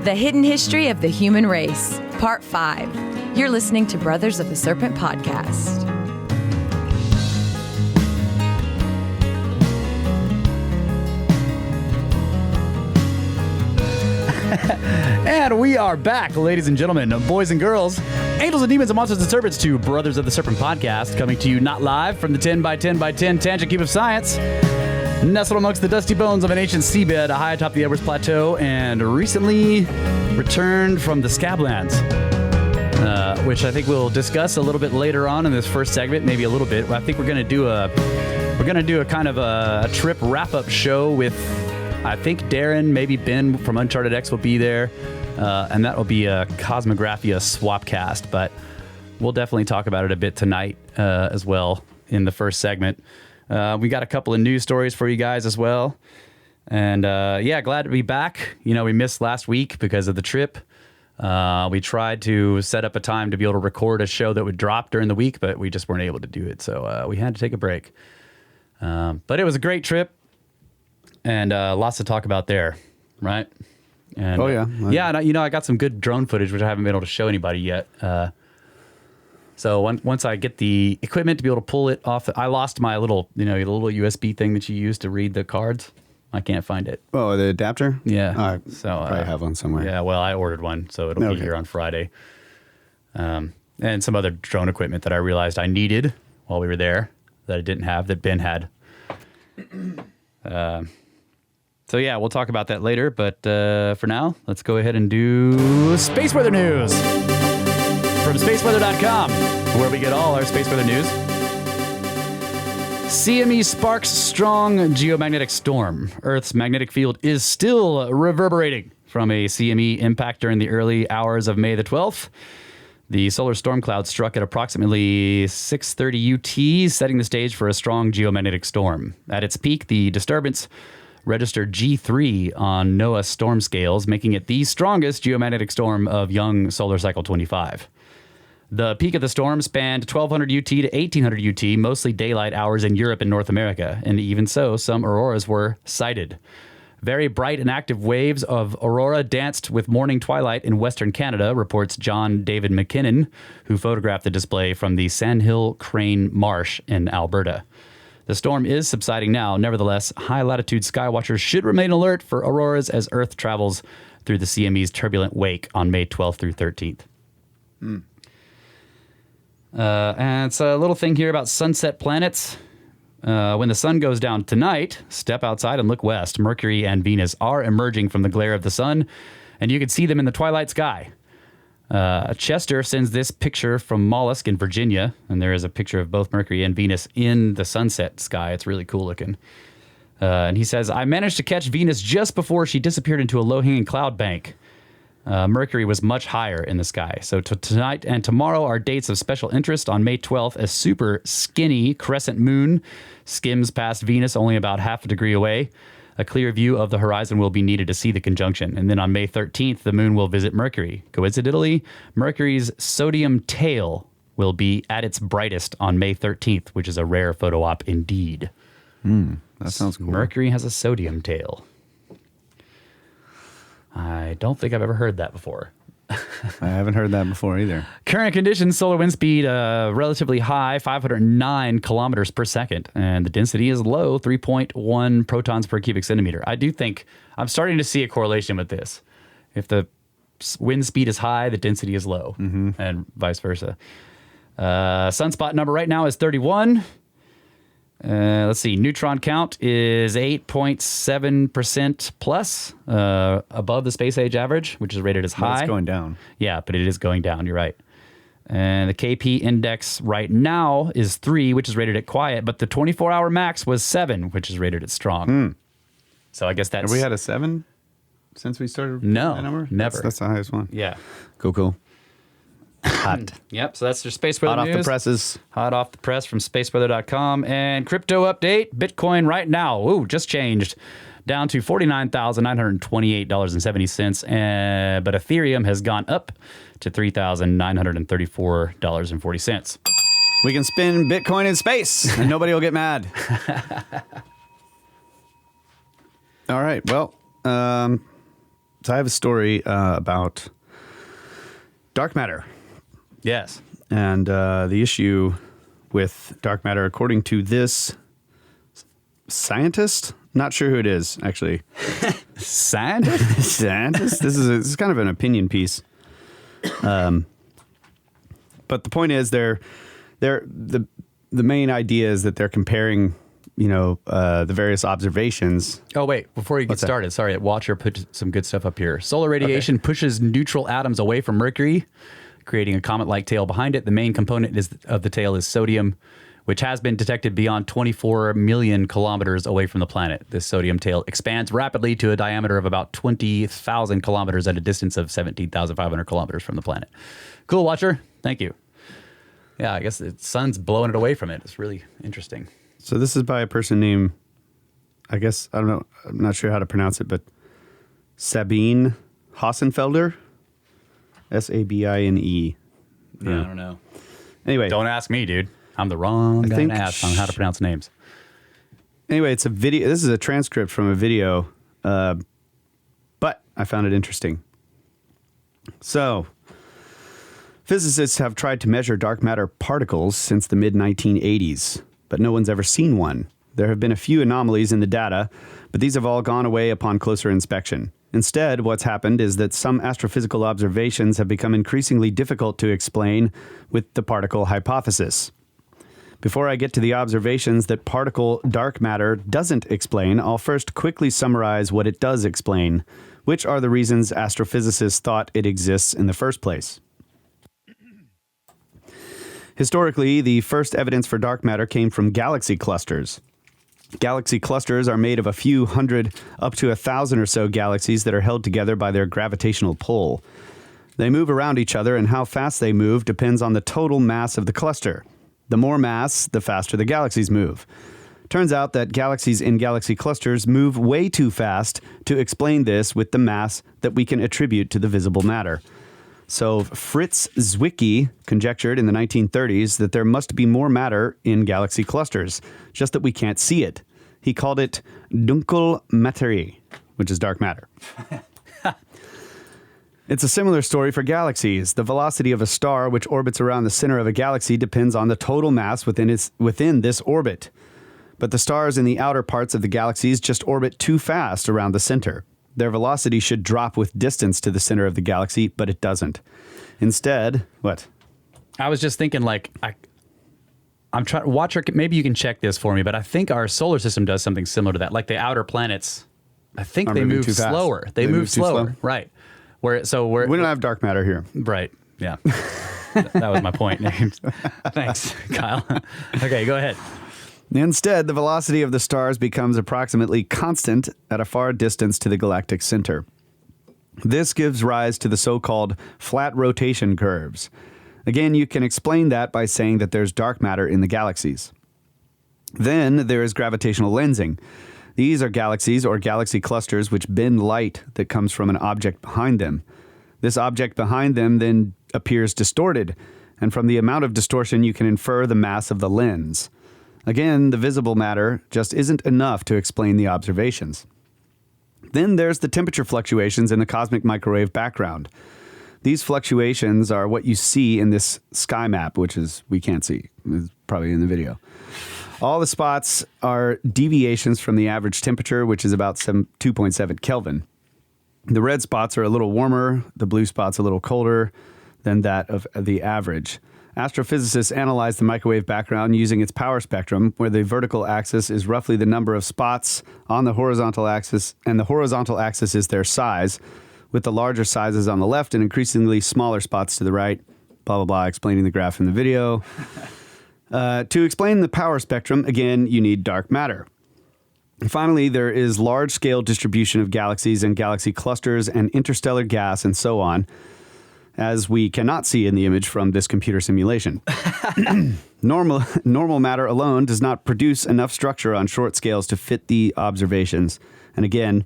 The Hidden History of the Human Race, Part 5. You're listening to Brothers of the Serpent podcast. And we are back, ladies and gentlemen, boys and girls, angels and demons and monsters and serpents, to Brothers of the Serpent podcast, coming to you not live from the 10 by 10 by 10 tangent cube of science, nestled amongst the dusty bones of an ancient seabed high atop the Edwards Plateau, and recently returned from the Scablands, which I think we'll discuss a little bit later on in this first segment, maybe a little bit. I think we're going to do a kind of a trip wrap-up show with, I think Darren, maybe Ben from Uncharted X will be there, and that will be a Cosmographia swapcast, but we'll definitely talk about it a bit tonight as well in the first segment. We got a couple of news stories for you guys as well, and yeah, glad to be back. You know, we missed last week because of the trip. We tried to set up a time to be able to record a show that would drop during the week, but we just weren't able to do it, so we had to take a break. But it was a great trip. And lots to talk about there, right? And, oh, yeah. And I got some good drone footage, which I haven't been able to show anybody yet. So once I get the equipment to be able to pull it off, I lost my little USB thing that you use to read the cards. I can't find it. Oh, the adapter? Yeah. So probably have one somewhere. Yeah, well, I ordered one, so it'll be here on Friday. And some other drone equipment that I realized I needed while we were there that I didn't have, that Ben had. So yeah, we'll talk about that later, but for now, let's go ahead and do space weather news from spaceweather.com, where we get all our space weather news. CME sparks strong geomagnetic storm. Earth's magnetic field is still reverberating from a CME impact during the early hours of May the 12th. The solar storm cloud struck at approximately 6:30 UT, setting the stage for a strong geomagnetic storm. At its peak, the disturbance registered G3 on NOAA storm scales, making it the strongest geomagnetic storm of young solar cycle 25. The peak of the storm spanned 1200 UT to 1800 UT, mostly daylight hours in Europe and North America, and even so, some auroras were sighted. Very bright and active waves of aurora danced with morning twilight in Western Canada, reports John David McKinnon, who photographed the display from the Sandhill Crane Marsh in Alberta. The storm is subsiding now. Nevertheless, high-latitude skywatchers should remain alert for auroras as Earth travels through the CME's turbulent wake on May 12th through 13th. And it's a little thing here about sunset planets. When the sun goes down tonight, step outside and look west. Mercury and Venus are emerging from the glare of the sun, and you can see them in the twilight sky. Chester sends this picture from Mollusk in Virginia, and there is a picture of both Mercury and Venus in the sunset sky. It's really cool looking. And he says, I managed to catch Venus just before she disappeared into a low-hanging cloud bank. Mercury was much higher in the sky. So tonight and tomorrow are dates of special interest. On May 12th, a super skinny crescent moon skims past Venus only about half a degree away. A clear view of the horizon will be needed to see the conjunction. And then on May 13th, the moon will visit Mercury. Coincidentally, Mercury's sodium tail will be at its brightest on May 13th, which is a rare photo op indeed. That sounds cool. Mercury has a sodium tail. I don't think I've ever heard that before. I haven't heard that before either. Current conditions, solar wind speed relatively high, 509 kilometers per second, and the density is low, 3.1 protons per cubic centimeter. I do think I'm starting to see a correlation with this. If the wind speed is high, the density is low, and vice versa. Sunspot number right now is 31. Let's see, neutron count is 8.7% plus, above the space age average, which is rated as high. But it's going down. Yeah, but it is going down, you're right. And the KP index right now is 3, which is rated at quiet, but the 24-hour max was 7, which is rated at strong. So I guess that's... Have we had a 7 since we started No, that number? never. That's the highest one. Yeah. Cool. Hot. Yep, so that's your space weather Hot news. off the presses. Hot off the press from spaceweather.com. And crypto update, Bitcoin right now, just changed, down to $49,928.70. But Ethereum has gone up to $3,934.40. We can spin Bitcoin in space and nobody will get mad. All right, well, So I have a story about dark matter. Yes. And the issue with dark matter, according to this scientist, not sure who it is, actually. Scientist? Scientist? This is kind of an opinion piece. But the point is, the main idea is that they're comparing, the various observations. Oh, wait. Before you get started, sorry, Watcher put some good stuff up here. Solar radiation pushes neutral atoms away from Mercury, creating a comet-like tail behind it. The main component of the tail is sodium, which has been detected beyond 24 million kilometers away from the planet. This sodium tail expands rapidly to a diameter of about 20,000 kilometers at a distance of 17,500 kilometers from the planet. Cool, Watcher. Thank you. Yeah, I guess the sun's blowing it away from it. It's really interesting. So this is by a person named, I don't know, I'm not sure how to pronounce it, but Sabine Hassenfelder. Sabine. Yeah, I don't know. Anyway. Don't ask me, dude. I'm the wrong guy to ask on how to pronounce names. Anyway, it's a video. This is a transcript from a video, but I found it interesting. So, physicists have tried to measure dark matter particles since the mid-1980s, but no one's ever seen one. There have been a few anomalies in the data, but these have all gone away upon closer inspection. Instead, what's happened is that some astrophysical observations have become increasingly difficult to explain with the particle hypothesis. Before I get to the observations that particle dark matter doesn't explain, I'll first quickly summarize what it does explain, which are the reasons astrophysicists thought it exists in the first place. Historically, the first evidence for dark matter came from galaxy clusters. Galaxy clusters are made of a few hundred up to 1,000 or so galaxies that are held together by their gravitational pull. They move around each other, and how fast they move depends on the total mass of the cluster. The more mass, the faster the galaxies move. Turns out that galaxies in galaxy clusters move way too fast to explain this with the mass that we can attribute to the visible matter. So Fritz Zwicky conjectured in the 1930s that there must be more matter in galaxy clusters, just that we can't see it. He called it Dunkel Materie, which is dark matter. It's a similar story for galaxies. The velocity of a star which orbits around the center of a galaxy depends on the total mass within this orbit. But the stars in the outer parts of the galaxies just orbit too fast around the center. Their velocity should drop with distance to the center of the galaxy, but it doesn't. Instead, what? I was just thinking, I'm trying. Watcher, maybe you can check this for me, but I think our solar system does something similar to that. Like the outer planets, I think they move slower. They move slower, right? We don't have dark matter here, right? Yeah, that was my point. Thanks, Kyle. Okay, go ahead. Instead, the velocity of the stars becomes approximately constant at a far distance to the galactic center. This gives rise to the so-called flat rotation curves. Again, you can explain that by saying that there's dark matter in the galaxies. Then there is gravitational lensing. These are galaxies or galaxy clusters which bend light that comes from an object behind them. This object behind them then appears distorted, and from the amount of distortion you can infer the mass of the lens. Again, the visible matter just isn't enough to explain the observations. Then there's the temperature fluctuations in the cosmic microwave background. These fluctuations are what you see in this sky map, which we can't see. It's probably in the video. All the spots are deviations from the average temperature, which is about 2.7 Kelvin. The red spots are a little warmer, the blue spots a little colder than that of the average. Astrophysicists analyze the microwave background using its power spectrum, where the vertical axis is roughly the number of spots on the horizontal axis, and the horizontal axis is their size, with the larger sizes on the left and increasingly smaller spots to the right, blah, blah, blah, explaining the graph in the video. To explain the power spectrum, again, you need dark matter. And finally, there is large-scale distribution of galaxies and galaxy clusters and interstellar gas and so on, as we cannot see in the image from this computer simulation. Normal matter alone does not produce enough structure on short scales to fit the observations. And again,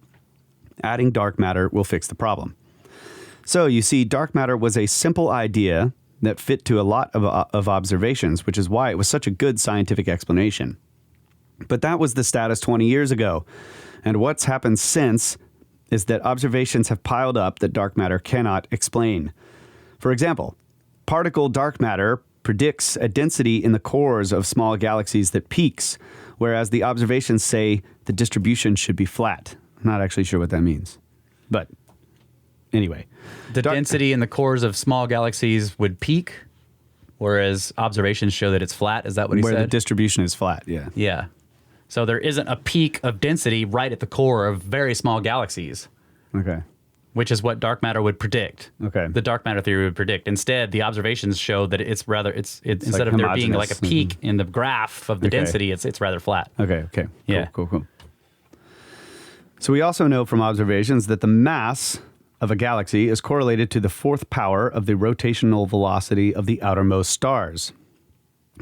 adding dark matter will fix the problem. So you see, dark matter was a simple idea that fit to a lot of observations, which is why it was such a good scientific explanation. But that was the status 20 years ago. And what's happened since is that observations have piled up that dark matter cannot explain. For example, particle dark matter predicts a density in the cores of small galaxies that peaks, whereas the observations say the distribution should be flat. I'm not actually sure what that means. But anyway. The density in the cores of small galaxies would peak, whereas observations show that it's flat. Is that what he said? Where the distribution is flat, yeah. Yeah. So there isn't a peak of density right at the core of very small galaxies. Okay. Which is what dark matter would predict. Okay. The dark matter theory would predict. Instead, the observations show that it's instead like of there being like a homogeneous. peak in the graph of the density, it's rather flat. Okay. Yeah. Cool. So we also know from observations that the mass of a galaxy is correlated to the fourth power of the rotational velocity of the outermost stars.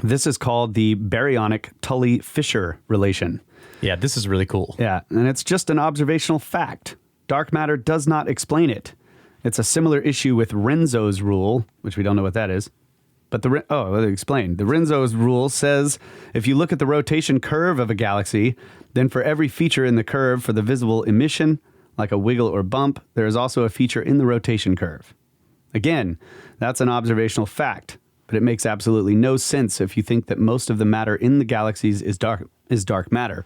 This is called the baryonic Tully-Fisher relation. Yeah, this is really cool. Yeah, and it's just an observational fact. Dark matter does not explain it. It's a similar issue with Renzo's rule, which we don't know what that is. But let me explain. The Renzo's rule says if you look at the rotation curve of a galaxy, then for every feature in the curve for the visible emission, like a wiggle or bump, there is also a feature in the rotation curve. Again, that's an observational fact, but it makes absolutely no sense if you think that most of the matter in the galaxies is dark matter.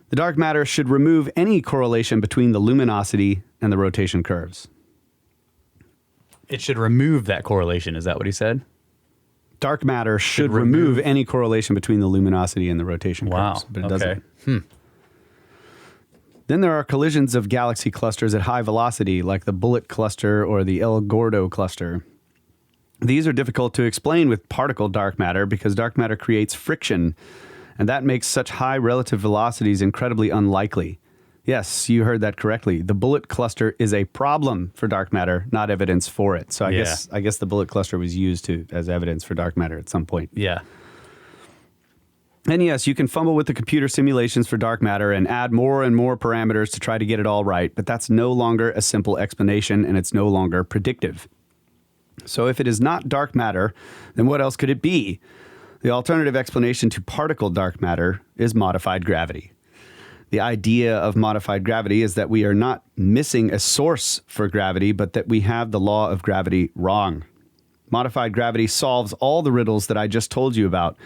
The dark matter should remove any correlation between the luminosity and the rotation curves. It should remove that correlation. Is that what he said? Dark matter should remove any correlation between the luminosity and the rotation curves, but it doesn't. Then there are collisions of galaxy clusters at high velocity, like the Bullet cluster or the El Gordo cluster. These are difficult to explain with particle dark matter because dark matter creates friction, and that makes such high relative velocities incredibly unlikely. Yes, you heard that correctly. The Bullet cluster is a problem for dark matter, not evidence for it. So I guess the Bullet cluster was used as evidence for dark matter at some point. Yeah. And yes, you can fumble with the computer simulations for dark matter and add more and more parameters to try to get it all right, but that's no longer a simple explanation and it's no longer predictive. So if it is not dark matter, then what else could it be? The alternative explanation to particle dark matter is modified gravity. The idea of modified gravity is that we are not missing a source for gravity, but that we have the law of gravity wrong. Modified gravity solves all the riddles that I just told you about.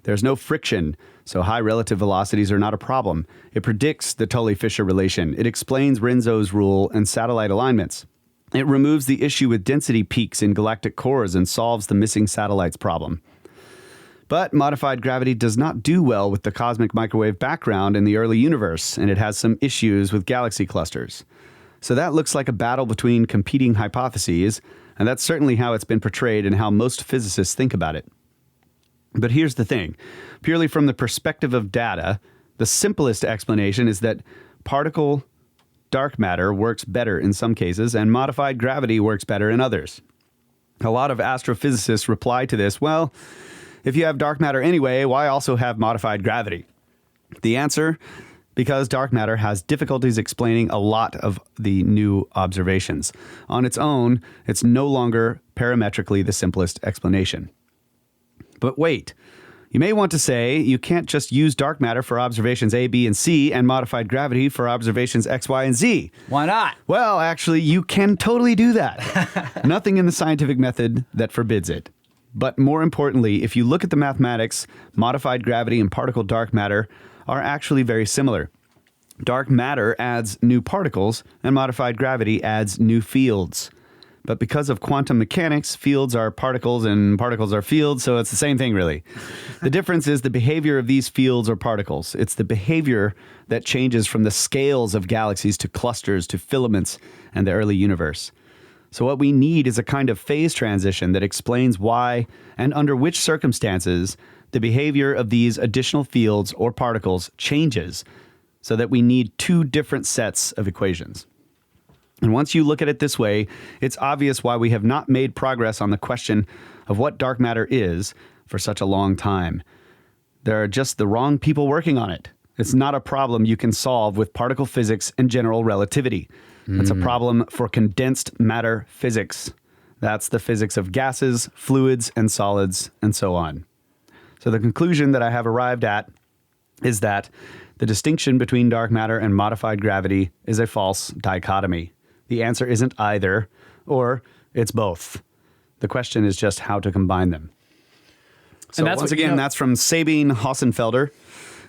There's no friction, so high relative velocities are not a problem. It predicts the Tully-Fisher relation. It explains Renzo's rule and satellite alignments. It removes the issue with density peaks in galactic cores and solves the missing satellites problem. But modified gravity does not do well with the cosmic microwave background in the early universe, and it has some issues with galaxy clusters. So that looks like a battle between competing hypotheses, and that's certainly how it's been portrayed and how most physicists think about it. But here's the thing. Purely from the perspective of data, the simplest explanation is that particle dark matter works better in some cases, and modified gravity works better in others. A lot of astrophysicists reply to this, well, if you have dark matter anyway, why also have modified gravity? The answer, because dark matter has difficulties explaining a lot of the new observations. On its own, it's no longer parametrically the simplest explanation. But wait. You may want to say you can't just use dark matter for observations A, B, and C and modified gravity for observations X, Y, and Z. Why not? Well, actually, you can totally do that. Nothing in the scientific method that forbids it. But more importantly, if you look at the mathematics, modified gravity and particle dark matter are actually very similar. Dark matter adds new particles, and modified gravity adds new fields. But because of quantum mechanics, fields are particles and particles are fields, so it's the same thing, really. The difference is the behavior of these fields or particles. It's the behavior that changes from the scales of galaxies to clusters to filaments and the early universe. So what we need is a kind of phase transition that explains why and under which circumstances the behavior of these additional fields or particles changes, so that we need two different sets of equations. And once you look at it this way, it's obvious why we have not made progress on the question of what dark matter is for such a long time. There are just the wrong people working on it. It's not a problem you can solve with particle physics and general relativity. It's a problem for condensed matter physics. That's the physics of gases, fluids, and solids, and so on. So the conclusion that I have arrived at is that The distinction between dark matter and modified gravity is a false dichotomy. The answer isn't either, or it's both. The question is just how to combine them. So And that's once what, again, that's from Sabine Hossenfelder,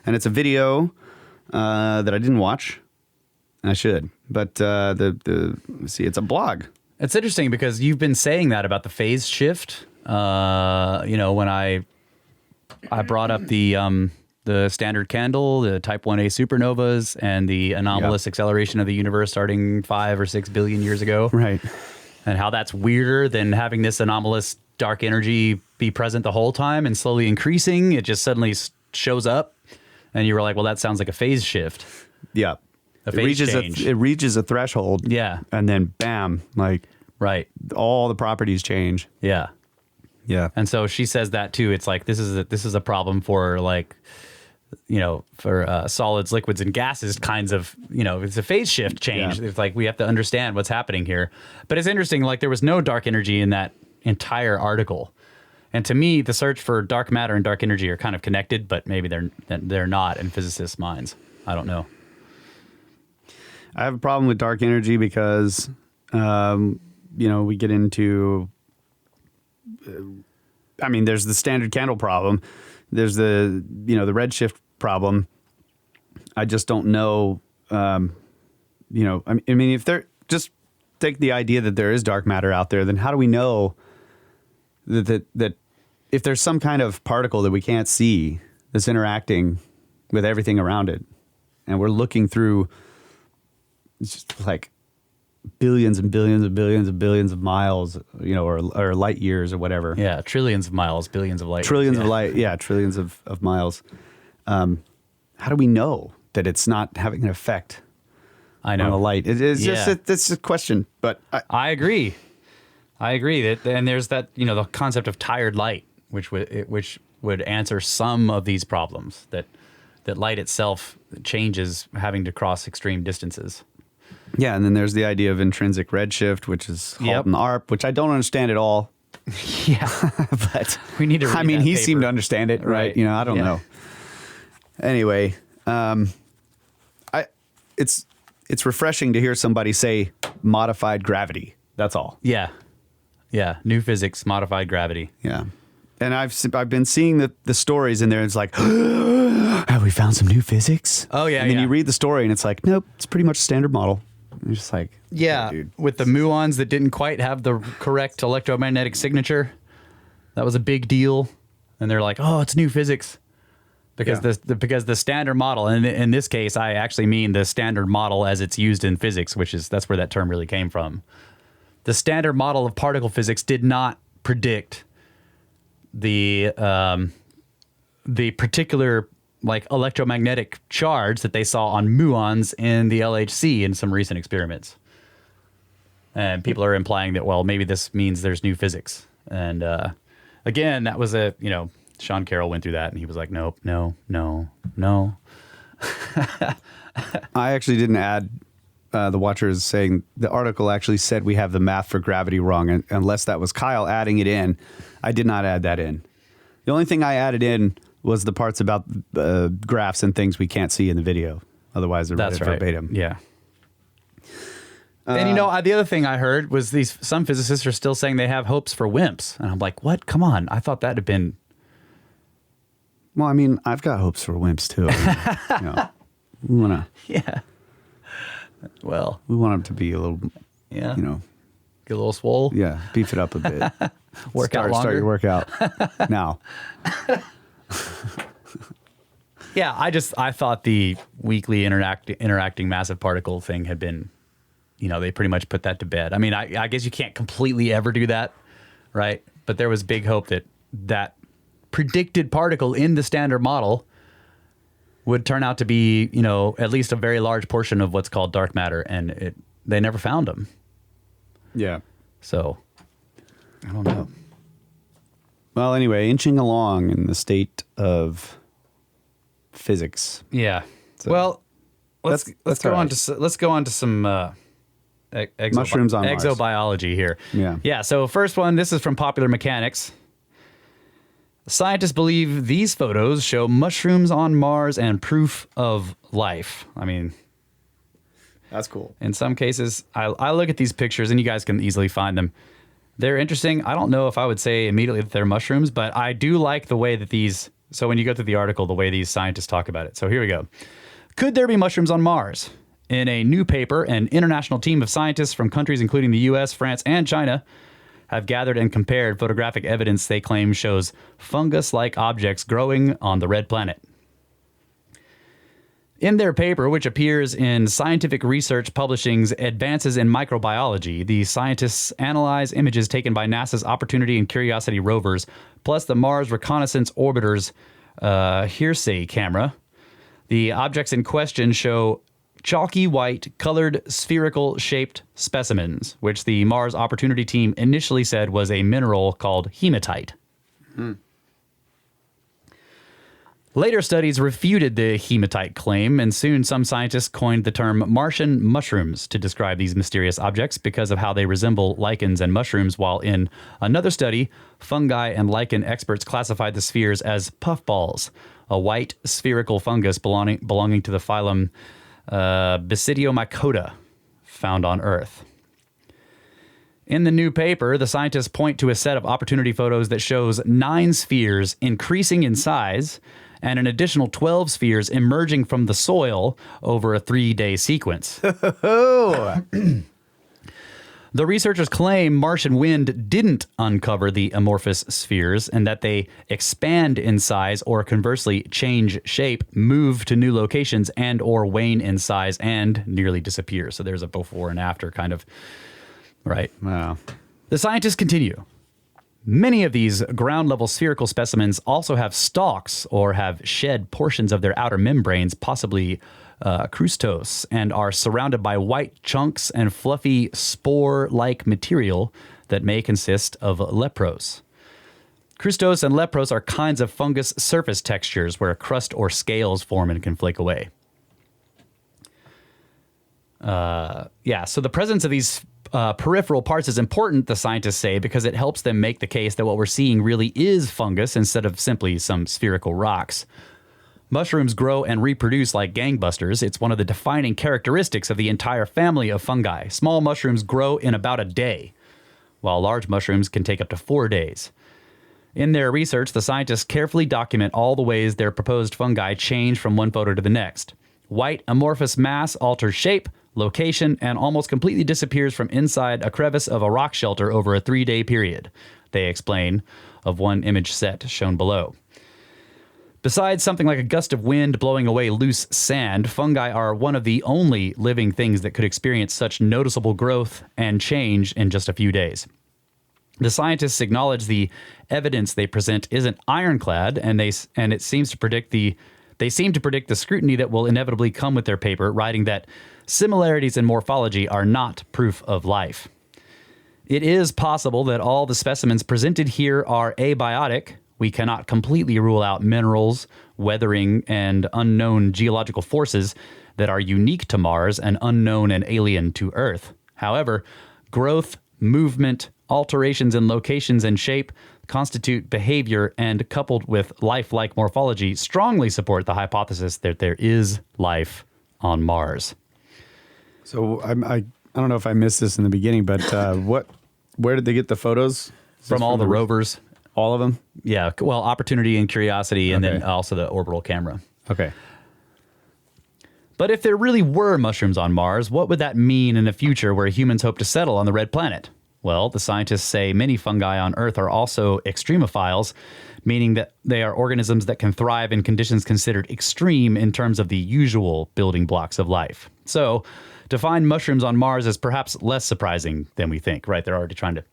and it's a video that I didn't watch. I should, but let's see, it's a blog. It's interesting because you've been saying that about the phase shift. When I brought up the standard candle, the Type 1a supernovas, and the anomalous acceleration of the universe starting 5 or 6 billion years ago. Right. And how that's weirder than having this anomalous dark energy be present the whole time and slowly increasing. It just suddenly shows up. And you were like, well, that sounds like a phase shift. Yeah. A phase change. It reaches a threshold. Yeah. And then bam, like right. all the properties change. Yeah. Yeah. And so she says that too. It's like this is a problem for for solids, liquids, and gases kinds of, it's a phase shift change. Yeah. It's like we have to understand what's happening here. But it's interesting, like there was no dark energy in that entire article. And to me, the search for dark matter and dark energy are kind of connected, but maybe they're not in physicists' minds. I don't know. I have a problem with dark energy because, we get into, there's the standard candle problem. There's the redshift problem. I just don't know, if they're just take the idea that there is dark matter out there, then how do we know that if there's some kind of particle that we can't see that's interacting with everything around it, and we're looking through just like billions and billions and billions and billions of miles, or light years or whatever. Yeah, trillions of miles, billions of light. Trillions of light, trillions of miles. How do we know that it's not having an effect on the light? It's just a question, but I agree. And there's that, the concept of tired light, which would answer some of these problems, that light itself changes having to cross extreme distances. Yeah, and then there's the idea of intrinsic redshift, which is Halt and ARP, which I don't understand at all. Yeah, but we need to read that he paper. seemed to understand it, right? I don't know. Anyway, it's refreshing to hear somebody say modified gravity. That's all. Yeah. New physics, modified gravity. Yeah. And I've been seeing the stories in there. And it's like, have we found some new physics? Oh, yeah. And then you read the story and it's like, nope, it's pretty much standard model. And you're just like, yeah, dude. With the muons that didn't quite have the correct electromagnetic signature. That was a big deal. And they're like, oh, it's new physics. Because the standard model, and in this case, I actually mean the standard model as it's used in physics, that's where that term really came from. The standard model of particle physics did not predict the particular electromagnetic charge that they saw on muons in the LHC in some recent experiments. And people are implying that, well, maybe this means there's new physics. And again, that was Sean Carroll went through that and he was like, nope, no. I actually didn't add the watchers saying the article actually said we have the math for gravity wrong, and unless that was Kyle adding it in. I did not add that in. The only thing I added in was the parts about graphs and things we can't see in the video. Otherwise, they're That's right. verbatim. Yeah. And the other thing I heard was some physicists are still saying they have hopes for WIMPs. And I'm like, what? Come on. I thought that had been... Well, I've got hopes for WIMPs too. We want to... Yeah. Well... We want them to be a little... Yeah. Get a little swole. Yeah. Beef it up a bit. Start your workout now. Yeah, I thought the weakly interacting massive particle thing had been, they pretty much put that to bed. I guess you can't completely ever do that, right? But there was big hope that predicted particle in the standard model would turn out to be, at least a very large portion of what's called dark matter, and they never found them. Yeah. So, I don't know. Well, anyway, inching along in the state of physics. Yeah. So well, let's go right. on to some Mushrooms on Mars. exobiology here. Yeah. Yeah. So first one, this is from Popular Mechanics. Scientists believe these photos show mushrooms on Mars and proof of life. I mean, That's cool. in some cases, I look at these pictures, and you guys can easily find them. They're interesting. I don't know if I would say immediately that they're mushrooms, but I do like the way that these... So when you go through the article, the way these scientists talk about it. So here we go. Could there be mushrooms on Mars? In a new paper, an international team of scientists from countries including the U.S., France, and China have gathered and compared photographic evidence they claim shows fungus-like objects growing on the red planet. In their paper, which appears in Scientific Research Publishing's Advances in Microbiology, the scientists analyze images taken by NASA's Opportunity and Curiosity rovers, plus the Mars Reconnaissance Orbiter's Hearsay camera. The objects in question show chalky white, colored, spherical-shaped specimens, which the Mars Opportunity team initially said was a mineral called hematite. Later studies refuted the hematite claim, and soon some scientists coined the term Martian mushrooms to describe these mysterious objects because of how they resemble lichens and mushrooms, while in another study, fungi and lichen experts classified the spheres as puffballs, a white spherical fungus belonging to the phylum Basidiomycota, found on Earth. In the new paper, the scientists point to a set of Opportunity photos that shows 9 spheres increasing in size and an additional 12 spheres emerging from the soil over a 3-day sequence. The researchers claim Martian wind didn't uncover the amorphous spheres and that they expand in size or conversely change shape, move to new locations, and or wane in size and nearly disappear. So there's a before and after kind of, right? Wow. The scientists continue. Many of these ground-level spherical specimens also have stalks or have shed portions of their outer membranes, possibly crustose, and are surrounded by white chunks and fluffy spore-like material that may consist of leprose. Crustose and leprose are kinds of fungus surface textures where a crust or scales form and can flake away. So the presence of these peripheral parts is important, the scientists say, because it helps them make the case that what we're seeing really is fungus instead of simply some spherical rocks. Mushrooms grow and reproduce like gangbusters. It's one of the defining characteristics of the entire family of fungi. Small mushrooms grow in about a day, while large mushrooms can take up to 4 days. In their research, the scientists carefully document all the ways their proposed fungi change from one photo to the next. White amorphous mass alters shape, location, and almost completely disappears from inside a crevice of a rock shelter over a 3-day period, they explain, of one image set shown below. Besides something like a gust of wind blowing away loose sand, fungi are one of the only living things that could experience such noticeable growth and change in just a few days. The scientists acknowledge the evidence they present isn't ironclad, and it seems to predict they seem to predict the scrutiny that will inevitably come with their paper, writing that similarities in morphology are not proof of life. It is possible that all the specimens presented here are abiotic. We cannot completely rule out minerals, weathering, and unknown geological forces that are unique to Mars and unknown and alien to Earth. However, growth, movement, alterations in locations and shape constitute behavior and, coupled with life-like morphology, strongly support the hypothesis that there is life on Mars. So I don't know if I missed this in the beginning, but where did they get the photos? From all the rovers. All of them? Yeah, well, Opportunity and Curiosity, and then also the orbital camera. Okay. But if there really were mushrooms on Mars, what would that mean in a future where humans hope to settle on the red planet? Well, the scientists say many fungi on Earth are also extremophiles, meaning that they are organisms that can thrive in conditions considered extreme in terms of the usual building blocks of life. So, to find mushrooms on Mars is perhaps less surprising than we think, right? They're already trying to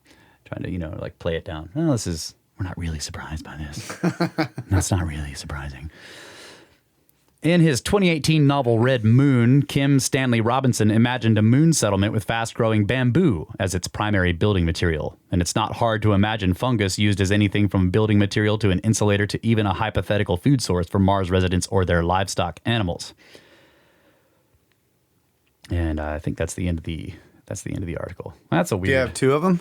play it down. Oh, we're not really surprised by this. That's not really surprising. In his 2018 novel Red Moon, Kim Stanley Robinson imagined a moon settlement with fast-growing bamboo as its primary building material. And it's not hard to imagine fungus used as anything from building material to an insulator to even a hypothetical food source for Mars residents or their livestock animals. And I think that's the end of the article. That's a weird. Do you have 2 of them?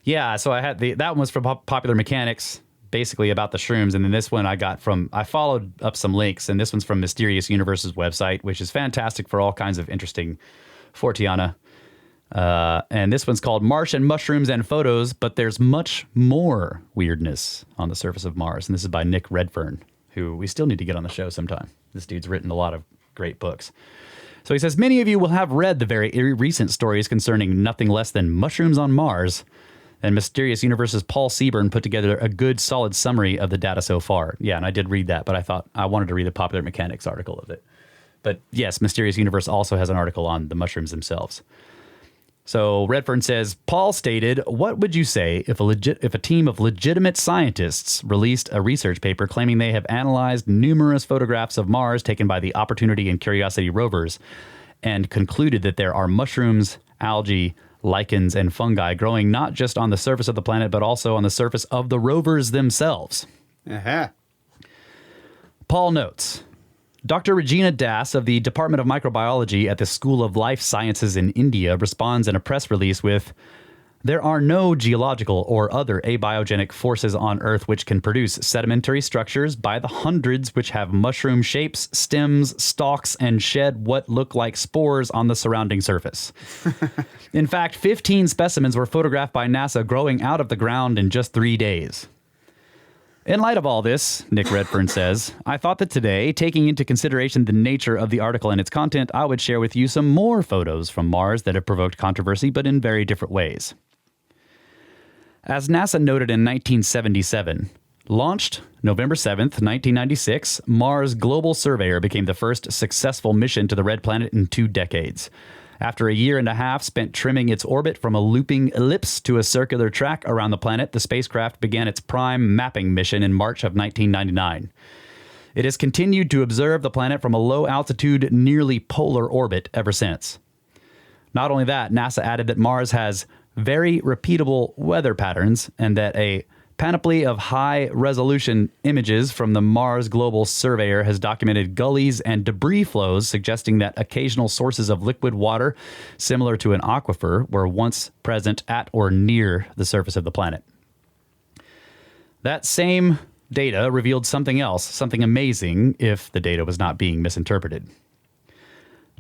Yeah, so I had that one was from Popular Mechanics. basically about the shrooms. And then this one I followed up some links, and this one's from Mysterious Universe's website, which is fantastic for all kinds of interesting Fortiana. And this one's called Martian Mushrooms and Photos, but there's much more weirdness on the surface of Mars. And this is by Nick Redfern, who we still need to get on the show sometime. This dude's written a lot of great books. So he says, many of you will have read the very recent stories concerning nothing less than mushrooms on Mars. And Mysterious Universe's Paul Seaburn put together a good, solid summary of the data so far. Yeah, and I did read that, but I thought I wanted to read the Popular Mechanics article of it. But yes, Mysterious Universe also has an article on the mushrooms themselves. So Redfern says, Paul stated, what would you say if a team of legitimate scientists released a research paper claiming they have analyzed numerous photographs of Mars taken by the Opportunity and Curiosity rovers and concluded that there are mushrooms, algae, lichens, and fungi growing not just on the surface of the planet, but also on the surface of the rovers themselves? Uh-huh. Paul notes, Dr. Regina Das of the Department of Microbiology at the School of Life Sciences in India responds in a press release with, there are no geological or other abiogenic forces on Earth which can produce sedimentary structures by the hundreds which have mushroom shapes, stems, stalks, and shed what look like spores on the surrounding surface. In fact, 15 specimens were photographed by NASA growing out of the ground in just 3 days. In light of all this, Nick Redfern says, I thought that today, taking into consideration the nature of the article and its content, I would share with you some more photos from Mars that have provoked controversy, but in very different ways. As NASA noted in 1977, launched November 7th, 1996, Mars Global Surveyor became the first successful mission to the Red Planet in 2 decades. After a year and a half spent trimming its orbit from a looping ellipse to a circular track around the planet, the spacecraft began its prime mapping mission in March of 1999. It has continued to observe the planet from a low-altitude, nearly polar orbit ever since. Not only that, NASA added that Mars has very repeatable weather patterns and that a panoply of high-resolution images from the Mars Global Surveyor has documented gullies and debris flows, suggesting that occasional sources of liquid water, similar to an aquifer, were once present at or near the surface of the planet. That same data revealed something else, something amazing, if the data was not being misinterpreted.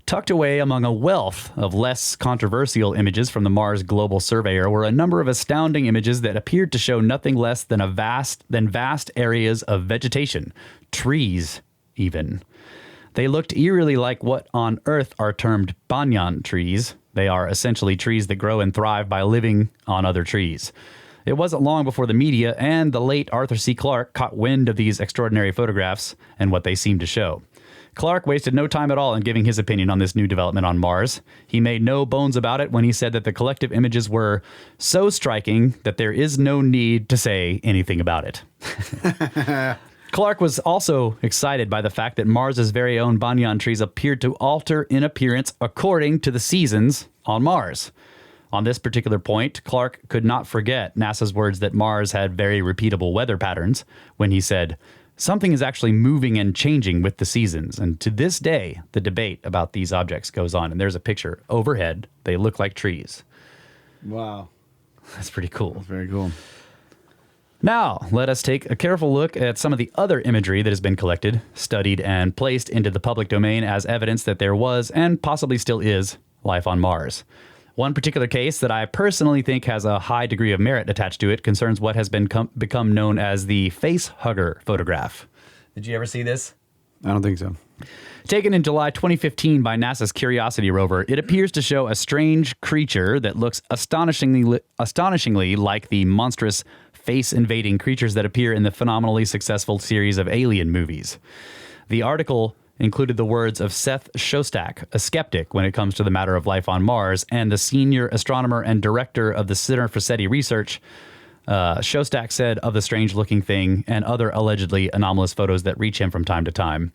Tucked away among a wealth of less controversial images from the Mars Global Surveyor were a number of astounding images that appeared to show nothing less than vast areas of vegetation, trees even. They looked eerily like what on Earth are termed banyan trees. They are essentially trees that grow and thrive by living on other trees. It wasn't long before the media and the late Arthur C. Clarke caught wind of these extraordinary photographs and what they seemed to show. Clarke wasted no time at all in giving his opinion on this new development on Mars. He made no bones about it when he said that the collective images were so striking that there is no need to say anything about it. Clarke was also excited by the fact that Mars's very own banyan trees appeared to alter in appearance according to the seasons on Mars. On this particular point, Clarke could not forget NASA's words that Mars had very repeatable weather patterns when he said, something is actually moving and changing with the seasons. And to this day, the debate about these objects goes on. And there's a picture overhead. They look like trees. Wow. That's pretty cool. That's very cool. Now, let us take a careful look at some of the other imagery that has been collected, studied, and placed into the public domain as evidence that there was, and possibly still is, life on Mars. One particular case that I personally think has a high degree of merit attached to it concerns what has become known as the face hugger photograph. Did you ever see this? I don't think so. Taken in July 2015 by NASA's Curiosity rover, it appears to show a strange creature that looks astonishingly like the monstrous face-invading creatures that appear in the phenomenally successful series of Alien movies. The article included the words of Seth Shostak, a skeptic when it comes to the matter of life on Mars, and the senior astronomer and director of the Center for SETI Research. Shostak said of the strange-looking thing and other allegedly anomalous photos that reach him from time to time,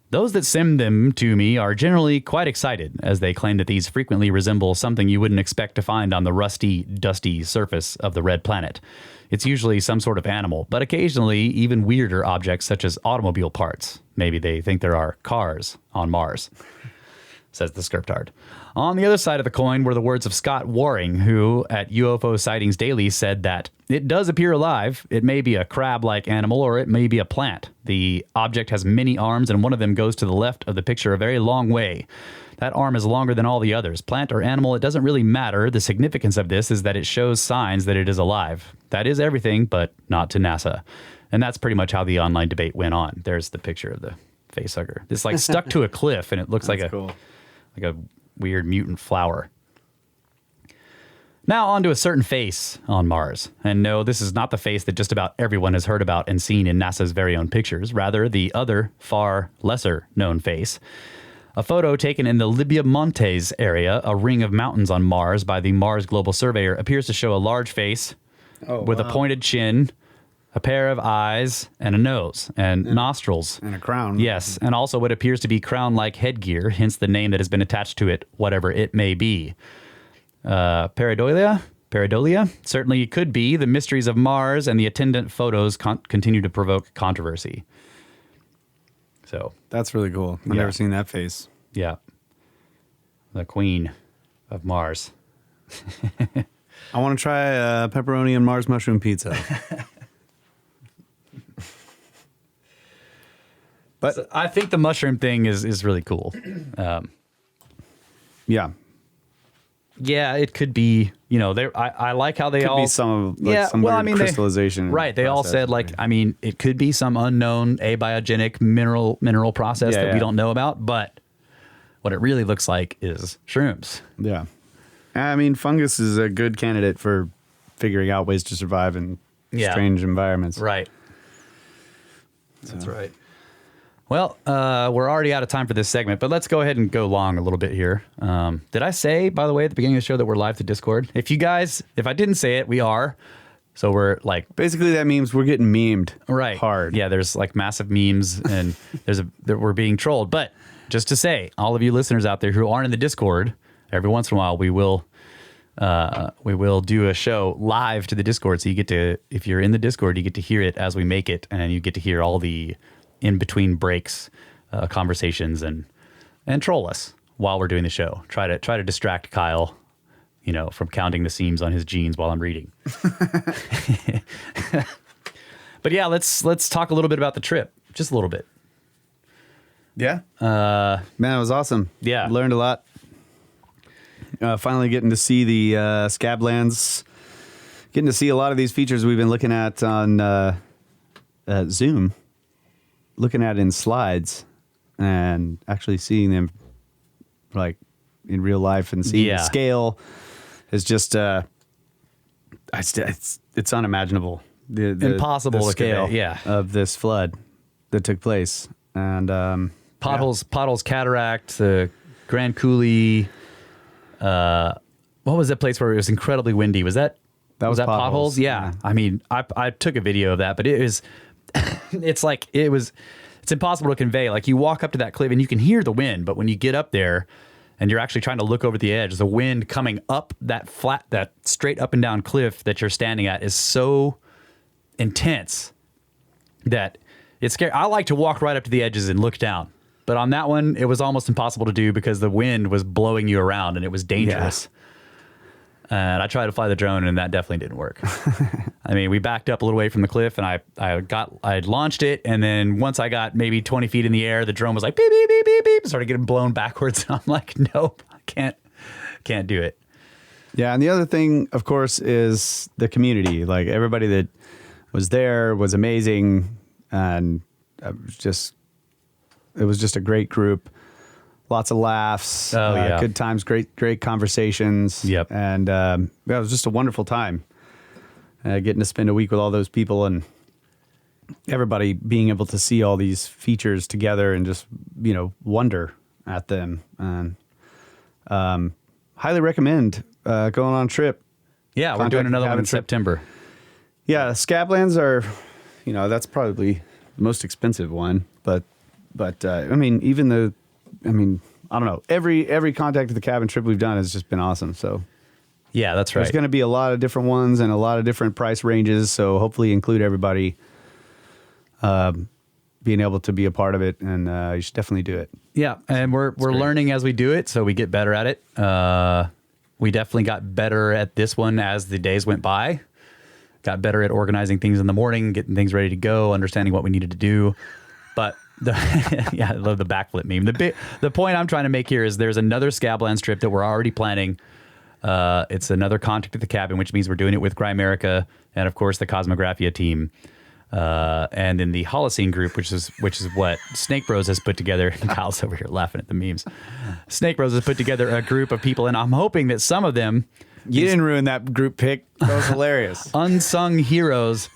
those that send them to me are generally quite excited, as they claim that these frequently resemble something you wouldn't expect to find on the rusty, dusty surface of the red planet. It's usually some sort of animal, but occasionally even weirder objects such as automobile parts. Maybe they think there are cars on Mars. says the scriptard. On the other side of the coin were the words of Scott Waring, who at UFO Sightings Daily said that it does appear alive. It may be a crab-like animal or it may be a plant. The object has many arms and one of them goes to the left of the picture a very long way. That arm is longer than all the others. Plant or animal, it doesn't really matter. The significance of this is that it shows signs that it is alive. That is everything, but not to NASA. And that's pretty much how the online debate went on. There's the picture of the facehugger. It's like stuck to a cliff and it looks like a weird mutant flower. Now on to a certain face on Mars. And no, this is not the face that just about everyone has heard about and seen in NASA's very own pictures. Rather, the other, far lesser known face. A photo taken in the Libia Montes area, a ring of mountains on Mars by the Mars Global Surveyor, appears to show a large face with a pointed chin, a pair of eyes, and a nose, and nostrils. And a crown. Yes, and also what appears to be crown-like headgear, hence the name that has been attached to it, whatever it may be. Pareidolia? Certainly could be. The mysteries of Mars and the attendant photos continue to provoke controversy. So That's really cool. I've never seen that face. Yeah. The queen of Mars. I want to try pepperoni and Mars mushroom pizza. But so I think the mushroom thing is really cool. Yeah. Yeah, it could be, I like how they Could all be some weird crystallization. They all said it could be some unknown abiogenic mineral process that we don't know about, but what it really looks like is shrooms. Yeah. I mean, fungus is a good candidate for figuring out ways to survive in strange environments. Right. That's right. Well, we're already out of time for this segment, but let's go ahead and go long a little bit here. Did I say, by the way, at the beginning of the show that we're live to Discord? If I didn't say it, we are. So we're like... Basically, that means we're getting memed hard. Yeah, there's like massive memes and we're being trolled. But just to say, all of you listeners out there who aren't in the Discord, every once in a while we will do a show live to the Discord. So you get to, if you're in the Discord, you get to hear it as we make it, and you get to hear all the in between breaks, conversations, and troll us while we're doing the show. Try to distract Kyle, from counting the seams on his jeans while I'm reading. But yeah, let's talk a little bit about the trip, just a little bit. Yeah. Man, it was awesome. Yeah, learned a lot. Finally getting to see the Scablands, getting to see a lot of these features we've been looking at on Zoom. Looking at in slides and actually seeing them like in real life and seeing the scale is just it's unimaginable. The impossible the scale of this flood that took place. And Potholes Cataract, the Grand Coulee, what was that place where it was incredibly windy? Was that Potholes? Yeah. I mean, I took a video of that, but it was it's impossible to convey. Like, you walk up to that cliff and you can hear the wind, but when you get up there and you're actually trying to look over the edge, the wind coming up that straight up and down cliff that you're standing at is so intense that it's scary. I like to walk right up to the edges and look down, but on that one, it was almost impossible to do because the wind was blowing you around and it was dangerous. Yeah. And I tried to fly the drone, and that definitely didn't work. I mean, we backed up a little way from the cliff, and I launched it, and then once I got maybe 20 feet in the air, the drone was like beep beep beep beep beep, started getting blown backwards. And I'm like, nope, I can't do it. Yeah, and the other thing, of course, is the community. Like, everybody that was there was amazing, and it was just a great group. Lots of laughs, good times, great conversations. Yep. And it was just a wonderful time getting to spend a week with all those people and everybody being able to see all these features together and just, wonder at them. And highly recommend going on a trip. Yeah, we're doing another one in September. Yeah, Scablands are, that's probably the most expensive one. But I mean, I don't know. Every contact of the cabin trip we've done has just been awesome. So, yeah, that's right. There's going to be a lot of different ones and a lot of different price ranges. So hopefully include everybody. being able to be a part of it, and you should definitely do it. Yeah, and we're learning as we do it, so we get better at it. We definitely got better at this one as the days went by. Got better at organizing things in the morning, getting things ready to go, understanding what we needed to do. But I love the backflip meme. The point I'm trying to make here is there's another Scablands trip that we're already planning. It's another Contact at the Cabin, which means we're doing it with Grimerica and, of course, the Cosmographia team. And then the Holocene group, which is what Snake Bros has put together. Kyle's over here laughing at the memes. Snake Bros has put together a group of people, and I'm hoping that some of them... You didn't ruin that group pick. That was hilarious. Unsung heroes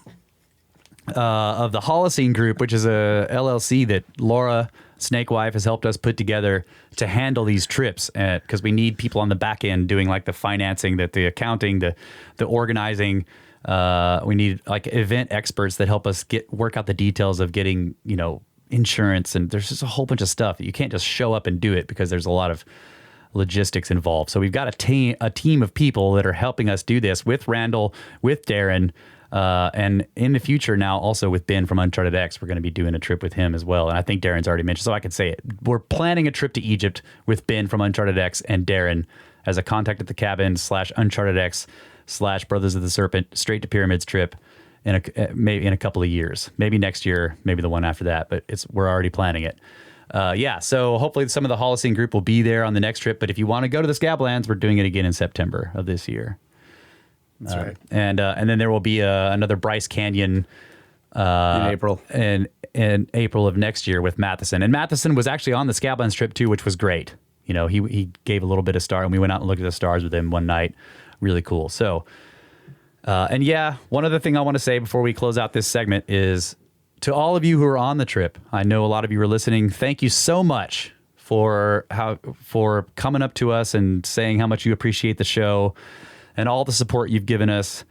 of the Holocene group, which is a LLC that Laura, Snake Wife, has helped us put together to handle these trips, because we need people on the back end doing like the financing, the accounting, the organizing. We need like event experts that help us work out the details of getting, insurance, and there's just a whole bunch of stuff that you can't just show up and do it because there's a lot of logistics involved. So we've got a team of people that are helping us do this with Randall, with Darren, and in the future now also with Ben from Uncharted X. We're going to be doing a trip with him as well. And I think Darren's already mentioned, so I can say it. We're planning a trip to Egypt with Ben from Uncharted X and Darren as a Contact at the Cabin / Uncharted X / Brothers of the Serpent straight to Pyramids trip maybe in a couple of years, maybe next year, maybe the one after that, but we're already planning it. So hopefully some of the Holocene group will be there on the next trip, but if you want to go to the Scablands, we're doing it again in September of this year. That's right. And then there will be another Bryce Canyon in April. In April of next year with Matheson. And Matheson was actually on the Scablands trip too, which was great. He gave a little bit of star, and we went out and looked at the stars with him one night. Really cool. So, one other thing I want to say before we close out this segment is to all of you who are on the trip. I know a lot of you are listening. Thank you so much for coming up to us and saying how much you appreciate the show and all the support you've given us.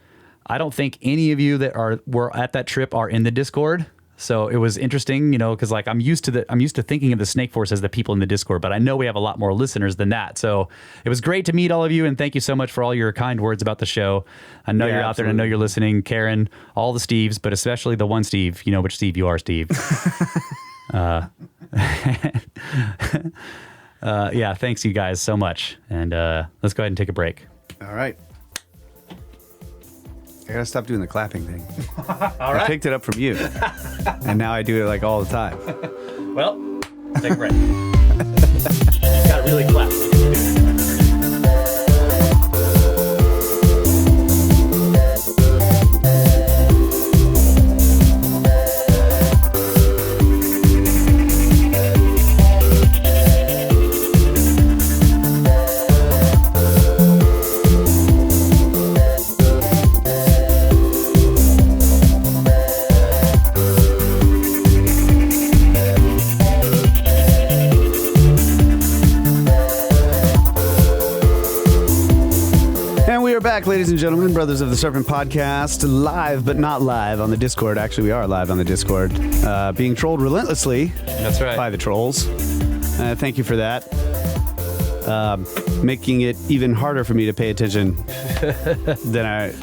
I don't think any of you that were at that trip are in the Discord. So it was interesting, because like I'm used to thinking of the Snake Force as the people in the Discord, but I know we have a lot more listeners than that. So it was great to meet all of you, and thank you so much for all your kind words about the show. I know you're out there, and I know you're listening. Karen, all the Steves, but especially the one Steve. You know which Steve you are, Steve. Thanks you guys so much. And let's go ahead and take a break. All right. I gotta stop doing the clapping thing. All right. I picked it up from you, and now I do it like all the time. Well, take a break. You gotta really clap. Back, ladies and gentlemen, Brothers of the Serpent podcast, live but not live on the Discord. Actually, we are live on the Discord, being trolled relentlessly. That's right. By the trolls. Thank you for that. Making it even harder for me to pay attention than I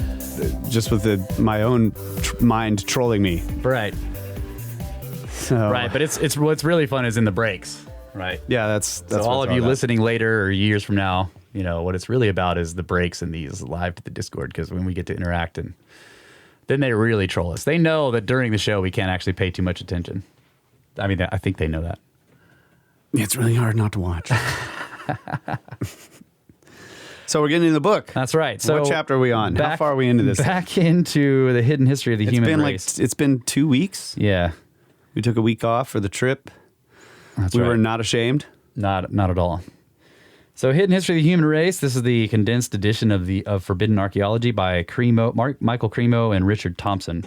just with my own mind trolling me. Right. So, right, but it's what's really fun is in the breaks, right? Yeah, that's so all of you listening later or years from now. What it's really about is the breaks in these live to the Discord, because when we get to interact, and then they really troll us. They know that during the show we can't actually pay too much attention. I mean, I think they know that. It's really hard not to watch. So we're getting into the book. That's right. So what chapter are we on? How far are we into this? Back into the hidden history of the human race. It's been 2 weeks. Yeah. We took a week off for the trip. That's right. We were not ashamed. Not at all. So, Hidden History of the Human Race. This is the condensed edition of Forbidden Archaeology by Michael Cremo and Richard Thompson.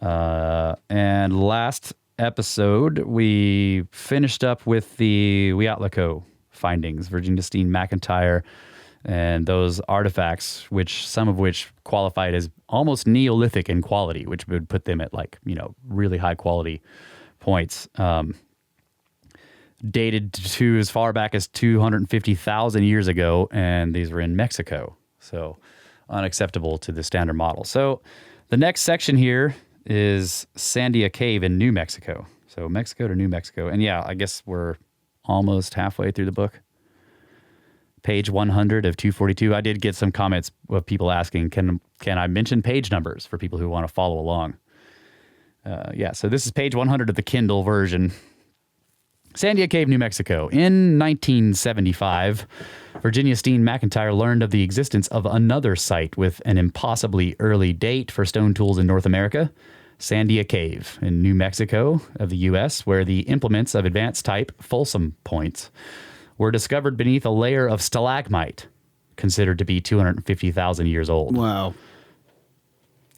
And last episode, we finished up with the Huatulco findings, Virginia Steen McIntyre, and those artifacts, some of which qualified as almost Neolithic in quality, which would put them at really high quality points. Dated to as far back as 250,000 years ago, and these were in Mexico, so unacceptable to the standard model. So the next section here is Sandia Cave in New Mexico. So Mexico to New Mexico. And yeah, I guess we're almost halfway through the book. Page 100 of 242. I did get some comments of people asking, can I mention page numbers for people who want to follow along? So this is page 100 of the Kindle version. Sandia Cave, New Mexico. In 1975, Virginia Steen McIntyre learned of the existence of another site with an impossibly early date for stone tools in North America, Sandia Cave in New Mexico of the U.S., where the implements of advanced type Folsom points were discovered beneath a layer of stalagmite, considered to be 250,000 years old. Wow.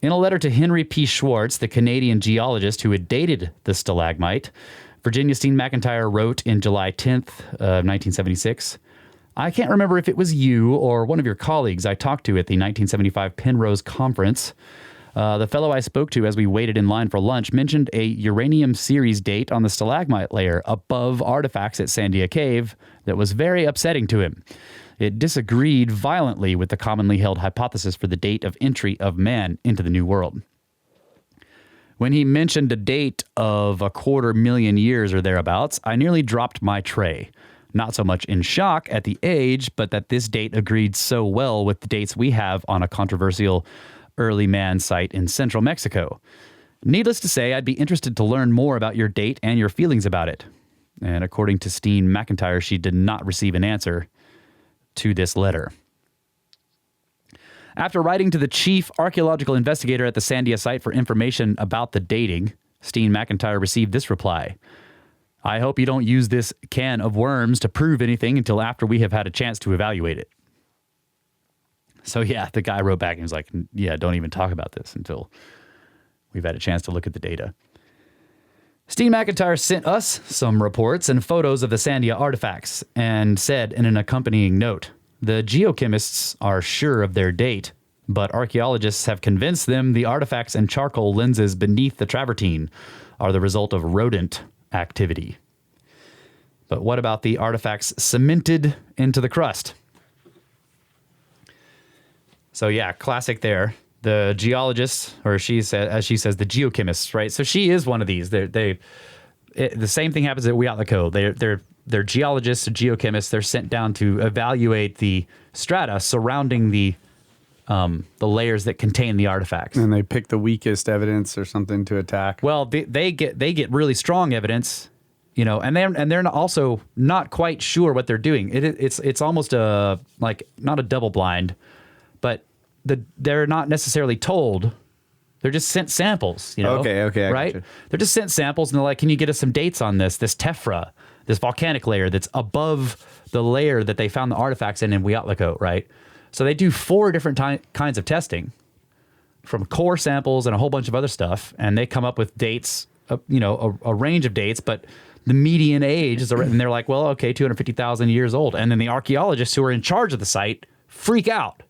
In a letter to Henry P. Schwartz, the Canadian geologist who had dated the stalagmite, Virginia Steen McIntyre wrote in July 10th of 1976, I can't remember if it was you or one of your colleagues I talked to at the 1975 Penrose Conference. The fellow I spoke to as we waited in line for lunch mentioned a uranium series date on the stalagmite layer above artifacts at Sandia Cave that was very upsetting to him. It disagreed violently with the commonly held hypothesis for the date of entry of man into the New World. When he mentioned a date of 250,000 years or thereabouts, I nearly dropped my tray. Not so much in shock at the age, but that this date agreed so well with the dates we have on a controversial early man site in central Mexico. Needless to say, I'd be interested to learn more about your date and your feelings about it. And according to Steen McIntyre, she did not receive an answer to this letter. After writing to the chief archaeological investigator at the Sandia site for information about the dating, Steen McIntyre received this reply. I hope you don't use this can of worms to prove anything until after we have had a chance to evaluate it. So yeah, the guy wrote back and was like, yeah, don't even talk about this until we've had a chance to look at the data. Steen McIntyre sent us some reports and photos of the Sandia artifacts and said in an accompanying note, the geochemists are sure of their date, but archaeologists have convinced them the artifacts and charcoal lenses beneath the travertine are the result of rodent activity. But what about the artifacts cemented into the crust? So yeah, classic there. The geologists, or she said, as she says, the geochemists, right? So she is one of these. The same thing happens at Weatlaco. They're geologists, geochemists. They're sent down to evaluate the strata surrounding the layers that contain the artifacts. And they pick the weakest evidence or something to attack. Well, they get really strong evidence, and they're also not quite sure what they're doing. It's almost not a double blind, but they're not necessarily told. They're just sent samples, Okay, right? Gotcha. They're just sent samples, and they're like, "Can you get us some dates on this tephra, this volcanic layer that's above the layer that they found the artifacts in Weatlaco, right?" So they do 4 different kinds of testing, from core samples and a whole bunch of other stuff, and they come up with dates, a range of dates, but the median age is, and they're like, well, okay, 250,000 years old, and then the archaeologists who are in charge of the site freak out.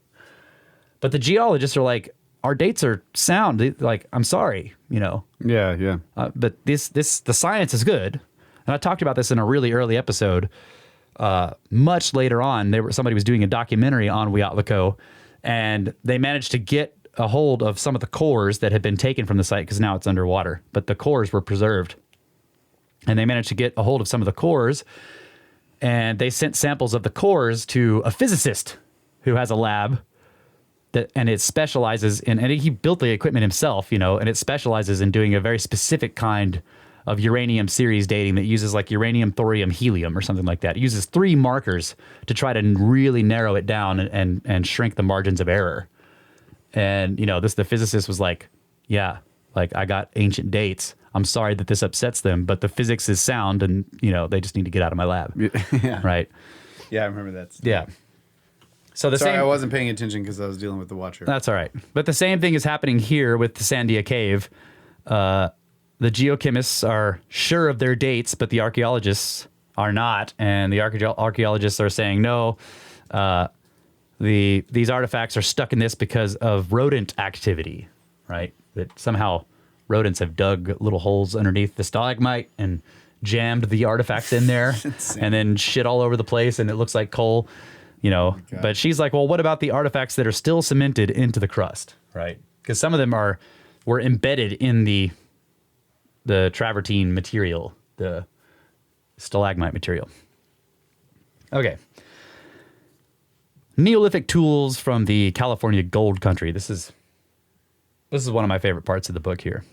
But the geologists are like, our dates are sound. Like, I'm sorry, Yeah. But the science is good. And I talked about this in a really early episode. Much later on, somebody was doing a documentary on Weatlaco, and they managed to get a hold of some of the cores that had been taken from the site because now it's underwater. But the cores were preserved. And they managed to get a hold of some of the cores, and they sent samples of the cores to a physicist who has a lab. And it specializes in, and he built the equipment himself, and it specializes in doing a very specific kind of uranium series dating that uses like uranium, thorium, helium, or something like that. It uses 3 markers to try to really narrow it down and shrink the margins of error. And, the physicist was like, yeah, like I got ancient dates. I'm sorry that this upsets them, but the physics is sound and, they just need to get out of my lab. Yeah. Right. Yeah, I remember that. Yeah. So I wasn't paying attention because I was dealing with the watcher. That's all right. But the same thing is happening here with the Sandia Cave. The geochemists are sure of their dates, but the archaeologists are not. And the archaeologists are saying, no, these artifacts are stuck in this because of rodent activity, right? That somehow rodents have dug little holes underneath the stalagmite and jammed the artifacts in there and then shit all over the place, and it looks like coal. But she's like, well, what about the artifacts that are still cemented into the crust, right? Because some of them were embedded in the the travertine material, the stalagmite material. Okay. Neolithic tools from the California gold country. This is one of my favorite parts of the book here.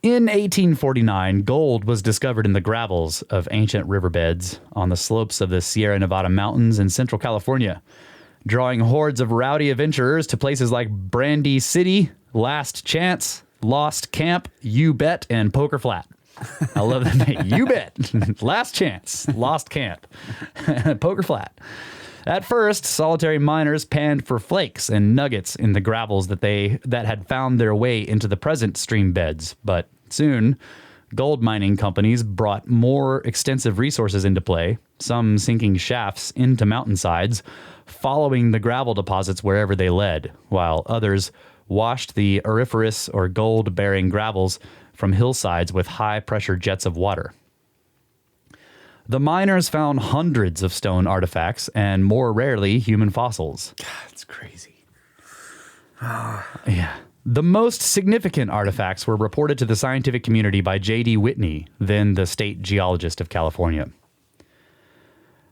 In 1849, gold was discovered in the gravels of ancient riverbeds on the slopes of the Sierra Nevada mountains in central California, drawing hordes of rowdy adventurers to places like Brandy City, Last Chance, Lost Camp, You Bet, and Poker Flat. I love that name. You Bet. Last Chance, Lost Camp, Poker Flat. At first, solitary miners panned for flakes and nuggets in the gravels that had found their way into the present stream beds, but soon, gold mining companies brought more extensive resources into play, some sinking shafts into mountainsides, following the gravel deposits wherever they led, while others washed the auriferous or gold-bearing gravels from hillsides with high-pressure jets of water. The miners found hundreds of stone artifacts and, more rarely, human fossils. God, it's crazy. Yeah. The most significant artifacts were reported to the scientific community by J.D. Whitney, then the state geologist of California.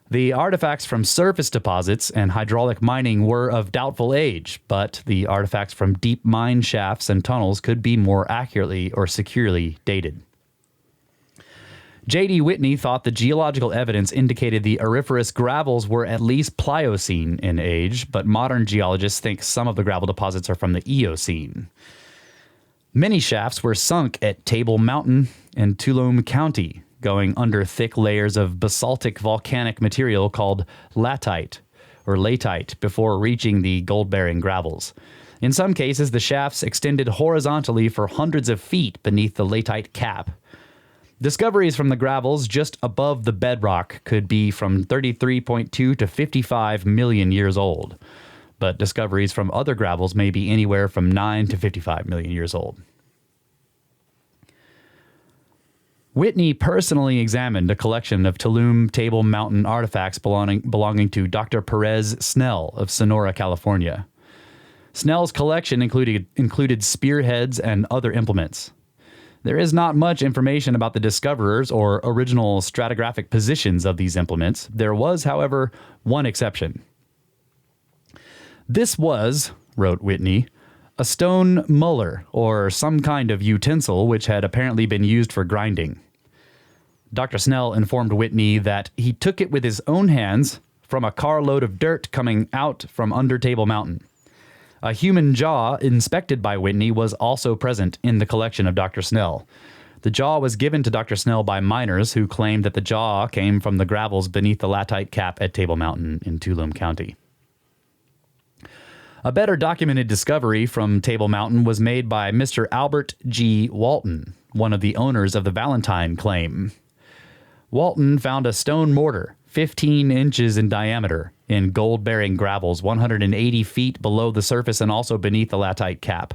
The artifacts from surface deposits and hydraulic mining were of doubtful age, but the artifacts from deep mine shafts and tunnels could be more accurately or securely dated. J.D. Whitney thought the geological evidence indicated the auriferous gravels were at least Pliocene in age, but modern geologists think some of the gravel deposits are from the Eocene. Many shafts were sunk at Table Mountain in Tuolumne County, going under thick layers of basaltic volcanic material called latite or latite before reaching the gold-bearing gravels. In some cases, the shafts extended horizontally for hundreds of feet beneath the latite cap. Discoveries from the gravels just above the bedrock could be from 33.2 to 55 million years old, but discoveries from other gravels may be anywhere from 9 to 55 million years old. Whitney personally examined a collection of Tuolumne Table Mountain artifacts belonging to Dr. Perez Snell of Sonora, California. Snell's collection included spearheads and other implements. There is not much information about the discoverers or original stratigraphic positions of these implements. There was, however, one exception. This was, wrote Whitney, a stone muller, or some kind of utensil which had apparently been used for grinding. Dr. Snell informed Whitney that he took it with his own hands from a carload of dirt coming out from under Table Mountain. A human jaw inspected by Whitney was also present in the collection of Dr. Snell. The jaw was given to Dr. Snell by miners who claimed that the jaw came from the gravels beneath the latite cap at Table Mountain in Tuolumne County. A better documented discovery from Table Mountain was made by Mr. Albert G. Walton, one of the owners of the Valentine claim. Walton found a stone mortar, 15 inches in diameter, in gold-bearing gravels 180 feet below the surface and also beneath the latite cap.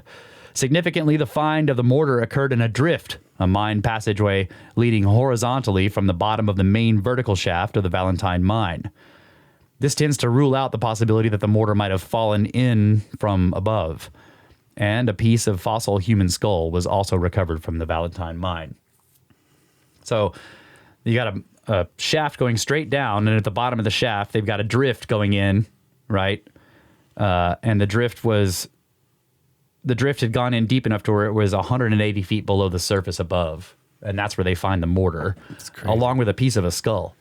Significantly, the find of the mortar occurred in a drift, a mine passageway leading horizontally from the bottom of the main vertical shaft of the Valentine mine. This tends to rule out the possibility that the mortar might have fallen in from above. And a piece of fossil human skull was also recovered from the Valentine mine. So you got a shaft going straight down, and at the bottom of the shaft, they've got a drift going in, right? And the drift had gone in deep enough to where it was 180 feet below the surface above, and that's where they find the mortar, along with a piece of a skull.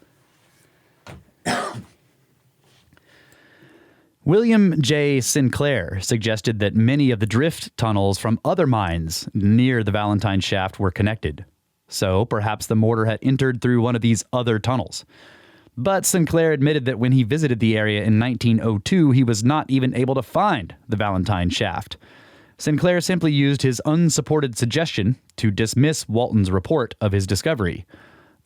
William J. Sinclair suggested that many of the drift tunnels from other mines near the Valentine shaft were connected. So perhaps the mortar had entered through one of these other tunnels. But Sinclair admitted that when he visited the area in 1902, he was not even able to find the Valentine shaft. Sinclair simply used his unsupported suggestion to dismiss Walton's report of his discovery.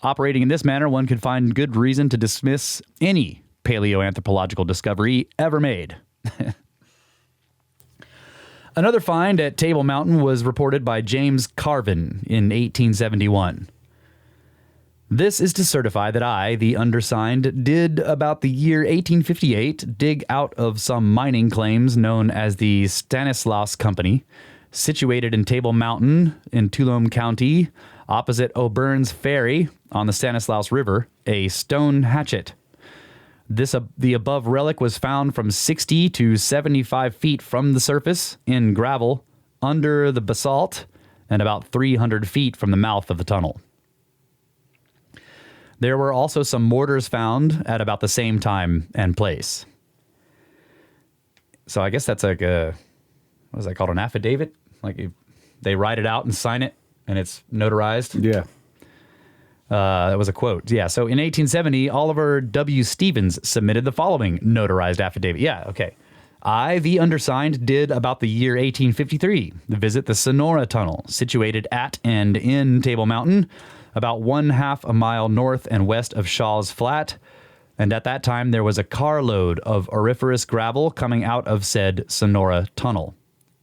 Operating in this manner, one could find good reason to dismiss any paleoanthropological discovery ever made. Another find at Table Mountain was reported by James Carvin in 1871. This is to certify that I, the undersigned, did about the year 1858 dig out of some mining claims known as the Stanislaus Company situated in Table Mountain in Tuolumne County, opposite O'Byrne's Ferry on the Stanislaus River, a stone hatchet. The above relic was found from 60 to 75 feet from the surface in gravel under the basalt and about 300 feet from the mouth of the tunnel. There were also some mortars found at about the same time and place. So I guess that's like a, what is that called, an affidavit? Like they write it out and sign it, and it's notarized? Yeah. That was a quote. Yeah, so in 1870, Oliver W. Stevens submitted the following notarized affidavit. Yeah, okay. I, the undersigned, did about the year 1853 visit the Sonora Tunnel, situated at and in Table Mountain, about 1/2 a mile north and west of Shaw's Flat, and at that time there was a carload of auriferous gravel coming out of said Sonora Tunnel.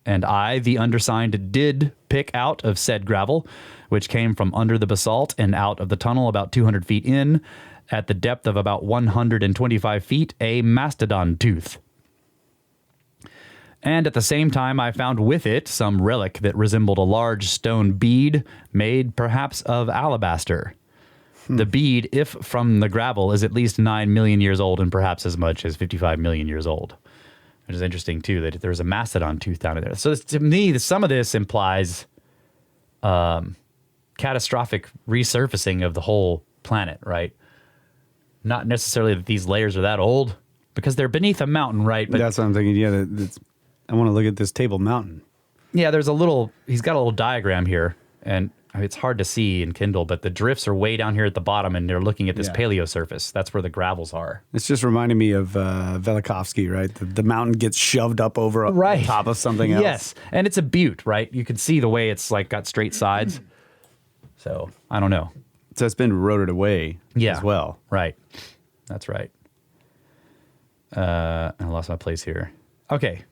And I, the undersigned, did pick out of said gravel, which came from under the basalt and out of the tunnel about 200 feet in, at the depth of about 125 feet, a mastodon tooth. And at the same time, I found with it some relic that resembled a large stone bead made perhaps of alabaster. The bead, if from the gravel, is at least 9 million years old and perhaps as much as 55 million years old. Which is interesting, too, that there's a mastodon tooth down there. So to me, some of this implies catastrophic resurfacing of the whole planet, right? Not necessarily that these layers are that old, because they're beneath a mountain, right? But that's what I'm thinking. Yeah, I want to look at this Table Mountain. Yeah, he's got a little diagram here, and it's hard to see in Kindle, but the drifts are way down here at the bottom, and they're looking at this paleo surface. That's where the gravels are. It's just reminding me of Velikovsky, right? The mountain gets shoved up over top of something else. Yes, and it's a butte, right? You can see the way it's like got straight sides. So, I don't know. So it's been eroded away as well. Right. That's right. I lost my place here. Okay.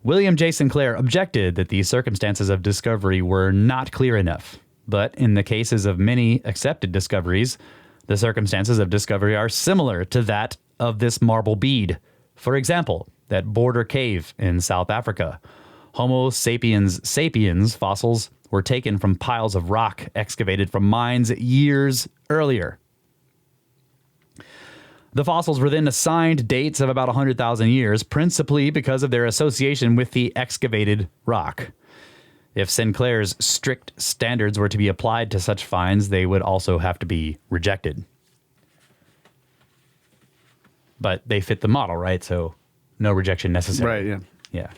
William J. Sinclair objected that the circumstances of discovery were not clear enough. But in the cases of many accepted discoveries, the circumstances of discovery are similar to that of this marble bead. For example, that Border Cave in South Africa. Homo sapiens fossils were taken from piles of rock excavated from mines years earlier. The fossils were then assigned dates of about 100,000 years, principally because of their association with the excavated rock. If Sinclair's strict standards were to be applied to such finds, they would also have to be rejected. But they fit the model, right? So no rejection necessary. Right, yeah.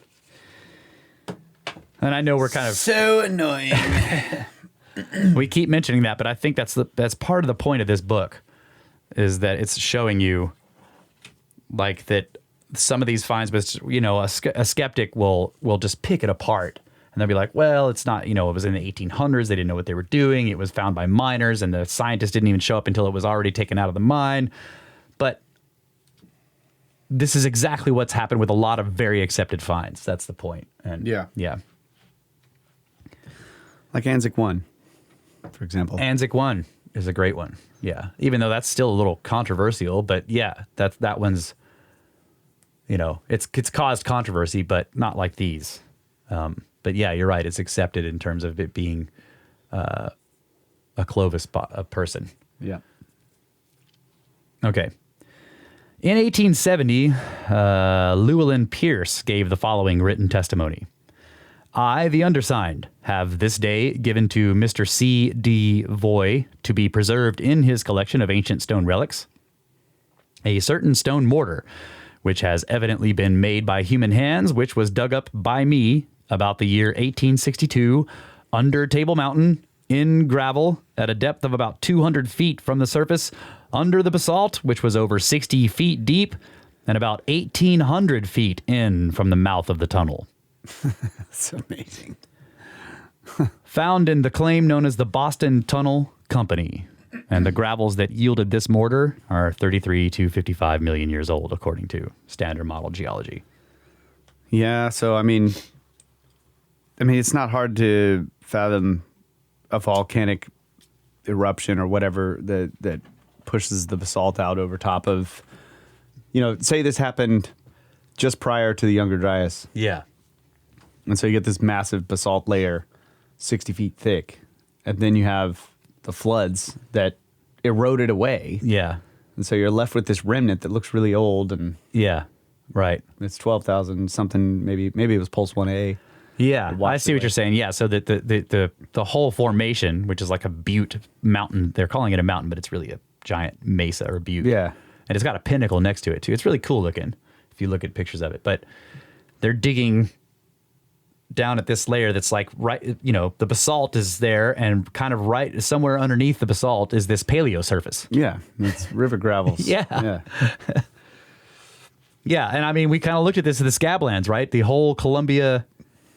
And I know we're kind of... So annoying. We keep mentioning that, but I think that's part of the point of this book, is that it's showing you like that some of these finds, but you know, a skeptic will just pick it apart and they'll be like, well, it's not, you know, it was in the 1800s. They didn't know what they were doing. It was found by miners and the scientists didn't even show up until it was already taken out of the mine. But this is exactly what's happened with a lot of very accepted finds. That's the point. And yeah. Like Anzac 1, for example. Anzac 1 is a great one. Yeah. Even though that's still a little controversial, but yeah, that one's, you know, it's caused controversy, but not like these. But yeah, you're right. It's accepted in terms of it being a Clovis person. Yeah. Okay. In 1870, Llewellyn Pierce gave the following written testimony. I, the undersigned, have this day given to Mr. C. D. Voy to be preserved in his collection of ancient stone relics a certain stone mortar, which has evidently been made by human hands, which was dug up by me about the year 1862 under Table Mountain in gravel at a depth of about 200 feet from the surface under the basalt, which was over 60 feet deep and about 1,800 feet in from the mouth of the tunnel. That's amazing. Found in the claim known as the Boston Tunnel Company. And the gravels that yielded this mortar are 33 to 55 million years old, according to standard model geology. Yeah, so I mean, it's not hard to fathom a volcanic eruption or whatever that pushes the basalt out over top of, you know, say this happened just prior to the Younger Dryas. Yeah. And so you get this massive basalt layer, 60 feet thick. And then you have the floods that eroded away. Yeah. And so you're left with this remnant that looks really old, and Yeah. Right. it's 12,000 something, maybe it was Pulse 1A. Yeah, washed I see what away. you're saying. Yeah, so that the whole formation, which is like a butte mountain, they're calling it a mountain, but it's really a giant mesa or butte. Yeah. And it's got a pinnacle next to it too. It's really cool looking if you look at pictures of it. But they're digging down at this layer that's like right, the basalt is there, and kind of right somewhere underneath the basalt is this paleo surface. Yeah, it's river gravels. Yeah. Yeah, and I mean, we kind of looked at this at the Scablands, right? The whole Columbia,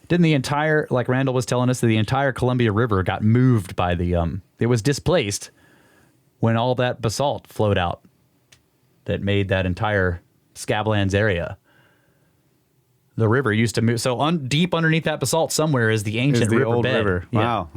didn't the entire, like Randall was telling us, that the entire Columbia River got moved by it was displaced when all that basalt flowed out that made that entire Scablands area. The river used to move. So deep underneath that basalt somewhere is the ancient the river old bed. river. Yeah. Wow.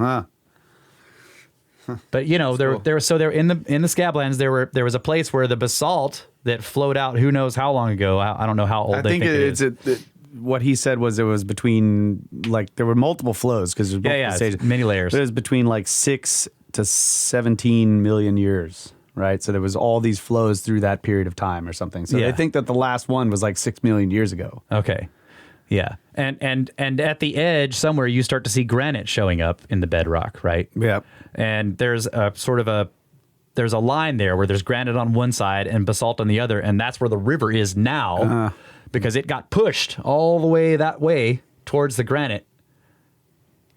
Huh. But there in the Scablands there was a place where the basalt that flowed out who knows how long ago. I don't know how old I they think think it is. what he said was it was between, like, there were multiple flows because there's multiple stages. Many layers. But it was between like 6 to 17 million years, right? So there was all these flows through that period of time or something. So Yeah. they think that the last one was like 6 million years ago. Okay. Yeah. And at the edge somewhere you start to see granite showing up in the bedrock, right? Yeah. And there's there's a line there where there's granite on one side and basalt on the other, and that's where the river is now because it got pushed all the way that way towards the granite,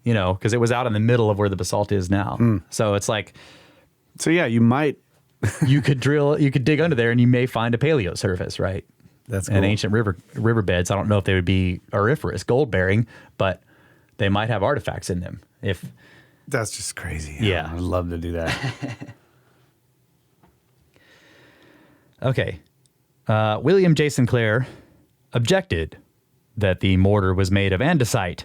because it was out in the middle of where the basalt is now. So it's like, So yeah, you might. you could dig under there and you may find a paleo surface, right? That's And cool. ancient riverbeds. I don't know if they would be auriferous, gold bearing, but they might have artifacts in them. That's just crazy. Yeah. I'd love to do that. Okay. William J. Sinclair objected that the mortar was made of andesite,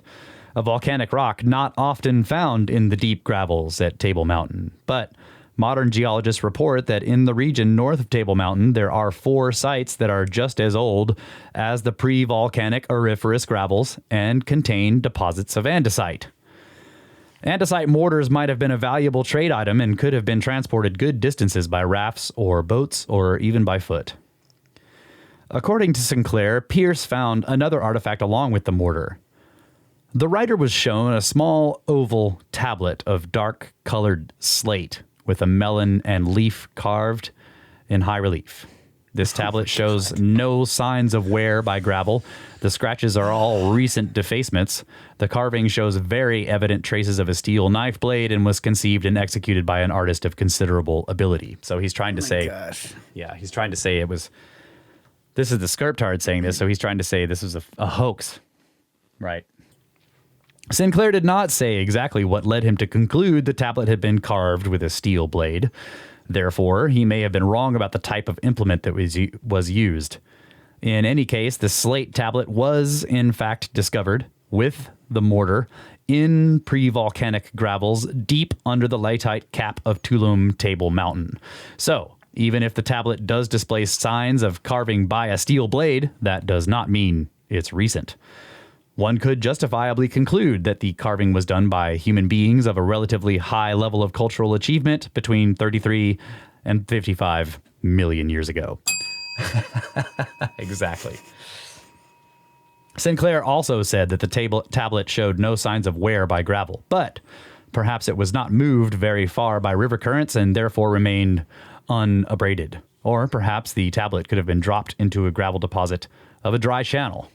a volcanic rock not often found in the deep gravels at Table Mountain. But modern geologists report that in the region north of Table Mountain, there are 4 sites that are just as old as the pre-volcanic auriferous gravels and contain deposits of andesite. Andesite mortars might have been a valuable trade item and could have been transported good distances by rafts or boats or even by foot. According to Sinclair, Pierce found another artifact along with the mortar. The writer was shown a small oval tablet of dark-colored slate with a melon and leaf carved in high relief. This tablet shows no signs of wear by gravel. The scratches are all recent defacements. The carving shows very evident traces of a steel knife blade and was conceived and executed by an artist of considerable ability. So he's trying to say, he's trying to say it was, this is the Sculptard saying this, so he's trying to say this was a hoax, right? Sinclair did not say exactly what led him to conclude the tablet had been carved with a steel blade. Therefore, he may have been wrong about the type of implement that was used. In any case, the slate tablet was, in fact, discovered with the mortar in pre-volcanic gravels deep under the latite cap of Tulum Table Mountain. So, even if the tablet does display signs of carving by a steel blade, that does not mean it's recent. One could justifiably conclude that the carving was done by human beings of a relatively high level of cultural achievement between 33 and 55 million years ago. Exactly. Sinclair also said that the tablet showed no signs of wear by gravel, but perhaps it was not moved very far by river currents and therefore remained unabraded. Or perhaps the tablet could have been dropped into a gravel deposit of a dry channel.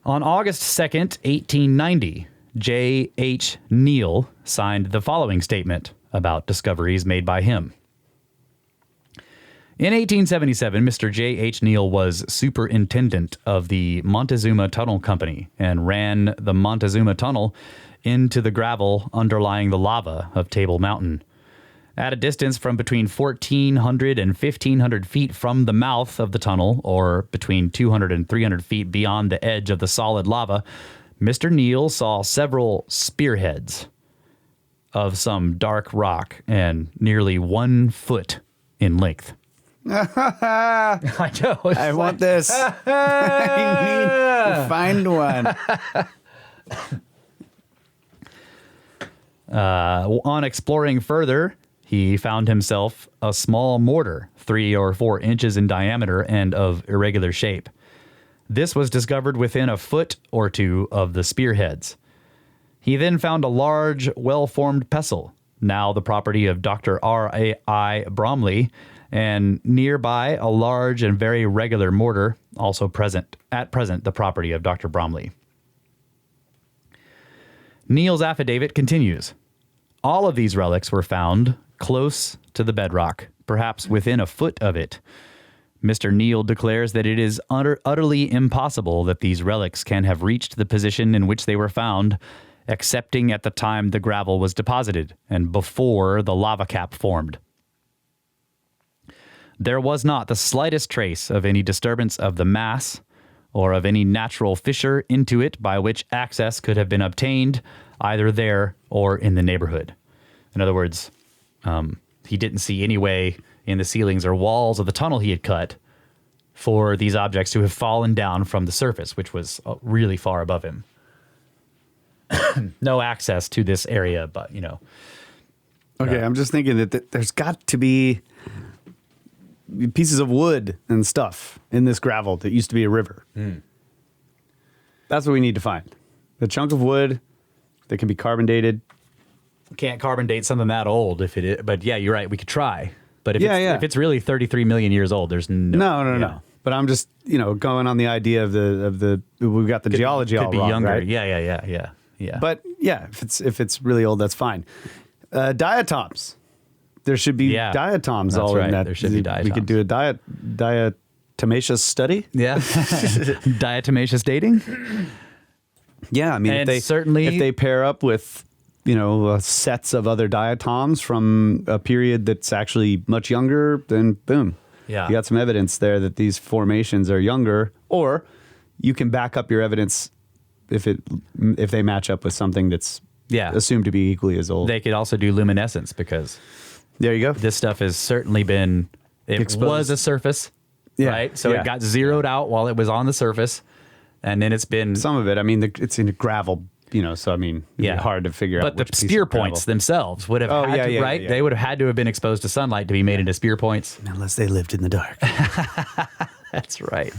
On August 2nd, 1890, J. H. Neal signed the following statement about discoveries made by him. In 1877, Mr. J. H. Neal was superintendent of the Montezuma Tunnel Company and ran the Montezuma Tunnel into the gravel underlying the lava of Table Mountain. At a distance from between 1,400 and 1,500 feet from the mouth of the tunnel, or between 200 and 300 feet beyond the edge of the solid lava, Mr. Neal saw several spearheads of some dark rock and nearly 1 foot in length. I know. I want this. I need to find one. On exploring further, he found himself a small mortar, 3 or 4 inches in diameter and of irregular shape. This was discovered within a foot or two of the spearheads. He then found a large, well-formed pestle, now the property of Dr. R.A.I. Bromley, and nearby a large and very regular mortar, also at present the property of Dr. Bromley. Neil's affidavit continues. All of these relics were found close to the bedrock, perhaps within a foot of it. Mr. Neil declares that it is utterly impossible that these relics can have reached the position in which they were found, excepting at the time the gravel was deposited and before the lava cap formed. There was not the slightest trace of any disturbance of the mass or of any natural fissure into it by which access could have been obtained either there or in the neighborhood. In other words, he didn't see any way in the ceilings or walls of the tunnel he had cut for these objects to have fallen down from the surface, which was really far above him. No access to this area, but, you know. Okay, I'm just thinking that there's got to be pieces of wood and stuff in this gravel that used to be a river. That's what we need to find. A chunk of wood that can be carbon dated. Can't carbon date something that old if it is, but yeah, you're right. We could try. But if it's really 33 million years old, there's no. But I'm just, going on the idea of the we've got the geology all could be wrong, younger. right? Yeah. But yeah, if it's really old, that's fine. Diatoms. There should be diatoms That's all right. in that. There should be diatoms. We could do a diatomaceous study. Yeah. Diatomaceous dating. Yeah, I mean, And if certainly- they pair up with sets of other diatoms from a period that's actually much younger, then boom, Yeah. you got some evidence there that these formations are younger. Or you can back up your evidence if they match up with something that's assumed to be equally as old. They could also do luminescence because There you go. this stuff has certainly been, it Exposed. was a surface, Yeah, right? So yeah. it got zeroed out while it was on the surface. And then it's been, Some of it, I mean, it's in gravel, so I mean, it'd be hard to figure out. but the which piece spear of gravel. points themselves would have had to, right? Yeah. They would have had to have been exposed to sunlight to be made into spear points. Unless they lived in the dark. That's right.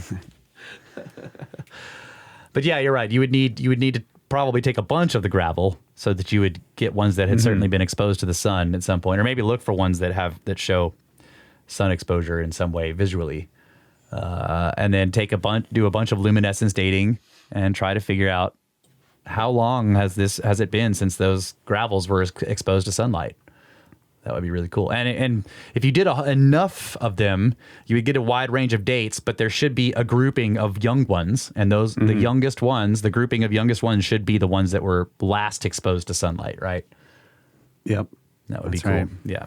But yeah, you're right. You would need to probably take a bunch of the gravel so that you would get ones that had certainly been exposed to the sun at some point, or maybe look for ones that show sun exposure in some way visually, and then do a bunch of luminescence dating and try to figure out how long has it been since those gravels were exposed to sunlight. That would be really cool. And if you did enough of them, you would get a wide range of dates, but there should be a grouping of young ones. And those, the youngest ones, the grouping of youngest ones should be the ones that were last exposed to sunlight, right? Yep. That would be That's cool. right. Yeah.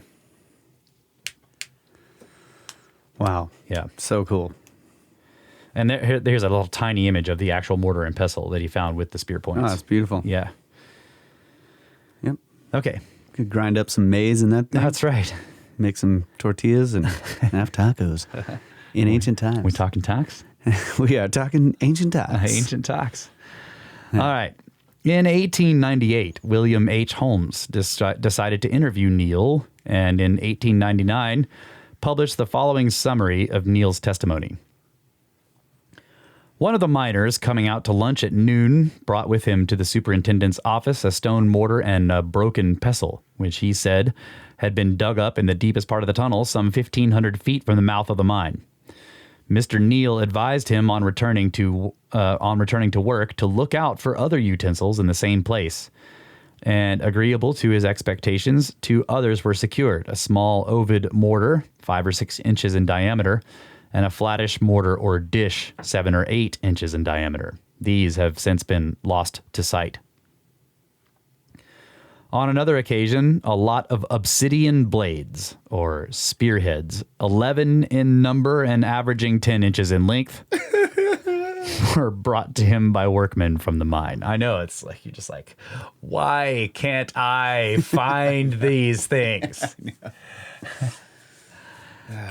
Wow. Yeah. So cool. And there's a little tiny image of the actual mortar and pestle that he found with the spear points. Oh, that's beautiful. Yeah. Yep. Okay. Could grind up some maize in that thing. That's right. Make some tortillas and have tacos in ancient times. We talking tax? We are talking ancient times. Ancient tax. All right. In 1898, William H. Holmes decided to interview Neil, and in 1899, published the following summary of Neil's testimony. One of the miners coming out to lunch at noon brought with him to the superintendent's office a stone mortar and a broken pestle, which he said had been dug up in the deepest part of the tunnel, some 1,500 feet from the mouth of the mine. Mr. Neil advised him on returning to work to look out for other utensils in the same place. And agreeable to his expectations, 2 others were secured: a small ovid mortar, 5 or 6 inches in diameter, and a flattish mortar or dish, 7 or 8 inches in diameter. These have since been lost to sight. On another occasion, a lot of obsidian blades, or spearheads, 11 in number and averaging 10 inches in length, were brought to him by workmen from the mine. I know, it's like, you're just like, why can't I find these things?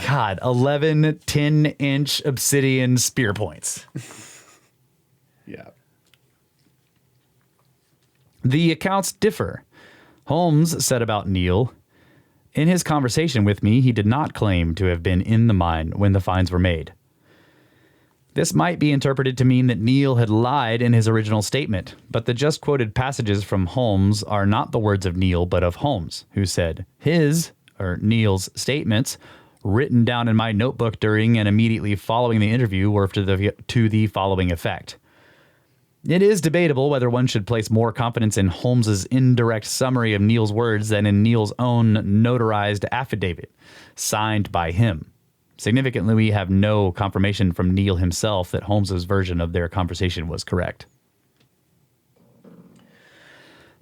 God, 11 10-inch obsidian spear points. Yeah. The accounts differ. Holmes said about Neil, in his conversation with me, he did not claim to have been in the mine when the finds were made. This might be interpreted to mean that Neil had lied in his original statement, but the just quoted passages from Holmes are not the words of Neil, but of Holmes, who said Neil's statements written down in my notebook during and immediately following the interview were to the following effect. It is debatable whether one should place more confidence in Holmes's indirect summary of Neil's words than in Neil's own notarized affidavit, signed by him. Significantly, we have no confirmation from Neil himself that Holmes's version of their conversation was correct.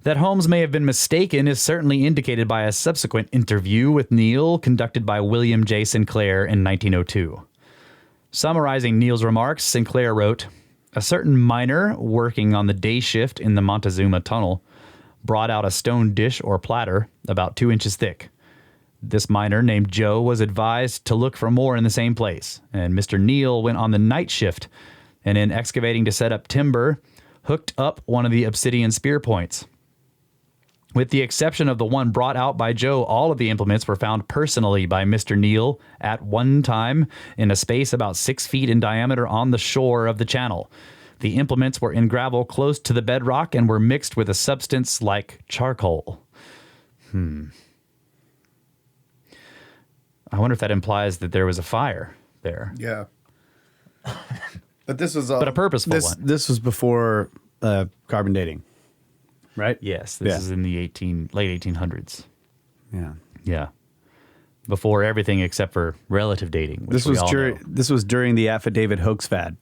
That Holmes may have been mistaken is certainly indicated by a subsequent interview with Neil conducted by William J. Sinclair in 1902. Summarizing Neil's remarks, Sinclair wrote, "A certain miner working on the day shift in the Montezuma tunnel brought out a stone dish or platter about 2 inches thick. This miner named Joe was advised to look for more in the same place, and Mr. Neil went on the night shift and in excavating to set up timber, hooked up one of the obsidian spear points. With the exception of the one brought out by Joe, all of the implements were found personally by Mr. Neil at one time in a space about 6 feet in diameter on the shore of the channel. The implements were in gravel close to the bedrock and were mixed with a substance like charcoal." I wonder if that implies that there was a fire there. Yeah. But this was But a purposeful one. This was before carbon dating, right? Yes, this is in the late 1800s. Yeah. Yeah. Before everything except for relative dating. Which This was during the affidavit hoax fad.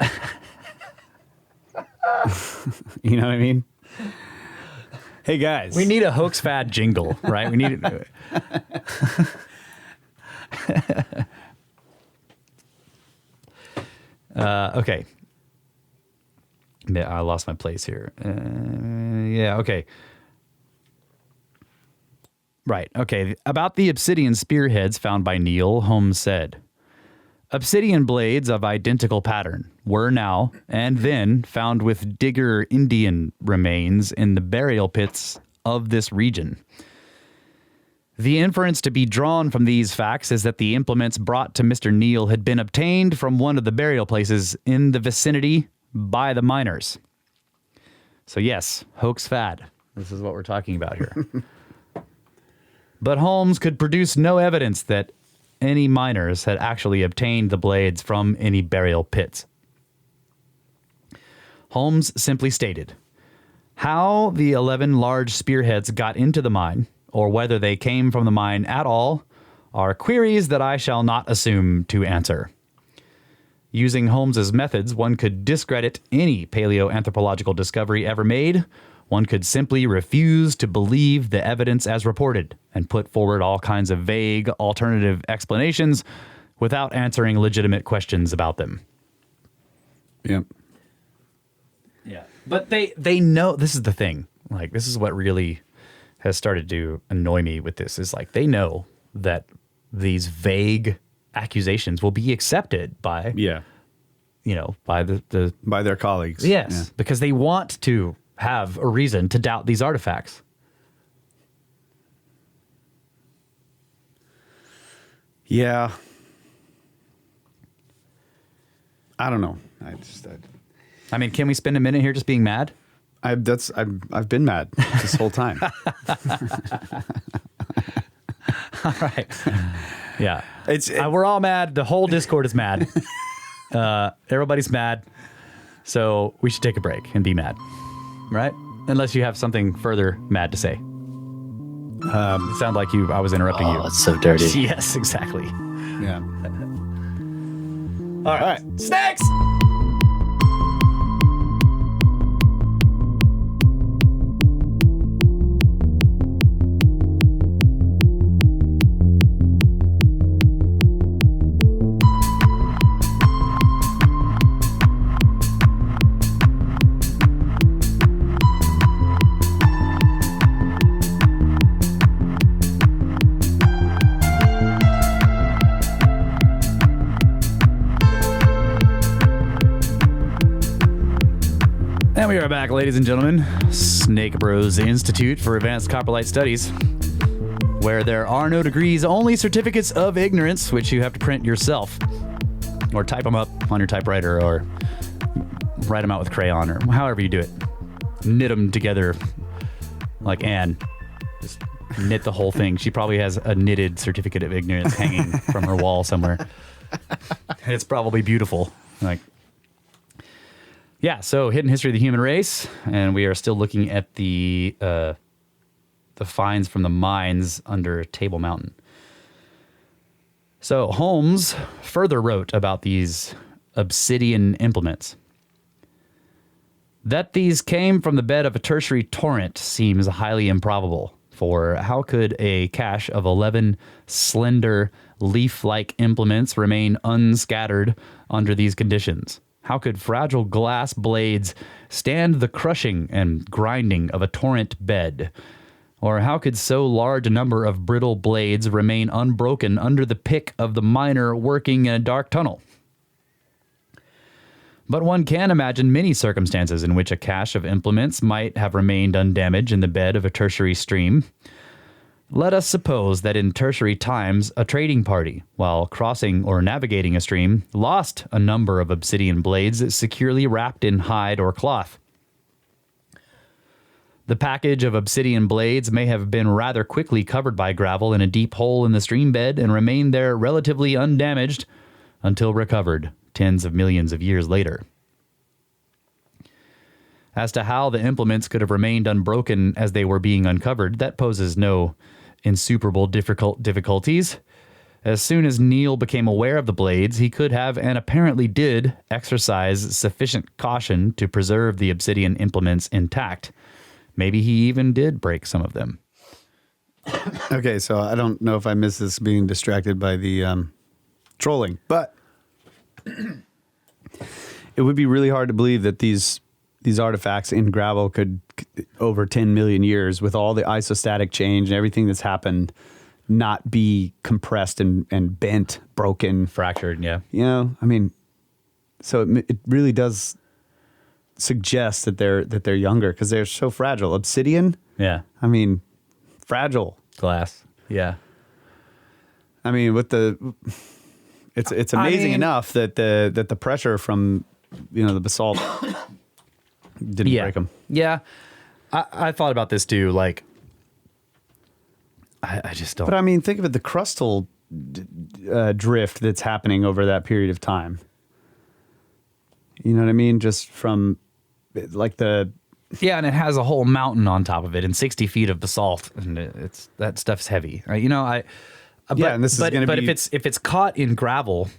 You know what I mean? Hey guys, We need a hoax fad jingle, right? We need it. Okay. I lost my place here. Okay. Right. Okay. About the obsidian spearheads found by Neil, Holmes said, "Obsidian blades of identical pattern were now and then found with digger Indian remains in the burial pits of this region. The inference to be drawn from these facts is that the implements brought to Mr. Neil had been obtained from one of the burial places in the vicinity by the miners." So yes, hoax fad. This is what we're talking about here. But Holmes could produce no evidence that any miners had actually obtained the blades from any burial pits. Holmes simply stated, how the 11 large spearheads got into the mine, or whether they came from the mine at all, are queries that I shall not assume to answer. Using Holmes's methods, one could discredit any paleoanthropological discovery ever made. One could simply refuse to believe the evidence as reported and put forward all kinds of vague alternative explanations without answering legitimate questions about them. Yep. Yeah. But they know, this is the thing. Like, this is what really has started to annoy me with this, is like, they know that these vague accusations will be accepted by, by by their colleagues. Yes. Because they want to have a reason to doubt these artifacts. Yeah. I don't know. I mean, can we spend a minute here just being mad? I've been mad this whole time. All right. Yeah. We're we're all mad. The whole Discord is mad. Everybody's mad. So we should take a break and be mad. Right? Unless you have something further mad to say. It sounded like I was interrupting you. That's so dirty. Yes, exactly. Yeah. All right. Snakes! And we are back, ladies and gentlemen. Snake Bros Institute for Advanced Coprolite Studies, where there are no degrees, only certificates of ignorance, which you have to print yourself, or type them up on your typewriter, or write them out with crayon, or however you do it. Knit them together, like Anne. Just knit the whole thing. She probably has a knitted certificate of ignorance hanging from her wall somewhere. It's probably beautiful. Like, yeah, so hidden history of the human race, and we are still looking at the finds from the mines under Table Mountain. So Holmes further wrote about these obsidian implements. That these came from the bed of a tertiary torrent seems highly improbable, for how could a cache of 11 slender, leaf-like implements remain unscattered under these conditions? How could fragile glass blades stand the crushing and grinding of a torrent bed? Or how could so large a number of brittle blades remain unbroken under the pick of the miner working in a dark tunnel? But one can imagine many circumstances in which a cache of implements might have remained undamaged in the bed of a tertiary stream. Let us suppose that in tertiary times, a trading party, while crossing or navigating a stream, lost a number of obsidian blades securely wrapped in hide or cloth. The package of obsidian blades may have been rather quickly covered by gravel in a deep hole in the stream bed and remained there relatively undamaged until recovered tens of millions of years later. As to how the implements could have remained unbroken as they were being uncovered, that poses no insuperable difficulties. As soon as Neil became aware of the blades, he could have, and apparently did, exercise sufficient caution to preserve the obsidian implements intact. Maybe he even did break some of them. Okay, so I don't know if I missed this being distracted by the trolling, but it would be really hard to believe that these artifacts in gravel could, over 10 million years, with all the isostatic change and everything that's happened, not be compressed and bent, broken, Fractured, yeah. You know, I mean, so it really does suggest that they're younger because they're so fragile. Obsidian, Yeah. I mean, fragile. Glass, yeah. I mean, with it's amazing enough that the pressure from the basalt didn't break them. Yeah, I thought about this too. Like, I just don't. But I mean, think of it, the crustal drift that's happening over that period of time. You know what I mean? Just from like Yeah, and it has a whole mountain on top of it and 60 feet of basalt, and that stuff's heavy. You know, and this is going to be. But if it's caught in gravel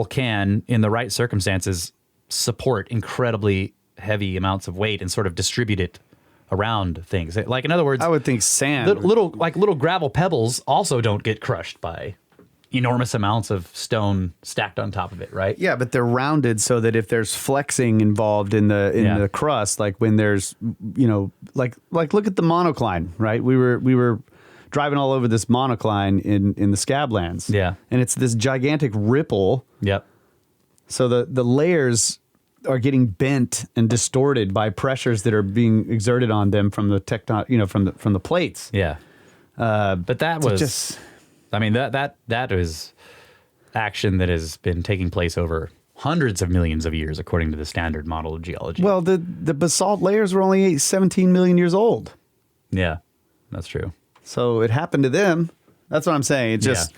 can, in the right circumstances, support incredibly heavy amounts of weight and sort of distribute it around things. Like, in other words, I would think sand. Little gravel pebbles also don't get crushed by enormous amounts of stone stacked on top of it, right? Yeah, but they're rounded so that if there's flexing involved in the crust, like when there's like look at the monocline, right? We were driving all over this monocline in the Scablands. Yeah. And it's this gigantic ripple. Yep. So the layers are getting bent and distorted by pressures that are being exerted on them from the from the plates. Yeah. But that was just, I mean, that is action that has been taking place over hundreds of millions of years, according to the standard model of geology. well, the basalt layers were only 17 million years old. Yeah, that's true. So it happened to them. That's what I'm saying. It just,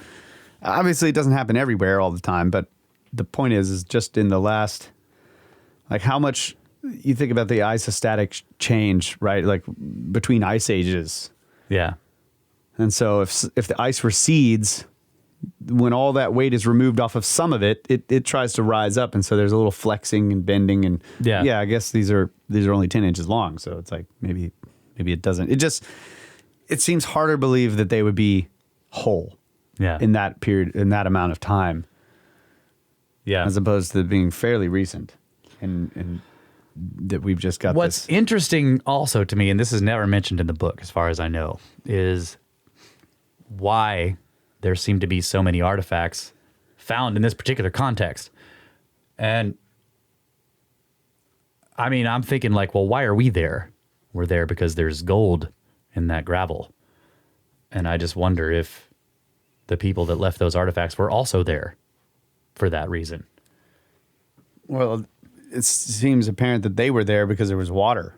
obviously it doesn't happen everywhere all the time, but the point is just in the last, like, how much you think about the isostatic change, right? Like between ice ages. Yeah. And so if the ice recedes, when all that weight is removed off of some of it, it tries to rise up. And so there's a little flexing and bending. And I guess these are only 10 inches long. So it's like, maybe it doesn't. It seems harder to believe that they would be whole in that period, in that amount of time. Yeah. As opposed to being fairly recent. And that we've just got What's interesting also to me, and this is never mentioned in the book as far as I know, is why there seem to be so many artifacts found in this particular context. And I mean, I'm thinking like, well, why are we there? We're there because there's gold in that gravel. And I just wonder if the people that left those artifacts were also there for that reason. Well, it seems apparent that they were there because there was water.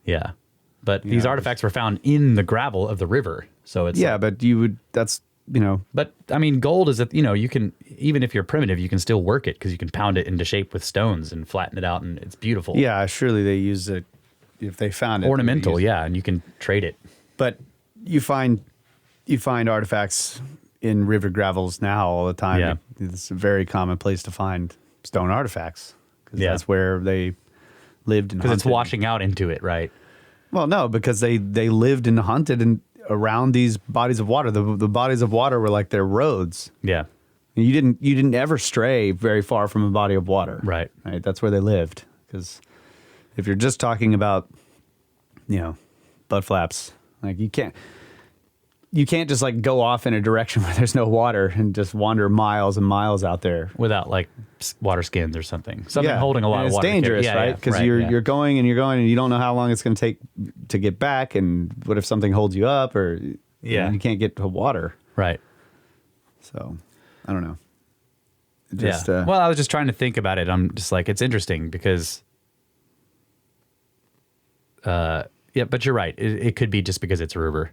Yeah. But these artifacts were found in the gravel of the river. So it's but that's, But I mean, gold is that, you can, even if you're primitive, you can still work it because you can pound it into shape with stones and flatten it out, and it's beautiful. Yeah, surely they use it if they found it. Ornamental, and you can trade it. But you find artifacts in river gravels now all the time. Yeah. It's a very common place to find stone artifacts because that's where they lived and hunted. Because it's washing out into it, right? Well, no, because they lived and hunted and around these bodies of water. The bodies of water were like their roads. Yeah. You didn't ever stray very far from a body of water. Right. That's where they lived. Because if you're just talking about, butt flaps, like you can't just like go off in a direction where there's no water and just wander miles and miles out there Without like water skins or something. Something holding a lot of water. It's dangerous, right? Because you're going and you don't know how long it's going to take to get back, and what if something holds you up, or you can't get to water. Right. So, I don't know. Well, I was just trying to think about it. I'm just like, it's interesting because, but you're right. It could be just because it's a river.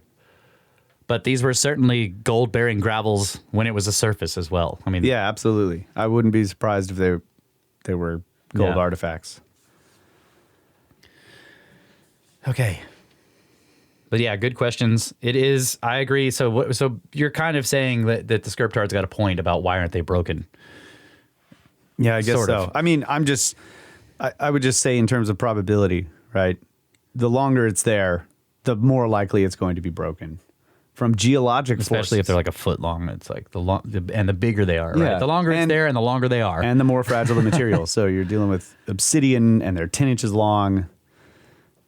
But these were certainly gold-bearing gravels when it was a surface as well. I mean, yeah, absolutely. I wouldn't be surprised if they were gold artifacts. Okay. But yeah, good questions. It is. I agree. So you're kind of saying that the Scriptard's got a point about why aren't they broken? Yeah, I guess Sort so. of. I mean, I would just say in terms of probability, right? The longer it's there, the more likely it's going to be broken. From geologic Especially forces. if they're like a foot long. It's like and the bigger they are, Yeah. right? The longer it's there and the longer they are. And the more fragile the material. So you're dealing with obsidian, and they're 10 inches long.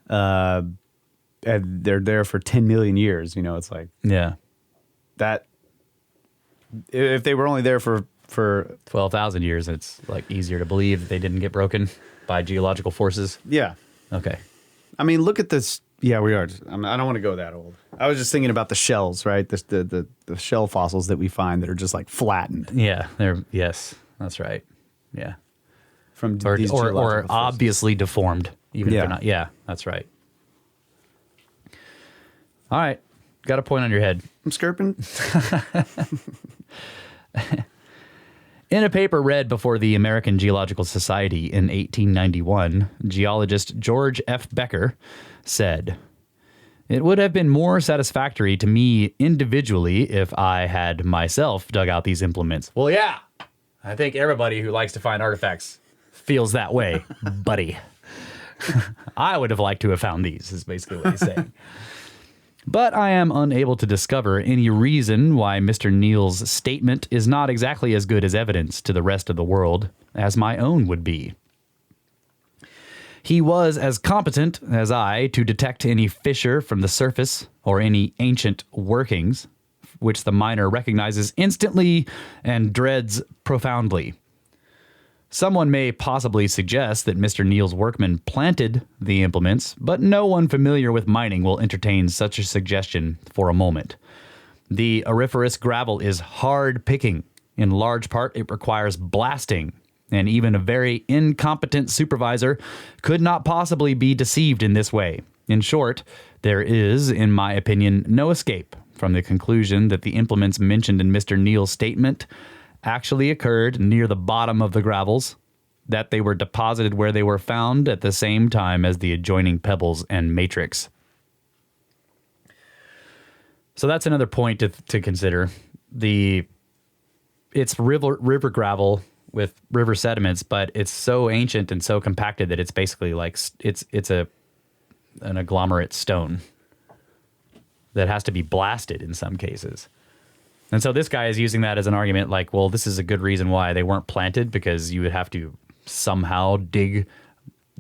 And they're there for 10 million years. It's like that. If they were only there for 12,000 years, it's like easier to believe that they didn't get broken by geological forces. Yeah. Okay. I mean, look at this. Yeah, we are. I don't want to go that old. I was just thinking about the shells, right? The shell fossils that we find that are just like flattened. Yeah, yes, that's right. Yeah. From Or these geological forces. obviously deformed, even if they're not. Yeah, that's right. All right. Got a point on your head. I'm skirping. In a paper read before the American Geological Society in 1891, geologist George F. Becker said, "It would have been more satisfactory to me individually if I had myself dug out these implements." Well, yeah. I think everybody who likes to find artifacts feels that way, buddy. I would have liked to have found these, is basically what he's saying. But I am unable to discover any reason why Mr. Neal's statement is not exactly as good as evidence to the rest of the world as my own would be. He was as competent as I to detect any fissure from the surface or any ancient workings, which the miner recognizes instantly and dreads profoundly. Someone may possibly suggest that Mr. Neal's workmen planted the implements, but no one familiar with mining will entertain such a suggestion for a moment. The auriferous gravel is hard picking. In large part, it requires blasting, and even a very incompetent supervisor could not possibly be deceived in this way. In short, there is, in my opinion, no escape from the conclusion that the implements mentioned in Mr. Neal's statement actually occurred near the bottom of the gravels, that they were deposited where they were found at the same time as the adjoining pebbles and matrix. So that's another point to consider. It's river gravel with river sediments, but it's so ancient and so compacted that it's basically like it's an agglomerate stone that has to be blasted in some cases. And so this guy is using that as an argument like, well, this is a good reason why they weren't planted, because you would have to somehow dig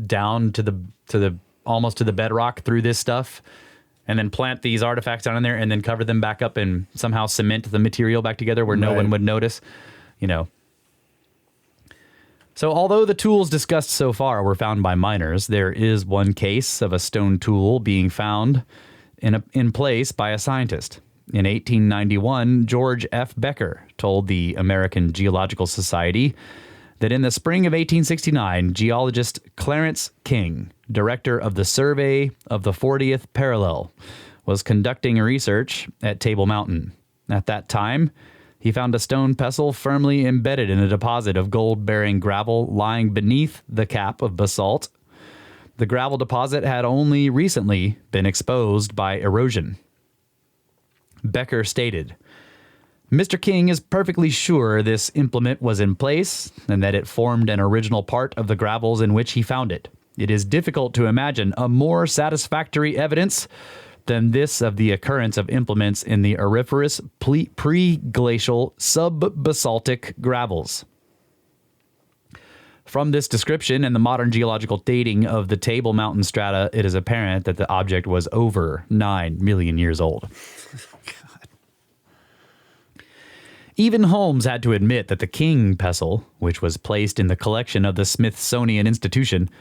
down to the almost to the bedrock through this stuff and then plant these artifacts down in there and then cover them back up and somehow cement the material back together where no one would notice, So although the tools discussed so far were found by miners, there is one case of a stone tool being found in place by a scientist. In 1891, George F. Becker told the American Geological Society that in the spring of 1869, geologist Clarence King, director of the Survey of the 40th Parallel, was conducting research at Table Mountain. At that time, he found a stone pestle firmly embedded in a deposit of gold-bearing gravel lying beneath the cap of basalt. The gravel deposit had only recently been exposed by erosion. Becker stated, Mr. King is perfectly sure this implement was in place and that it formed an original part of the gravels in which he found it. It is difficult to imagine a more satisfactory evidence than this of the occurrence of implements in the auriferous pre-glacial sub-basaltic gravels. From this description and the modern geological dating of the Table Mountain strata, it is apparent that the object was over 9 million years old. Even Holmes had to admit that the King pestle, which was placed in the collection of the Smithsonian Institution,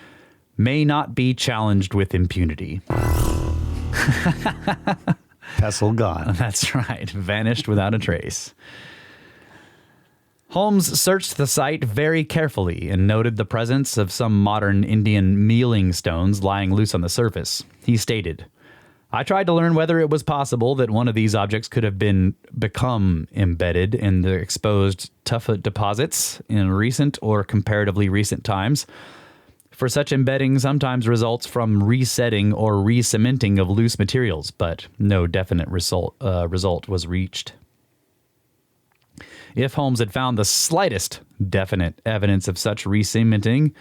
may not be challenged with impunity. Pestle gone. That's right. Vanished without a trace. Holmes searched the site very carefully and noted the presence of some modern Indian mealing stones lying loose on the surface. He stated, I tried to learn whether it was possible that one of these objects could have become embedded in the exposed tuffet deposits in recent or comparatively recent times. For such embedding sometimes results from resetting or re-cementing of loose materials, but no definite result was reached. If Holmes had found the slightest definite evidence of such re-cementing,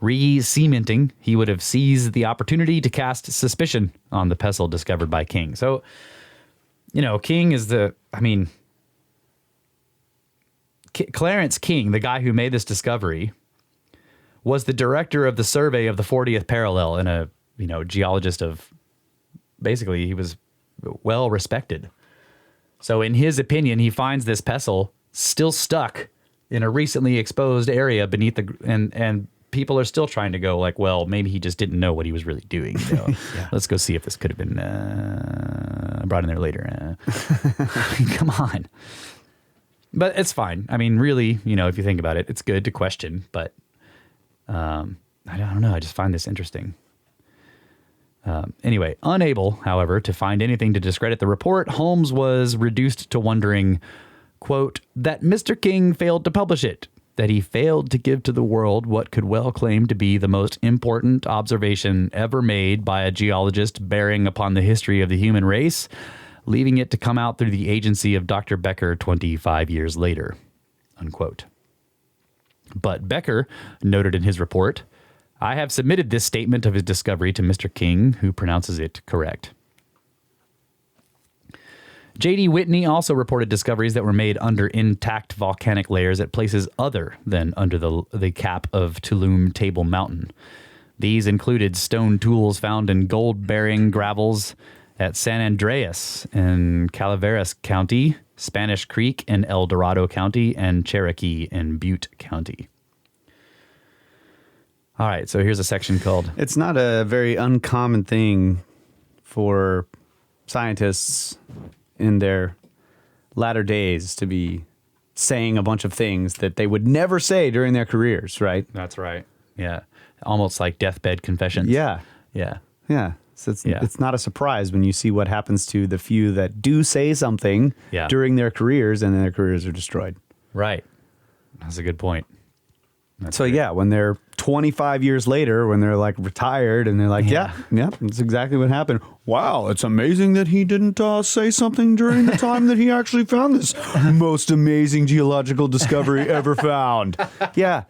he would have seized the opportunity to cast suspicion on the pestle discovered by King. So, King is Clarence King, the guy who made this discovery, was the director of the Survey of the 40th Parallel and a, geologist of, basically, he was well respected. So in his opinion, he finds this pestle still stuck in a recently exposed area beneath and people are still trying to go like, well, maybe he just didn't know what he was really doing. So yeah. Let's go see if this could have been brought in there later. Come on. But it's fine. I mean, really, if you think about it, it's good to question, but I don't know. I just find this interesting. Anyway, unable, however, to find anything to discredit the report, Holmes was reduced to wondering, quote, that Mr. King failed to publish it, that he failed to give to the world what could well claim to be the most important observation ever made by a geologist bearing upon the history of the human race, leaving it to come out through the agency of Dr. Becker 25 years later, unquote. But Becker noted in his report, I have submitted this statement of his discovery to Mr. King, who pronounces it correct. J.D. Whitney also reported discoveries that were made under intact volcanic layers at places other than under the cap of Tulum Table Mountain. These included stone tools found in gold-bearing gravels at San Andreas in Calaveras County, Spanish Creek in El Dorado County, and Cherokee in Butte County. All right, so here's a section called... It's not a very uncommon thing for scientists in their latter days to be saying a bunch of things that they would never say during their careers, right? That's right. Yeah. Almost like deathbed confessions. Yeah. Yeah. Yeah. So it's not a surprise when you see what happens to the few that do say something during their careers and then their careers are destroyed. Right. That's a good point. When they're 25 years later, when they're like retired and they're like, yeah, that's exactly what happened. Wow, it's amazing that he didn't say something during the time that he actually found this most amazing geological discovery ever found. Yeah,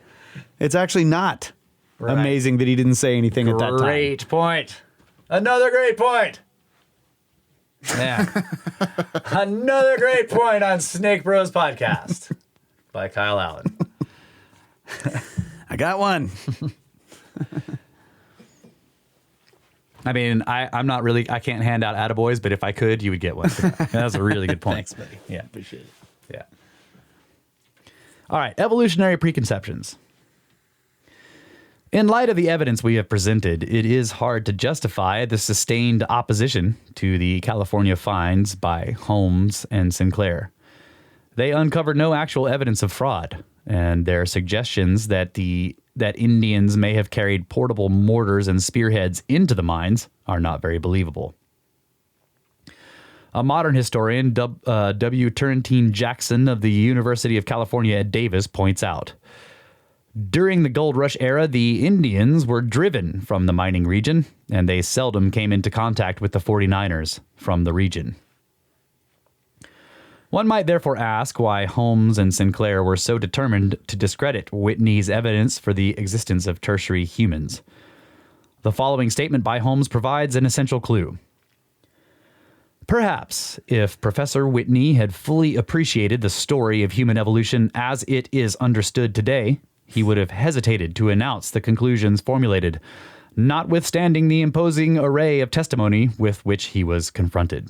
it's actually not amazing that he didn't say anything at that time. Great point. Another great point. Yeah. Another great point on Snake Bros Podcast by Kyle Allen. I got one. I mean, I'm not really, I can't hand out attaboys, but if I could, you would get one. That's a really good point. Thanks, buddy. Yeah. Appreciate it. Yeah. All right. Evolutionary preconceptions. In light of the evidence we have presented, it is hard to justify the sustained opposition to the California finds by Holmes and Sinclair. They uncovered no actual evidence of fraud, and their suggestions that Indians may have carried portable mortars and spearheads into the mines are not very believable. A modern historian, W. Turrentine Jackson of the University of California at Davis, points out, during the gold rush era, the Indians were driven from the mining region, and they seldom came into contact with the 49ers from the region. One might therefore ask why Holmes and Sinclair were so determined to discredit Whitney's evidence for the existence of tertiary humans. The following statement by Holmes provides an essential clue. Perhaps if Professor Whitney had fully appreciated the story of human evolution as it is understood today, he would have hesitated to announce the conclusions formulated, notwithstanding the imposing array of testimony with which he was confronted.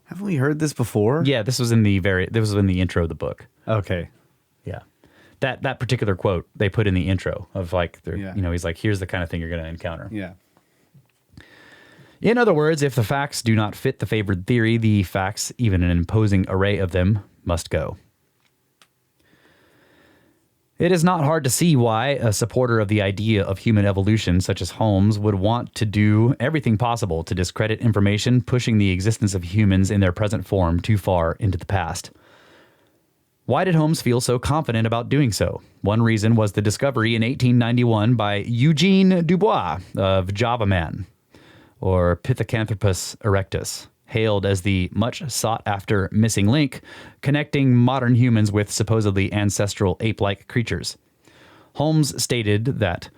Haven't we heard this before? Yeah, this was in the intro of the book. Okay. Yeah. That particular quote they put in the intro of he's like, here's the kind of thing you're going to encounter. Yeah. In other words, if the facts do not fit the favored theory, the facts, even an imposing array of them, must go. It is not hard to see why a supporter of the idea of human evolution, such as Holmes, would want to do everything possible to discredit information pushing the existence of humans in their present form too far into the past. Why did Holmes feel so confident about doing so? One reason was the discovery in 1891 by Eugene Dubois of Java Man, or Pithecanthropus erectus, hailed as the much sought-after missing link connecting modern humans with supposedly ancestral ape-like creatures. Holmes stated that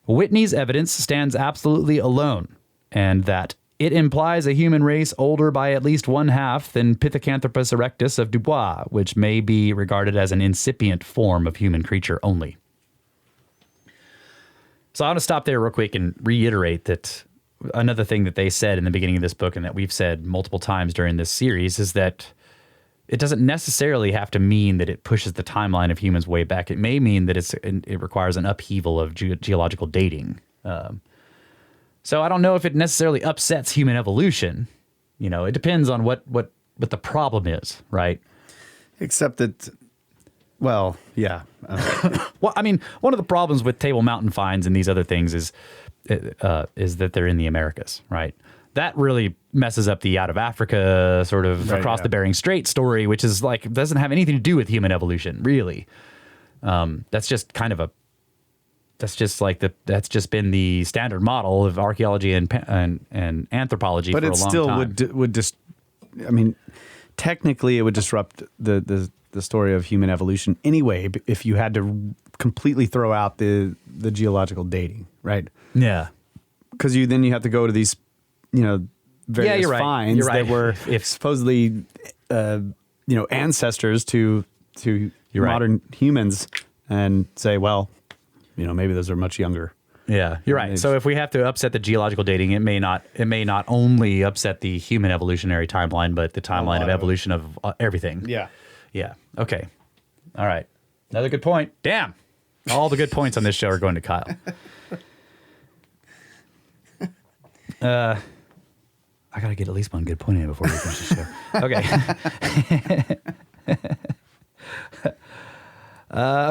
Whitney's evidence stands absolutely alone, and that it implies a human race older by at least one half than Pithecanthropus erectus of Dubois, which may be regarded as an incipient form of human creature only. So I want to stop there real quick and reiterate that another thing that they said in the beginning of this book, and that we've said multiple times during this series, is that it doesn't necessarily have to mean that it pushes the timeline of humans way back. It may mean that it requires an upheaval of geological dating. So I don't know if it necessarily upsets human evolution. You know, it depends on what the problem is, right? Except that, well, yeah. Well, I mean, one of the problems with Table Mountain finds and these other things is that they're in the Americas, right? That really messes up the out of Africa sort of across the Bering Strait story, which is like, doesn't have anything to do with human evolution, really. That's just kind of that's just been the standard model of archaeology and anthropology for a long time. But it still would just, I mean, technically it would disrupt the story of human evolution anyway, if you had to completely throw out the geological dating, right? Yeah. Because then you have to go to these, various finds that were supposedly, ancestors to modern humans, and say, well, maybe those are much younger. Yeah, you're right. So if we have to upset the geological dating, it may not only upset the human evolutionary timeline, but the timeline of evolution of everything. Yeah. Yeah. Okay. All right. Another good point. Damn. All the good points on this show are going to Kyle. I got to get at least one good point in before we finish the show. Okay.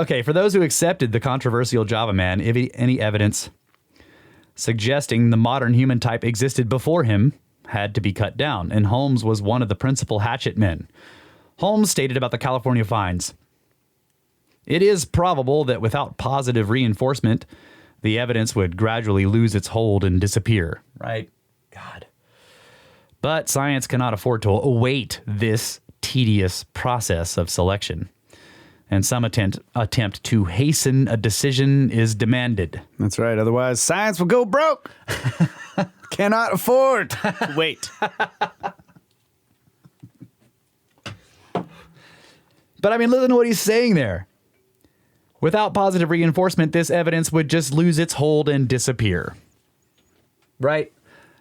Okay. For those who accepted the controversial Java Man, any evidence suggesting the modern human type existed before him had to be cut down, and Holmes was one of the principal hatchet men. Holmes stated about the California finds, "It is probable that without positive reinforcement, the evidence would gradually lose its hold and disappear." Right? God. But science cannot afford to await this tedious process of selection, and some attempt to hasten a decision is demanded. That's right. Otherwise, science will go broke. Cannot afford to wait. But I mean, listen to what he's saying there. Without positive reinforcement, this evidence would just lose its hold and disappear. Right?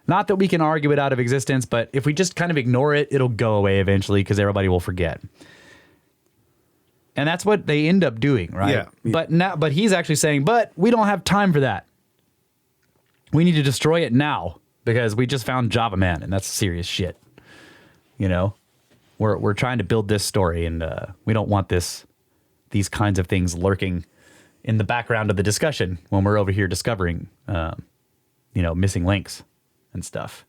Not that we can argue it out of existence, but if we just kind of ignore it, it'll go away eventually because everybody will forget. And that's what they end up doing, right? Yeah. But he's actually saying, but we don't have time for that. We need to destroy it now because we just found Java Man, and that's serious shit. You know, we're trying to build this story, and we don't want these kinds of things lurking in the background of the discussion when we're over here discovering, missing links and stuff.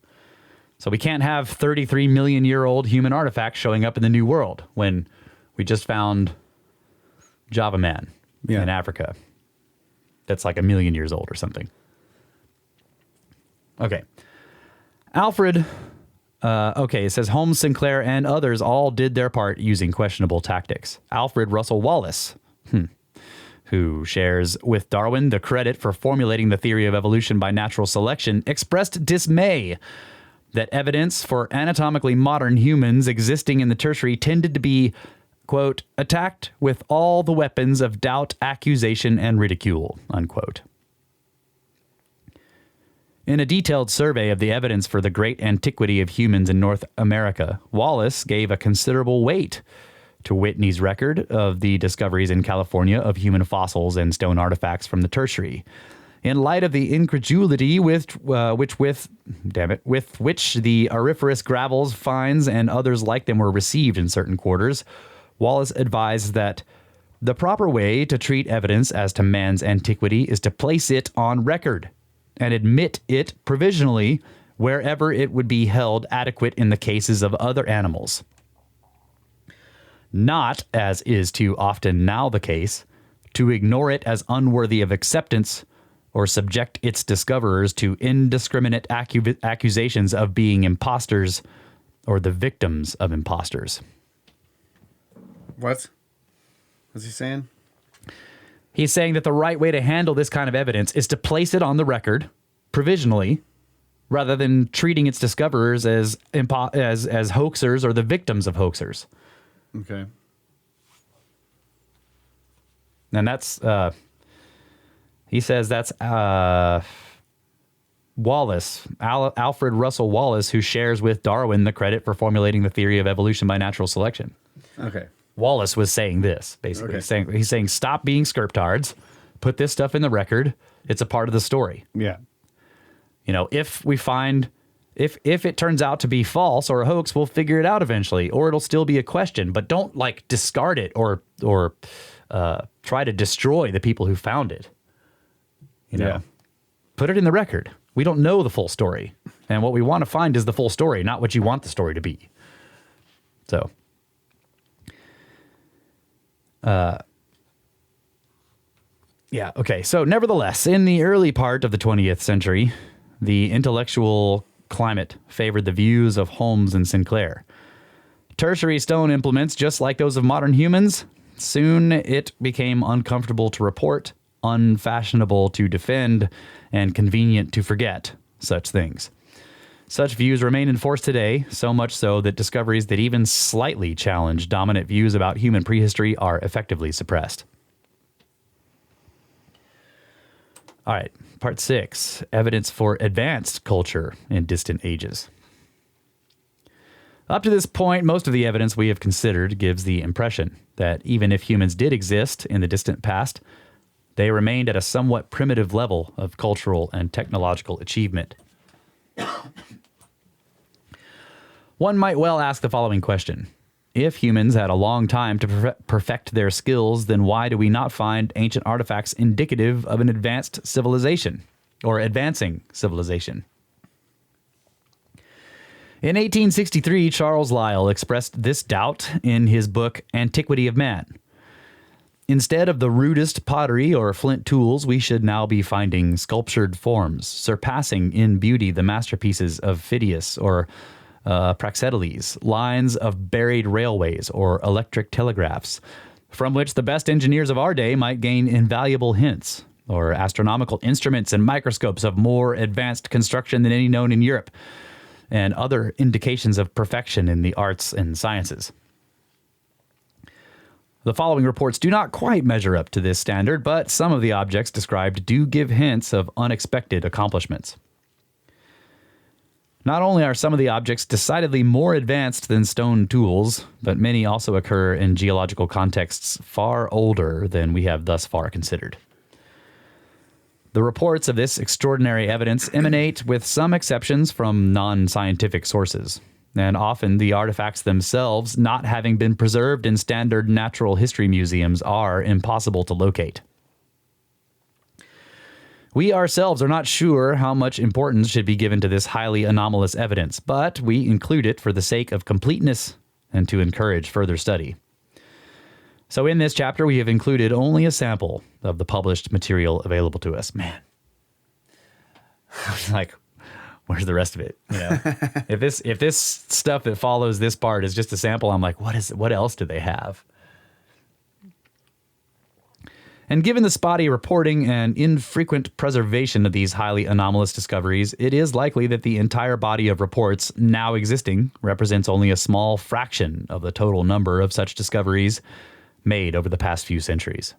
So we can't have 33 million year old human artifacts showing up in the New World when we just found Java Man in Africa. That's like 1 million years old or something. Okay. Alfred, it says Holmes, Sinclair, and others all did their part using questionable tactics. Alfred Russel Wallace, who shares with Darwin the credit for formulating the theory of evolution by natural selection, expressed dismay that evidence for anatomically modern humans existing in the Tertiary tended to be, quote, attacked with all the weapons of doubt, accusation, and ridicule, unquote. In a detailed survey of the evidence for the great antiquity of humans in North America, Wallace gave a considerable weight to Whitney's record of the discoveries in California of human fossils and stone artifacts from the Tertiary. In light of the incredulity with which the auriferous gravels, finds, and others like them were received in certain quarters, Wallace advised that the proper way to treat evidence as to man's antiquity is to place it on record and admit it provisionally wherever it would be held adequate in the cases of other animals. Not, as is too often now the case, to ignore it as unworthy of acceptance or subject its discoverers to indiscriminate accusations of being imposters or the victims of imposters. What? What's he saying? He's saying that the right way to handle this kind of evidence is to place it on the record provisionally, rather than treating its discoverers as hoaxers or the victims of hoaxers. Okay. And that's, he says that's Wallace, Alfred Russel Wallace, who shares with Darwin the credit for formulating the theory of evolution by natural selection. Okay. Wallace was saying this, basically. Okay. He's saying, stop being skirptards, put this stuff in the record. It's a part of the story. Yeah. You know, if we find, if it turns out to be false or a hoax, we'll figure it out eventually, or it'll still be a question. But don't like discard it or try to destroy the people who found it. You know, put it in the record. We don't know the full story, and what we want to find is the full story, not what you want the story to be. So, okay. So, nevertheless, in the early part of the 20th century, the intellectual climate favored the views of Holmes and Sinclair. Tertiary stone implements, just like those of modern humans, soon it became uncomfortable to report, unfashionable to defend, and convenient to forget such things. Such views remain in force today, so much so that discoveries that even slightly challenge dominant views about human prehistory are effectively suppressed. All right, part 6, evidence for advanced culture in distant ages. Up to this point, most of the evidence we have considered gives the impression that even if humans did exist in the distant past, they remained at a somewhat primitive level of cultural and technological achievement. One might well ask the following question. If humans had a long time to perfect their skills, then why do we not find ancient artifacts indicative of an advanced civilization or advancing civilization? In 1863, Charles Lyell expressed this doubt in his book Antiquity of Man. Instead of the rudest pottery or flint tools, we should now be finding sculptured forms, surpassing in beauty the masterpieces of Phidias or Praxiteles, lines of buried railways or electric telegraphs, from which the best engineers of our day might gain invaluable hints, or astronomical instruments and microscopes of more advanced construction than any known in Europe, and other indications of perfection in the arts and sciences. The following reports do not quite measure up to this standard, but some of the objects described do give hints of unexpected accomplishments. Not only are some of the objects decidedly more advanced than stone tools, but many also occur in geological contexts far older than we have thus far considered. The reports of this extraordinary evidence emanate, with some exceptions, from non-scientific sources, and often the artifacts themselves, not having been preserved in standard natural history museums, are impossible to locate. We ourselves are not sure how much importance should be given to this highly anomalous evidence, but we include it for the sake of completeness and to encourage further study. So in this chapter, we have included only a sample of the published material available to us. Man, I was like, where's the rest of it? You know, if this stuff that follows this part is just a sample, I'm like, what else do they have? And given the spotty reporting and infrequent preservation of these highly anomalous discoveries, it is likely that the entire body of reports now existing represents only a small fraction of the total number of such discoveries made over the past few centuries.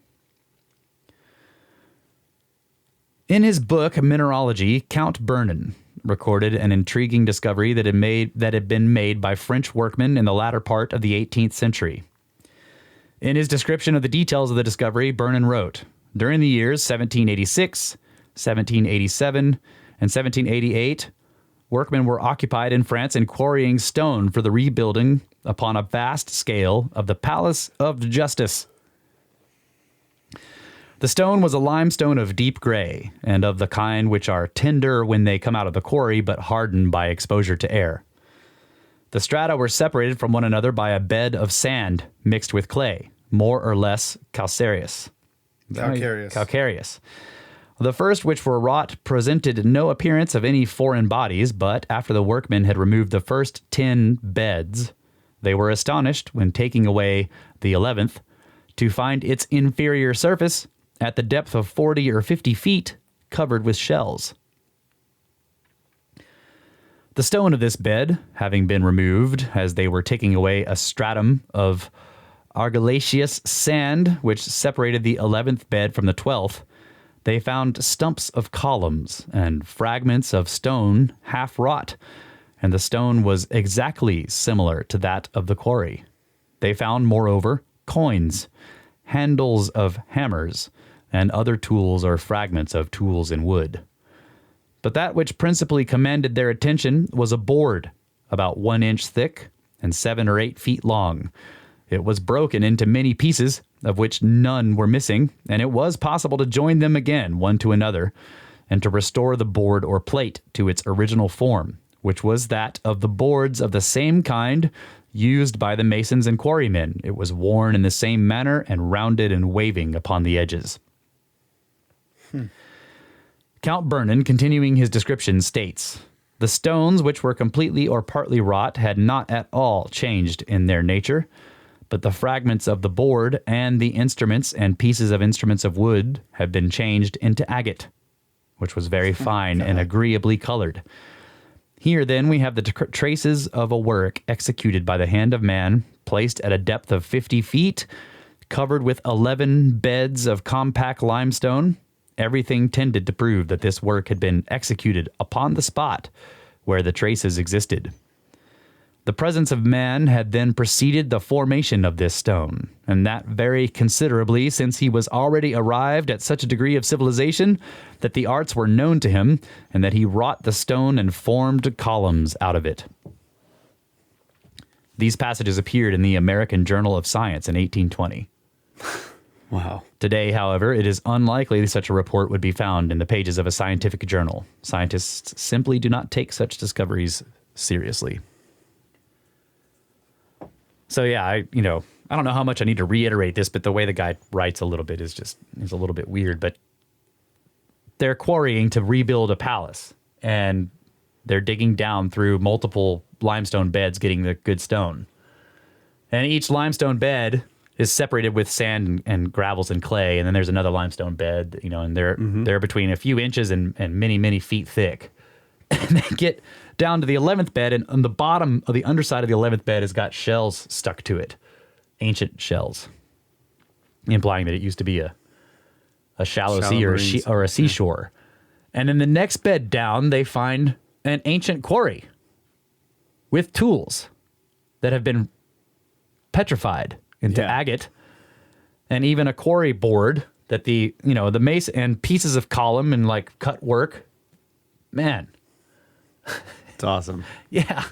In his book Mineralogy, Count Vernon recorded an intriguing discovery that had been made by French workmen in the latter part of the 18th century. In his description of the details of the discovery, Vernon wrote, "During the years 1786, 1787, and 1788, workmen were occupied in France in quarrying stone for the rebuilding upon a vast scale of the Palace of Justice. The stone was a limestone of deep gray, and of the kind which are tender when they come out of the quarry, but harden by exposure to air. The strata were separated from one another by a bed of sand mixed with clay, more or less calcareous. Calcareous. The first, which were wrought, presented no appearance of any foreign bodies, but after the workmen had removed the first 10 beds, they were astonished, when taking away the 11th, to find its inferior surface, at the depth of 40 or 50 feet, covered with shells. The stone of this bed, having been removed as they were taking away a stratum of argillaceous sand which separated the 11th bed from the 12th, they found stumps of columns and fragments of stone half wrought, and the stone was exactly similar to that of the quarry. They found, moreover, coins, handles of hammers, and other tools or fragments of tools in wood. But that which principally commanded their attention was a board about 1 inch thick and 7 or 8 feet long. It was broken into many pieces, of which none were missing, and it was possible to join them again one to another, and to restore the board or plate to its original form, which was that of the boards of the same kind used by the masons and quarrymen. It was worn in the same manner and rounded and waving upon the edges." Count Vernon, continuing his description, states, "The stones, which were completely or partly wrought, had not at all changed in their nature, but the fragments of the board and the instruments and pieces of instruments of wood have been changed into agate, which was very fine and agreeably colored. Here, then, we have the traces of a work executed by the hand of man, placed at a depth of 50 feet, covered with 11 beds of compact limestone. Everything tended to prove that this work had been executed upon the spot where the traces existed. The presence of man had then preceded the formation of this stone, and that very considerably, since he was already arrived at such a degree of civilization that the arts were known to him, and that he wrought the stone and formed columns out of it." These passages appeared in the American Journal of Science in 1820. Wow. Today, however, it is unlikely such a report would be found in the pages of a scientific journal. Scientists simply do not take such discoveries seriously. So yeah, I don't know how much I need to reiterate this, but the way the guy writes a little bit is a little bit weird. But they're quarrying to rebuild a palace, and they're digging down through multiple limestone beds, getting the good stone. And each limestone bed is separated with sand and gravels and clay, and then there's another limestone bed, and they're between a few inches and many, many feet thick. And they get down to the 11th bed, and on the bottom of the underside of the 11th bed has got shells stuck to it, ancient shells, implying that it used to be a shallow sea or a seashore. And in the next bed down, they find an ancient quarry with tools that have been petrified into agate, and even a quarry board that the mace and pieces of column and like cut work. Man, It's awesome. yeah.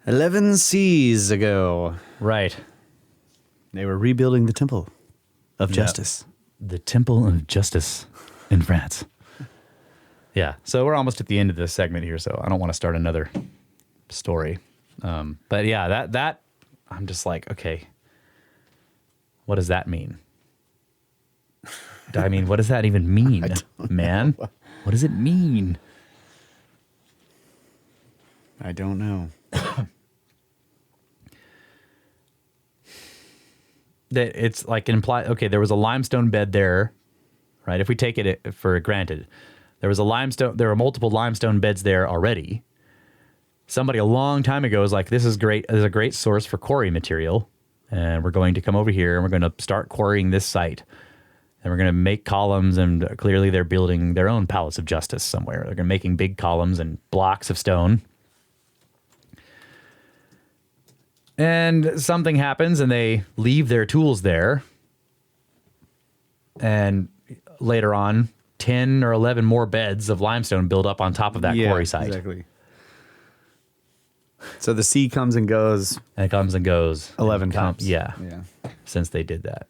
11 seas ago, Right. they were rebuilding the Temple of Justice. The Temple of Justice in France. Yeah. So we're almost at the end of this segment here, so I don't want to start another story. But yeah, that I'm just like, okay, what does that mean? I mean, what does that even mean, man? What does it mean? I don't know. That it's like implied. Okay, there was a limestone bed there, right? If we take it for granted, there were multiple limestone beds there already. Somebody a long time ago was like, this is great. This is a great source for quarry material. And we're going to come over here and we're going to start quarrying this site. And we're going to make columns, and clearly they're building their own palace of justice somewhere. They're making big columns and blocks of stone. And something happens and they leave their tools there. And later on, 10 or 11 more beds of limestone build up on top of that quarry site. Exactly. So the sea comes and goes. And it comes and goes. 11 times. Yeah. Yeah. Since they did that.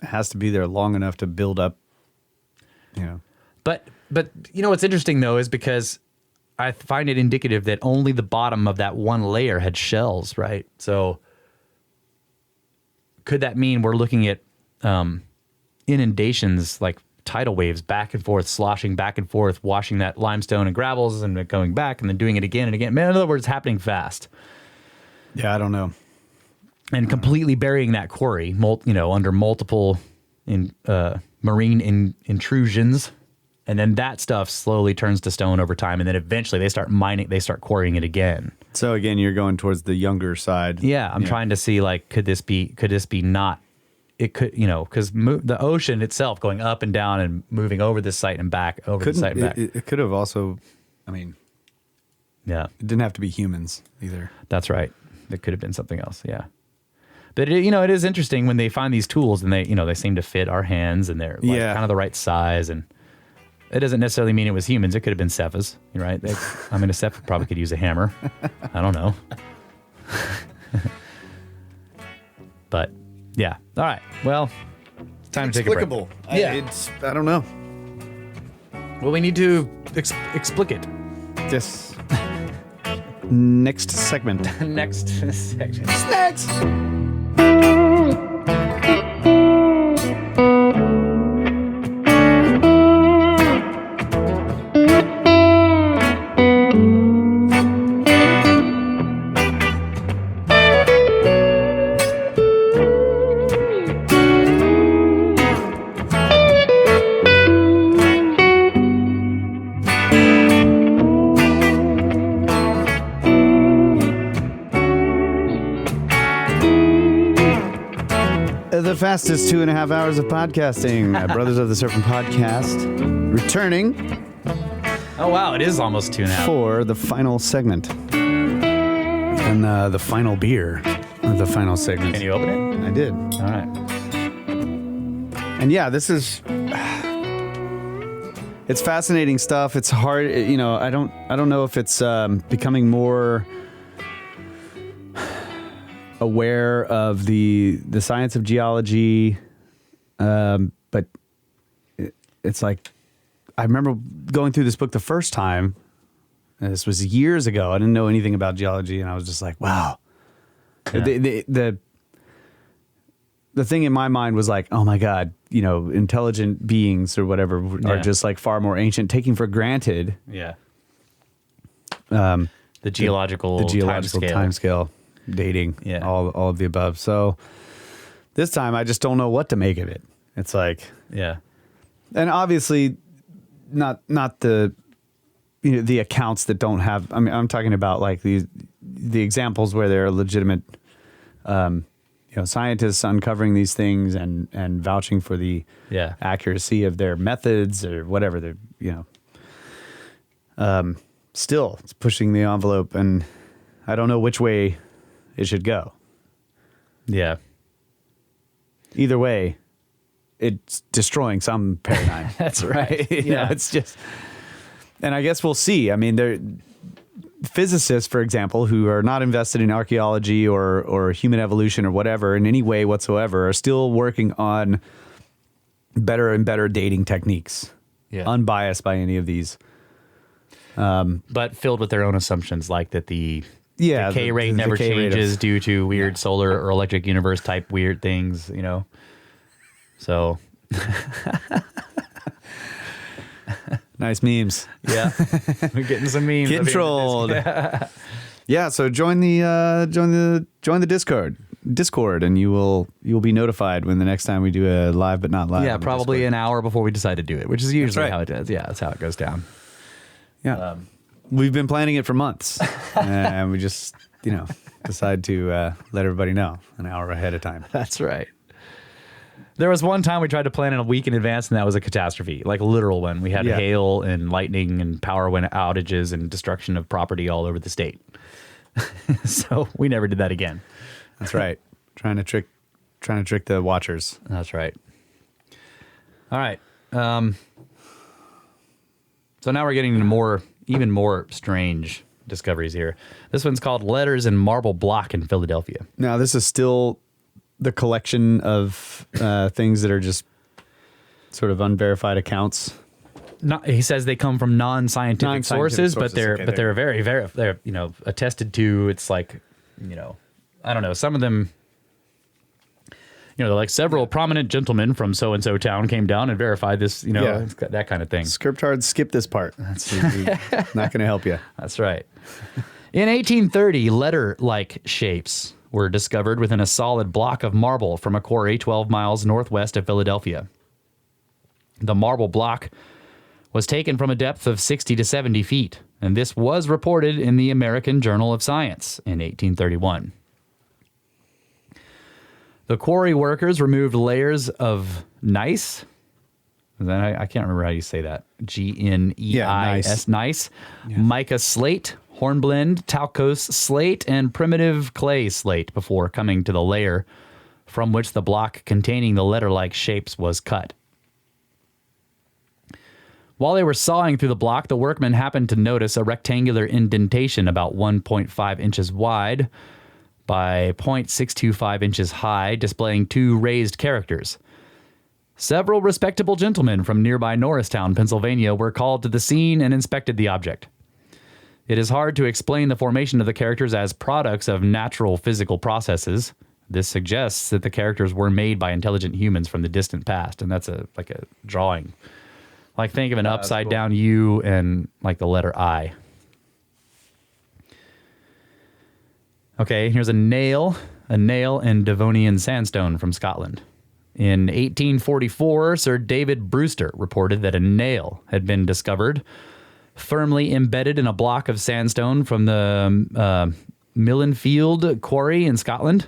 It has to be there long enough to build up, But you know what's interesting though is because I find it indicative that only the bottom of that one layer had shells, right? So could that mean we're looking at inundations, like tidal waves back and forth, sloshing back and forth, washing that limestone and gravels and going back and then doing it again and again? Man, in other words, happening fast. Yeah, I don't know. And completely burying that quarry, under multiple marine intrusions. And then that stuff slowly turns to stone over time. And then eventually they start quarrying it again. So again, you're going towards the younger side. Yeah. I'm trying to see, like, could this be not, it could, because the ocean itself going up and down and moving over this site and back, this site and back. It could have also, Yeah. it didn't have to be humans either. That's right. It could have been something else. Yeah. But it is interesting when they find these tools and they seem to fit our hands and they're kind of the right size, and it doesn't necessarily mean it was humans. It could have been Cephas, right? A Ceph probably could use a hammer. I don't know. But yeah. All right. Well, time to take a break. Inexplicable. Yeah. I don't know. Well, we need to explicate. Yes. Next segment. Next section. Snacks. The fastest 2.5 hours of podcasting. Brothers of the Serpent podcast returning. Oh, wow. It is almost 2.5. For the final segment. And the final beer of the final segment. Can you open it? I did. All right. And yeah, this is... It's fascinating stuff. It's hard, I don't know if it's becoming more aware of the science of geology, but it's like I remember going through this book the first time, and this was years ago. I didn't know anything about geology, and I was just like, wow. Yeah. The thing in my mind was like, oh my God, intelligent beings or whatever are just like far more ancient, taking for granted. Yeah. The geological time scale. Dating, all of the above. So this time I just don't know what to make of it. It's like, and obviously not the the accounts that don't have. I mean, I'm talking about like the examples where there are legitimate scientists uncovering these things and vouching for the accuracy of their methods or whatever. They're Still, it's pushing the envelope, and I don't know which way it should go. Yeah. Either way, it's destroying some paradigm. That's right. Yeah, it's just, and I guess we'll see. I mean, there physicists, for example, who are not invested in archaeology or human evolution or whatever in any way whatsoever, are still working on better and better dating techniques, unbiased by any of these. But filled with their own assumptions, like that the decay rate never changes due to weird solar or electric universe type weird things, you know. So nice memes. Yeah, we're getting some memes. Getting trolled. Yeah, so join the Discord, and you'll be notified when the next time we do a live but not live. Yeah, probably Discord. an hour before we decide to do it, which is usually right. how it does. Yeah, that's how it goes down. Yeah. We've been planning it for months, and we just, decide to let everybody know an hour ahead of time. That's right. There was one time we tried to plan it a week in advance, and that was a catastrophe, like a literal one. We had hail and lightning and power outages and destruction of property all over the state. So we never did that again. That's right. Trying to trick the watchers. That's right. All right. So now we're getting into even more strange discoveries here. This one's called Letters in Marble Block in Philadelphia. Now, this is still the collection of things that are just sort of unverified accounts. He says they come from non-scientific sources, but they're very they're attested to. It's like, I don't know, some of them, like several prominent gentlemen from so-and-so town came down and verified this, that kind of thing. Scriptards, skip this part. That's not going to help you. That's right. In 1830, letter-like shapes were discovered within a solid block of marble from a quarry 12 miles northwest of Philadelphia. The marble block was taken from a depth of 60 to 70 feet, and this was reported in the American Journal of Science in 1831. The quarry workers removed layers of gneiss. I can't remember how you say that. Gneis. Gneiss. Yeah. Mica slate, hornblende, talcose slate, and primitive clay slate before coming to the layer from which the block containing the letter-like shapes was cut. While they were sawing through the block, the workmen happened to notice a rectangular indentation about 1.5 inches wide by 0.625 inches high, displaying two raised characters. Several respectable gentlemen from nearby Norristown, Pennsylvania, were called to the scene and inspected the object. It is hard to explain the formation of the characters as products of natural physical processes. This suggests that the characters were made by intelligent humans from the distant past, and that's like a drawing. Like, think of an upside down U and like the letter I. Okay, here's a nail in Devonian sandstone from Scotland. In 1844, Sir David Brewster reported that a nail had been discovered firmly embedded in a block of sandstone from the Millenfield quarry in Scotland.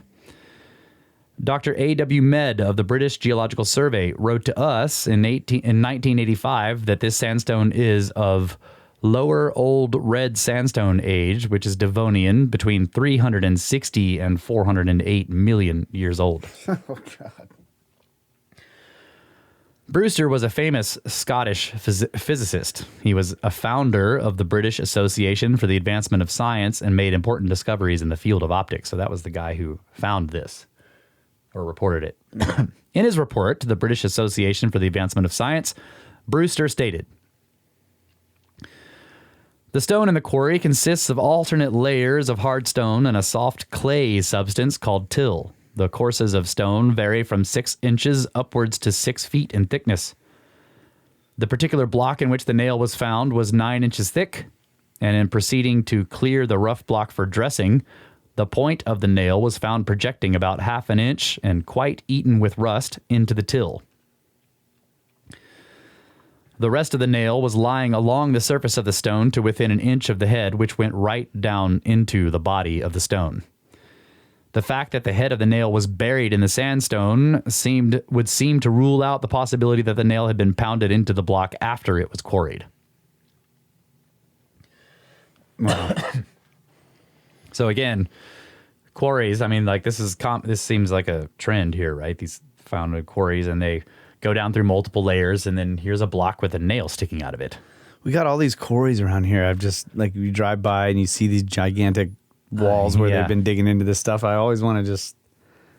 Dr. A.W. Mead of the British Geological Survey wrote to us in 1985 that this sandstone is of Lower Old Red Sandstone age, which is Devonian, between 360 and 408 million years old. Oh, God. Brewster was a famous Scottish physicist. He was a founder of the British Association for the Advancement of Science and made important discoveries in the field of optics. So that was the guy who found this, or reported it. In his report to the British Association for the Advancement of Science, Brewster stated, "The stone in the quarry consists of alternate layers of hard stone and a soft clay substance called till. The courses of stone vary from 6 inches upwards to 6 feet in thickness. The particular block in which the nail was found was 9 inches thick, and in proceeding to clear the rough block for dressing, the point of the nail was found projecting about half an inch and quite eaten with rust into the till. The rest of the nail was lying along the surface of the stone to within an inch of the head, which went right down into the body of the stone. The fact that the head of the nail was buried in the sandstone would seem to rule out the possibility that the nail had been pounded into the block after it was quarried." Wow. So again, quarries, I mean, like this seems like a trend here, right? These found quarries, and they go down through multiple layers, and then here's a block with a nail sticking out of it. We got all these quarries around here. I've just, like, you drive by and you see these gigantic walls where they've been digging into this stuff. I always want to just,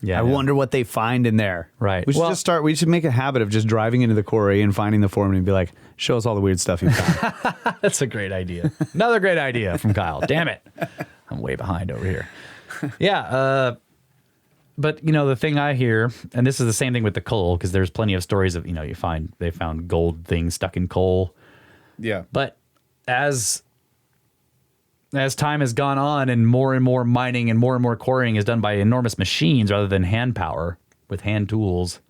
I wonder what they find in there. Right. We should we should make a habit of just driving into the quarry and finding the foreman and be like, show us all the weird stuff you found. That's a great idea. Another great idea from Kyle. Damn it. I'm way behind over here. Yeah. But, you know, the thing I hear, and this is the same thing with the coal, because there's plenty of stories of, you know, they found gold things stuck in coal. Yeah. But as time has gone on and more mining and more quarrying is done by enormous machines rather than hand power with hand tools,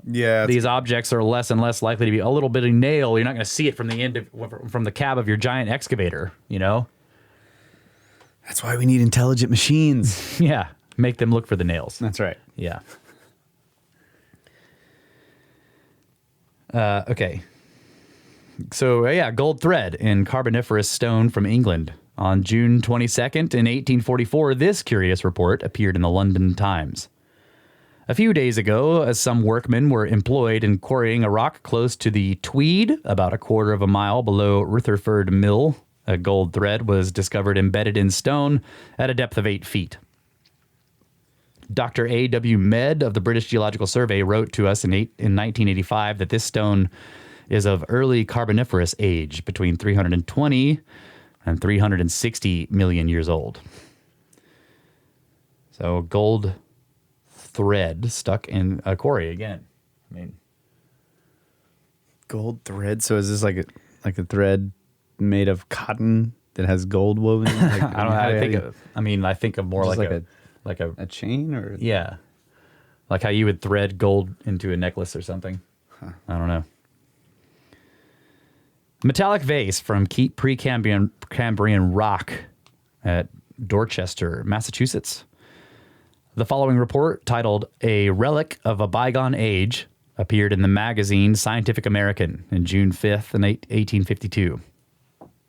these objects are less and less likely to be a little bitty nail. You're not going to see it from from the cab of your giant excavator, you know? That's why we need intelligent machines. Yeah. Make them look for the nails. That's right. Yeah. Okay. So, gold thread in Carboniferous stone from England. On June 22nd in 1844, this curious report appeared in the London Times. A few days ago, as some workmen were employed in quarrying a rock close to the Tweed, about a quarter of a mile below Rutherford Mill, a gold thread was discovered embedded in stone at a depth of 8 feet. Dr. A.W. Mead of the British Geological Survey wrote to us in 1985 that this stone is of early Carboniferous age, between 320 and 360 million years old. So gold thread stuck in a quarry again. I mean, gold thread. So is this like a thread made of cotton that has gold woven? Like, I don't know how to think of. I mean, I think of more like a chain, or like how you would thread gold into a necklace or something. Huh. I don't know. Metallic vase from Precambrian rock at Dorchester, Massachusetts. The following report, titled "A Relic of a Bygone Age," appeared in the magazine Scientific American in June 5th, 1852.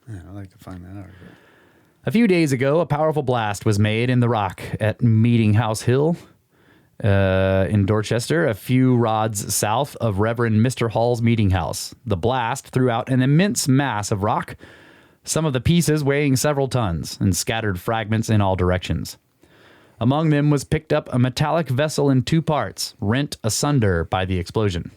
Yeah, I'd like to find that out. A few days ago, a powerful blast was made in the rock at Meeting House Hill in Dorchester, a few rods south of Reverend Mr. Hall's meeting house. The blast threw out an immense mass of rock, some of the pieces weighing several tons, and scattered fragments in all directions. Among them was picked up a metallic vessel in 2 parts, rent asunder by the explosion.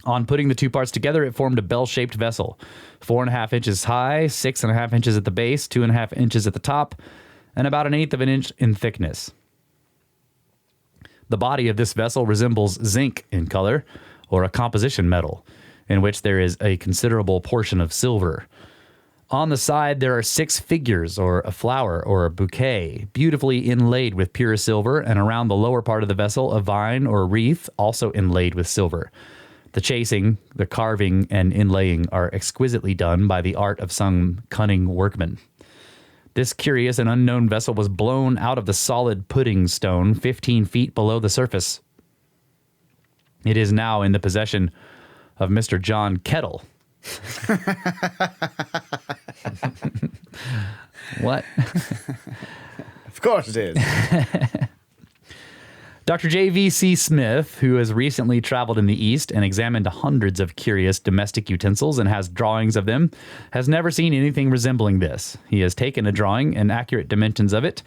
On putting the 2 parts together, it formed a bell-shaped vessel, 4.5 inches high, 6.5 inches at the base, 2.5 inches at the top, and about 1/8 of an inch in thickness. The body of this vessel resembles zinc in color, or a composition metal, in which there is a considerable portion of silver. On the side, there are 6 figures, or a flower, or a bouquet, beautifully inlaid with pure silver, and around the lower part of the vessel, a vine or wreath, also inlaid with silver. The chasing, the carving, and inlaying are exquisitely done by the art of some cunning workman. This curious and unknown vessel was blown out of the solid pudding stone 15 feet below the surface. It is now in the possession of Mr. John Kettle. What? Of course it is. Dr. J.V.C. Smith, who has recently traveled in the East and examined hundreds of curious domestic utensils and has drawings of them, has never seen anything resembling this. He has taken a drawing and accurate dimensions of it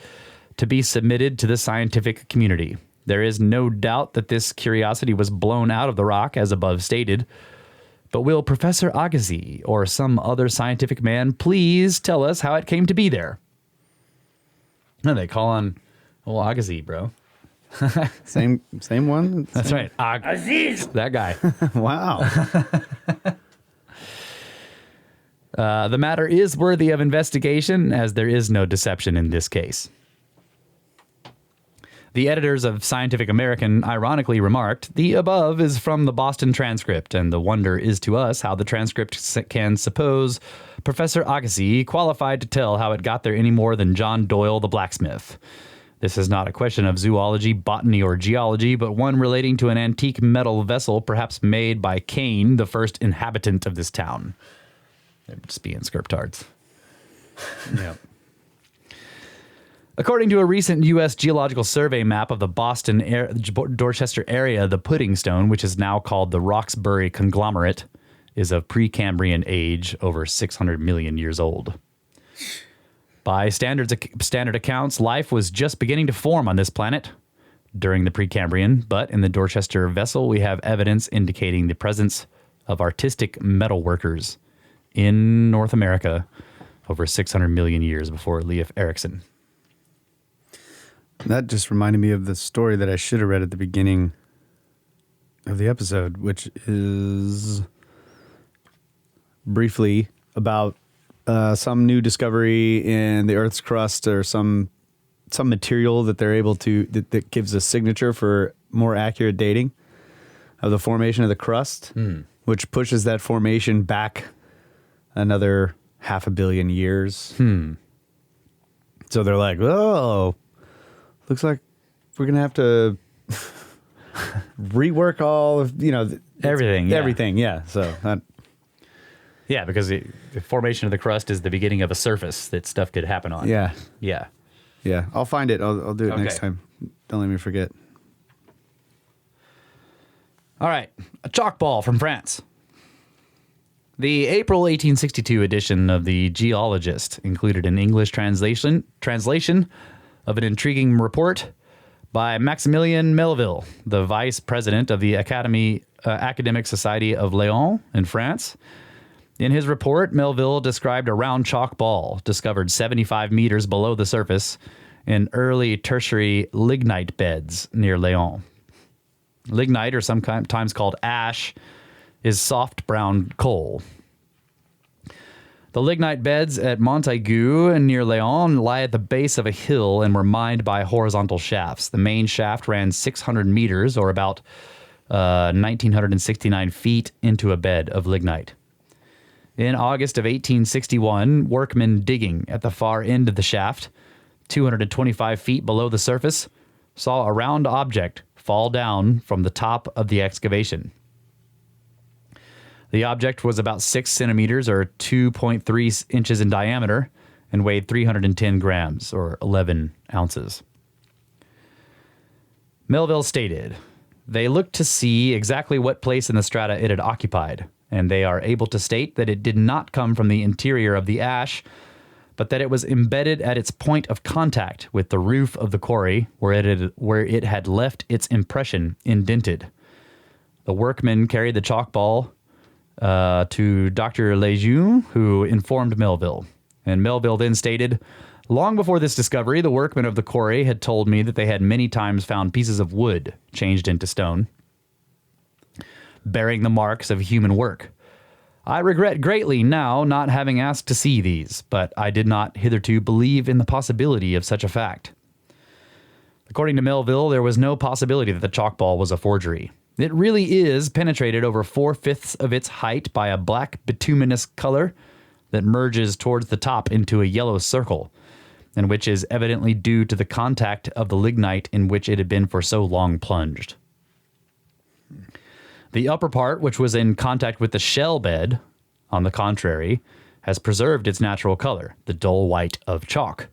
to be submitted to the scientific community. There is no doubt that this curiosity was blown out of the rock, as above stated. But will Professor Agassiz or some other scientific man please tell us how it came to be there? No, they call on old Agassiz, bro. Same one? That's right. Aziz. That guy. Wow. The matter is worthy of investigation, as there is no deception in this case. The editors of Scientific American ironically remarked, "The above is from the Boston transcript, and the wonder is to us how the transcript can suppose Professor Agassiz qualified to tell how it got there any more than John Doyle the blacksmith. This is not a question of zoology, botany, or geology, but one relating to an antique metal vessel perhaps made by Cain, the first inhabitant of this town." They're just being scriptards. Yeah. According to a recent U.S. Geological Survey map of the Dorchester area, the Pudding Stone, which is now called the Roxbury Conglomerate, is of Precambrian age, over 600 million years old. By standard accounts, life was just beginning to form on this planet during the Precambrian, but in the Dorchester vessel, we have evidence indicating the presence of artistic metal workers in North America over 600 million years before Leif Erikson. That just reminded me of the story that I should have read at the beginning of the episode, which is briefly about some new discovery in the Earth's crust, or some material that they're able to that gives a signature for more accurate dating of the formation of the crust, which pushes that formation back another 500 million years. So they're like, oh, looks like we're gonna have to rework all of Everything. Yeah. everything. Yeah. So Yeah, because the formation of the crust is the beginning of a surface that stuff could happen on. yeah. Yeah. Yeah, I'll find it. I'll do it next time. Don't let me forget. All right. A chalk ball from France. The April 1862 edition of The Geologist included an English translation of an intriguing report by Maximilien Melville, the vice president of the Academic Society of Lyon in France. In his report, Melville described a round chalk ball discovered 75 meters below the surface in early tertiary lignite beds near Lyon. Lignite, or sometimes called ash, is soft brown coal. The lignite beds at Montaigu and near Lyon lie at the base of a hill and were mined by horizontal shafts. The main shaft ran 600 meters, or about 1,969 feet, into a bed of lignite. In August of 1861, workmen digging at the far end of the shaft, 225 feet below the surface, saw a round object fall down from the top of the excavation. The object was about 6 centimeters, or 2.3 inches in diameter, and weighed 310 grams, or 11 ounces. Melville stated, "They looked to see exactly what place in the strata it had occupied, and they are able to state that it did not come from the interior of the ash, but that it was embedded at its point of contact with the roof of the quarry, where it had left its impression indented." The workmen carried the chalk ball to Dr. Lejeune, who informed Melville. And Melville then stated, "Long before this discovery, the workmen of the quarry had told me that they had many times found pieces of wood changed into stone, bearing the marks of human work. I regret greatly now not having asked to see these, but I did not hitherto believe in the possibility of such a fact." According to Melville, there was no possibility that the chalk ball was a forgery. It really is penetrated over 4/5 of its height by a black bituminous color that merges towards the top into a yellow circle, and which is evidently due to the contact of the lignite in which it had been for so long plunged. The upper part, which was in contact with the shell bed, on the contrary, has preserved its natural color, the dull white of chalk.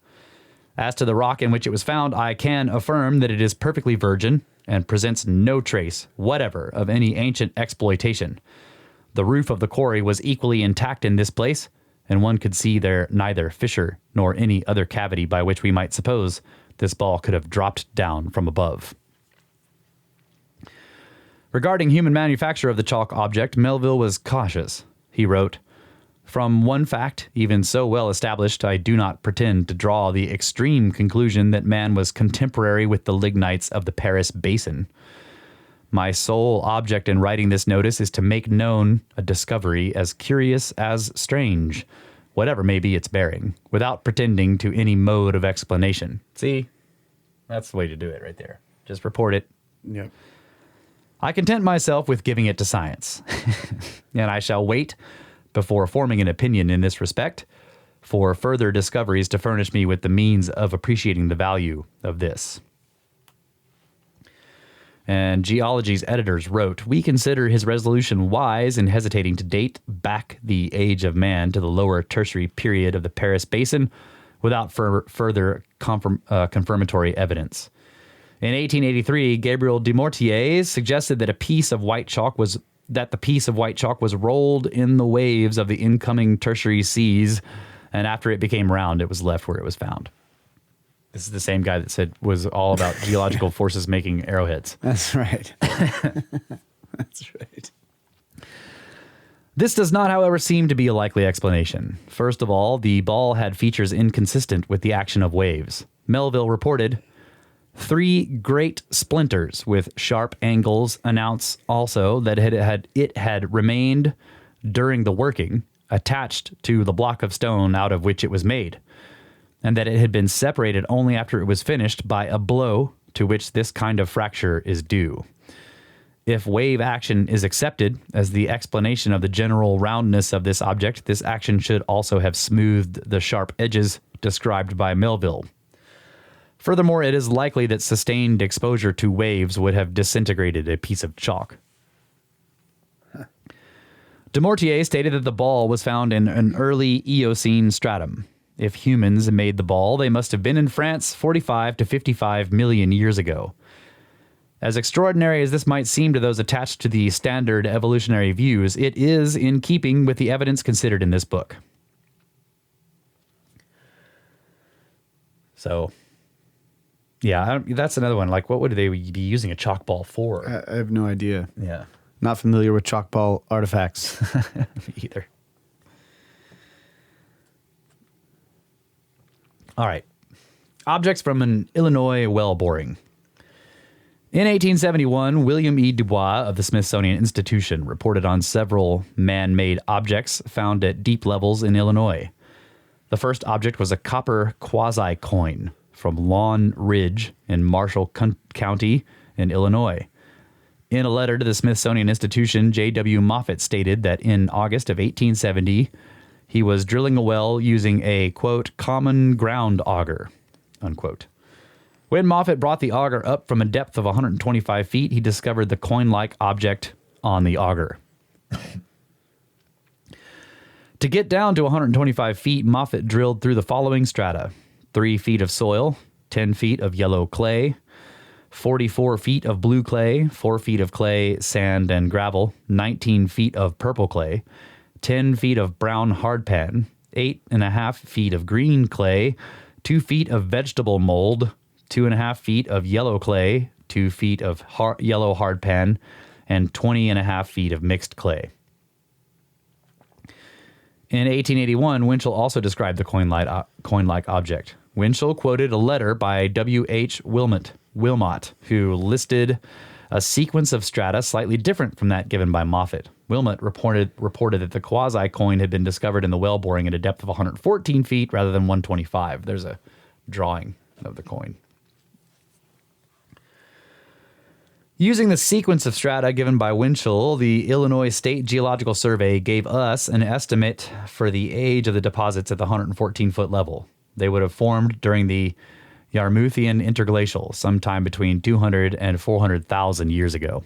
As to the rock in which it was found, I can affirm that it is perfectly virgin and presents no trace whatever of any ancient exploitation. The roof of the quarry was equally intact in this place, and one could see there neither fissure nor any other cavity by which we might suppose this ball could have dropped down from above. Regarding human manufacture of the chalk object, Melville was cautious. He wrote, "From one fact, even so well established, I do not pretend to draw the extreme conclusion that man was contemporary with the lignites of the Paris basin. My sole object in writing this notice is to make known a discovery as curious as strange, whatever may be its bearing, without pretending to any mode of explanation." See? That's the way to do it right there. Just report it. Yep. I content myself with giving it to science, and I shall wait before forming an opinion in this respect for further discoveries to furnish me with the means of appreciating the value of this. And Geology's editors wrote, "We consider his resolution wise in hesitating to date back the age of man to the lower tertiary period of the Paris Basin without further confirmatory evidence." In 1883, Gabriel Dumortier suggested that the piece of white chalk was rolled in the waves of the incoming tertiary seas, and after it became round, it was left where it was found. This is the same guy that said was all about geological forces making arrowheads. That's right. That's right. This does not, however, seem to be a likely explanation. First of all, the ball had features inconsistent with the action of waves. Melville reported, 3 great splinters with sharp angles announce also that it had remained during the working, attached to the block of stone out of which it was made, and that it had been separated only after it was finished by a blow to which this kind of fracture is due. If wave action is accepted as the explanation of the general roundness of this object, this action should also have smoothed the sharp edges described by Melville. Furthermore, it is likely that sustained exposure to waves would have disintegrated a piece of chalk. Dumortier stated that the ball was found in an early Eocene stratum. If humans made the ball, they must have been in France 45 to 55 million years ago. As extraordinary as this might seem to those attached to the standard evolutionary views, it is in keeping with the evidence considered in this book. So, yeah, that's another one. Like, what would they be using a chalk ball for? I have no idea. Yeah. Not familiar with chalk ball artifacts. Me either. All right. Objects from an Illinois well boring. In 1871, William E. Dubois of the Smithsonian Institution reported on several man-made objects found at deep levels in Illinois. The first object was a copper quasi-coin from Lawn Ridge in Marshall County in Illinois. In a letter to the Smithsonian Institution, J.W. Moffett stated that in August of 1870, he was drilling a well using a, quote, common ground auger, unquote. When Moffett brought the auger up from a depth of 125 feet, he discovered the coin-like object on the auger. To get down to 125 feet, Moffett drilled through the following strata: 3 feet of soil, 10 feet of yellow clay, 44 feet of blue clay, 4 feet of clay, sand, and gravel, 19 feet of purple clay, 10 feet of brown hardpan, 8.5 feet of green clay, 2 feet of vegetable mold, 2.5 feet of yellow clay, 2 feet of yellow hardpan, and 20.5 feet of mixed clay. In 1881, Winchell also described the coin-like object. Winchell quoted a letter by W.H. Wilmot, who listed a sequence of strata slightly different from that given by Moffett. Wilmot reported that the quasi-coin had been discovered in the well boring at a depth of 114 feet rather than 125. There's a drawing of the coin. Using the sequence of strata given by Winchell, the Illinois State Geological Survey gave us an estimate for the age of the deposits at the 114-foot level. They would have formed during the Yarmouthian Interglacial, sometime between 200 and 400,000 years ago.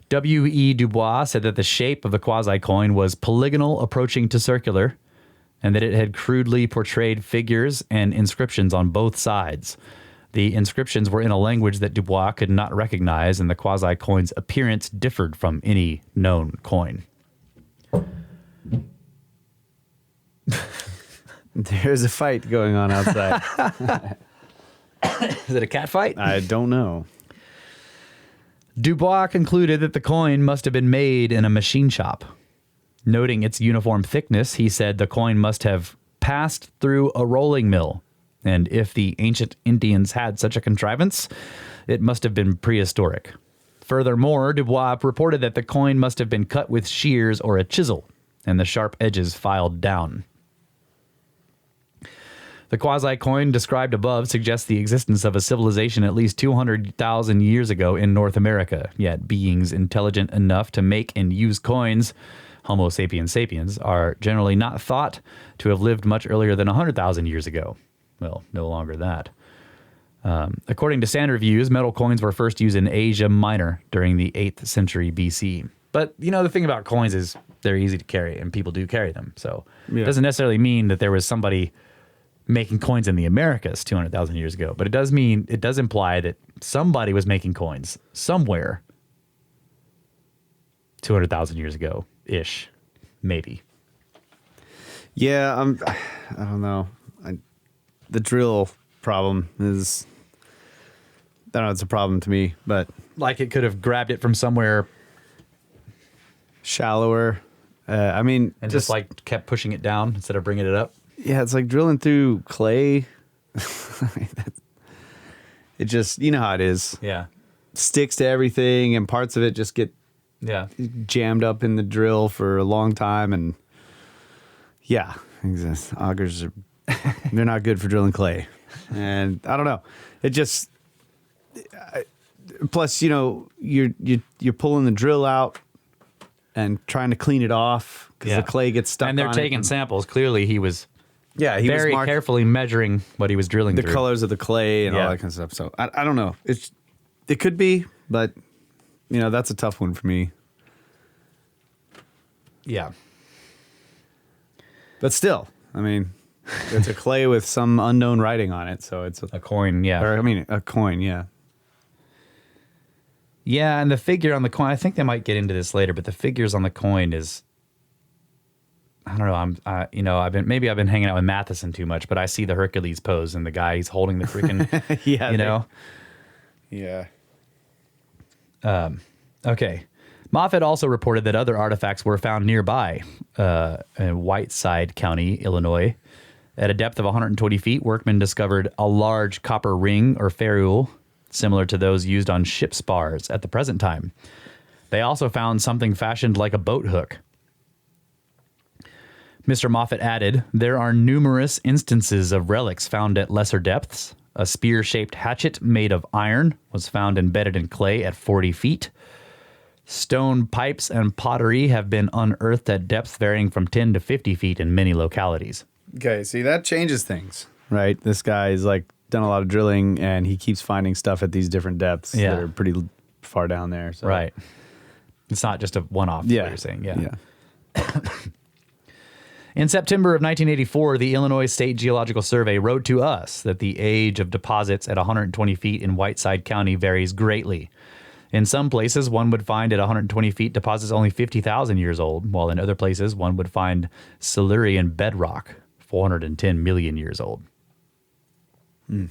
W.E. Dubois said that the shape of the quasi-coin was polygonal approaching to circular, and that it had crudely portrayed figures and inscriptions on both sides. The inscriptions were in a language that Dubois could not recognize, and the quasi-coin's appearance differed from any known coin. There's a fight going on outside. Is it a cat fight? I don't know. Dubois concluded that the coin must have been made in a machine shop. Noting its uniform thickness, he said the coin must have passed through a rolling mill, and if the ancient Indians had such a contrivance, it must have been prehistoric. Furthermore, Dubois reported that the coin must have been cut with shears or a chisel, and the sharp edges filed down. The quasi-coin described above suggests the existence of a civilization at least 200,000 years ago in North America, yet beings intelligent enough to make and use coins, Homo sapiens sapiens, are generally not thought to have lived much earlier than 100,000 years ago. Well, no longer that. According to standard reviews, metal coins were first used in Asia Minor during the 8th century BC. But, the thing about coins is they're easy to carry, and people do carry them. So it doesn't necessarily mean that there was somebody making coins in the Americas 200,000 years ago. But it does imply that somebody was making coins somewhere 200,000 years ago-ish, maybe. Yeah, I don't know. The drill problem is, I don't know, it's a problem to me, but... Like it could have grabbed it from somewhere... shallower. And just like kept pushing it down instead of bringing it up. Yeah, it's like drilling through clay. It just, you know how it is. Yeah. Sticks to everything, and parts of it just get jammed up in the drill for a long time. And yeah, augers are, they're not good for drilling clay. And I don't know. It just, plus, you're pulling the drill out and trying to clean it off because the clay gets stuck on it. And they're taking samples. Clearly he was he very was carefully measuring what he was drilling the through. colors of the clay and all that kind of stuff. So I don't know. It could be, but that's a tough one for me. Yeah. But still, it's a clay with some unknown writing on it, so it's a coin, yeah. Or a coin, yeah. Yeah, and the figure on the coin, I think they might get into this later, but the figures on the coin is, I don't know, I've been hanging out with Matheson too much, but I see the Hercules pose and the guy, he's holding the freaking, Yeah. Okay. Moffat also reported that other artifacts were found nearby in Whiteside County, Illinois. At a depth of 120 feet, workmen discovered a large copper ring or ferrule, similar to those used on ship spars at the present time. They also found something fashioned like a boat hook. Mr. Moffat added, there are numerous instances of relics found at lesser depths. A spear-shaped hatchet made of iron was found embedded in clay at 40 feet. Stone pipes and pottery have been unearthed at depths varying from 10 to 50 feet in many localities. Okay, see, that changes things, right? This guy's done a lot of drilling, and he keeps finding stuff at these different depths that are pretty far down there. So. Right. It's not just a one-off, what you're saying. Yeah. In September of 1984, the Illinois State Geological Survey wrote to us that the age of deposits at 120 feet in Whiteside County varies greatly. In some places, one would find at 120 feet deposits only 50,000 years old, while in other places, one would find Silurian bedrock 410 million years old. All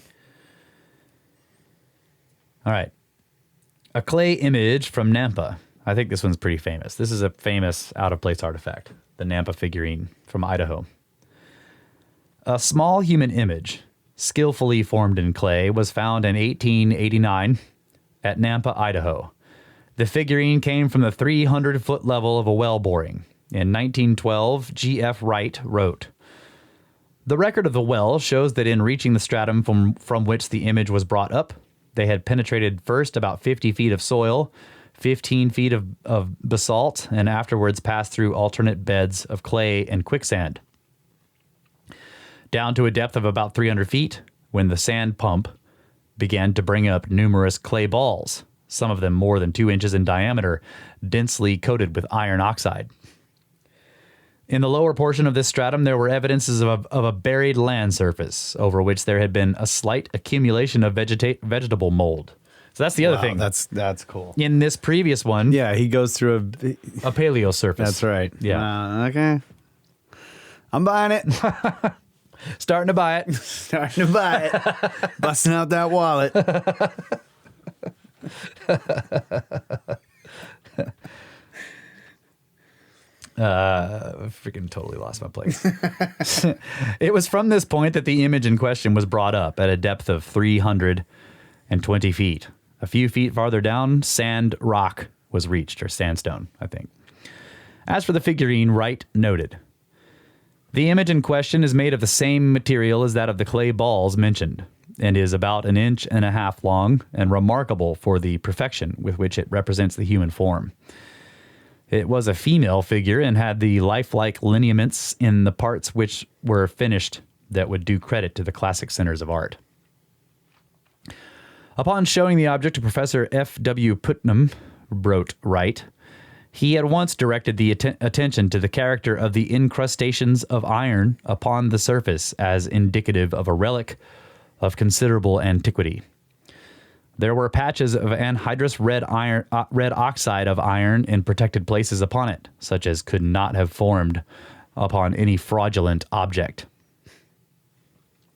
right. A clay image from Nampa. I think this one's pretty famous. This is a famous out-of-place artifact, the Nampa figurine from Idaho. A small human image, skillfully formed in clay, was found in 1889 at Nampa, Idaho. The figurine came from the 300-foot level of a well boring. In 1912, G.F. Wright wrote, the record of the well shows that in reaching the stratum from which the image was brought up, they had penetrated first about 50 feet of soil, 15 feet of basalt, and afterwards passed through alternate beds of clay and quicksand. Down to a depth of about 300 feet, when the sand pump began to bring up numerous clay balls, some of them more than 2 inches in diameter, densely coated with iron oxide. In the lower portion of this stratum, there were evidences of a buried land surface over which there had been a slight accumulation of vegetable mold. So that's the other thing. That's cool. In this previous one, he goes through a paleo surface. That's right. Yeah. Okay. I'm buying it. Starting to buy it. Starting to buy it. Busting out that wallet. Freaking totally lost my place. It was from this point that the image in question was brought up at a depth of 320 feet. A few feet farther down, sand rock was reached, or sandstone, I think. As for the figurine, Wright noted, the image in question is made of the same material as that of the clay balls mentioned, and is about 1.5 inches long and remarkable for the perfection with which it represents the human form. It was a female figure and had the lifelike lineaments in the parts which were finished that would do credit to the classic centers of art. Upon showing the object to Professor F.W. Putnam, wrote Wright, he at once directed the attention to the character of the incrustations of iron upon the surface as indicative of a relic of considerable antiquity. There were patches of anhydrous red oxide of iron in protected places upon it, such as could not have formed upon any fraudulent object.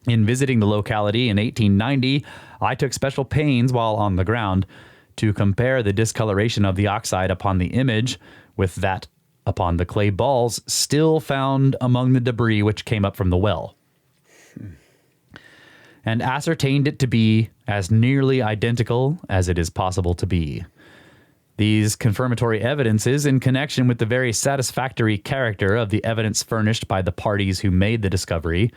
In visiting the locality in 1890, I took special pains while on the ground to compare the discoloration of the oxide upon the image with that upon the clay balls still found among the debris which came up from the well, and ascertained it to be as nearly identical as it is possible to be. These confirmatory evidences, in connection with the very satisfactory character of the evidence furnished by the parties who made the discovery,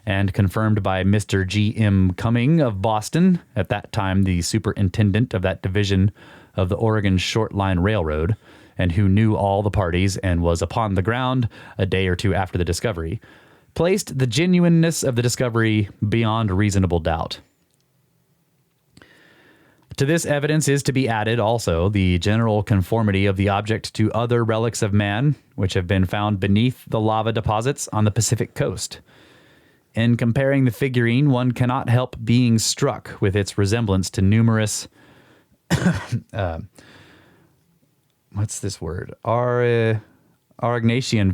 and confirmed by Mr. G.M. Cumming of Boston, at that time the superintendent of that division of the Oregon Short Line Railroad, and who knew all the parties and was upon the ground a day or two after the discovery, placed the genuineness of the discovery beyond reasonable doubt. To this evidence is to be added also the general conformity of the object to other relics of man which have been found beneath the lava deposits on the Pacific coast. In comparing the figurine, one cannot help being struck with its resemblance to numerous what's this word? Aurignacian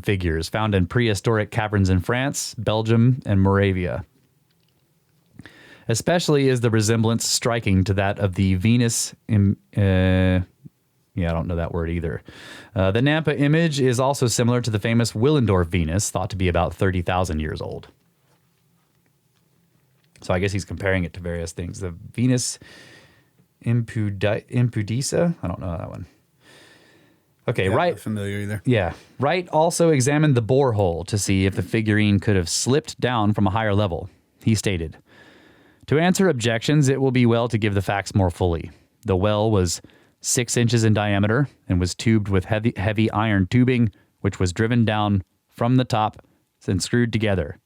figures found in prehistoric caverns in France, Belgium, and Moravia. Especially is the resemblance striking to that of the Venus. I don't know that word either. The Nampa image is also similar to the famous Willendorf Venus, thought to be about 30,000 years old. So I guess he's comparing it to various things. The Venus Impudicata? I don't know that one. Okay, yeah, Wright. Not familiar either. Yeah. Wright also examined the borehole to see if the figurine could have slipped down from a higher level. He stated, "To answer objections, it will be well to give the facts more fully. The well was 6 inches in diameter and was tubed with heavy iron tubing, which was driven down from the top and screwed together.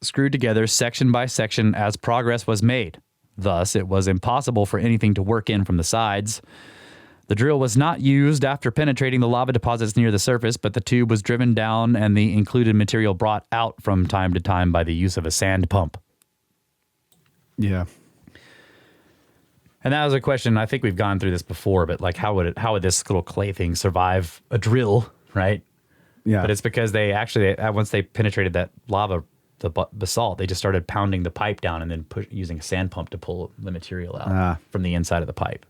Screwed together section by section as progress was made. Thus, it was impossible for anything to work in from the sides. The drill was not used after penetrating the lava deposits near the surface, but the tube was driven down and the included material brought out from time to time by the use of a sand pump." Yeah. And that was a question, I think we've gone through this before, but like how would this little clay thing survive a drill, right? Yeah. But it's because they actually, once they penetrated that lava, the basalt, they just started pounding the pipe down and then using a sand pump to pull the material out from the inside of the pipe.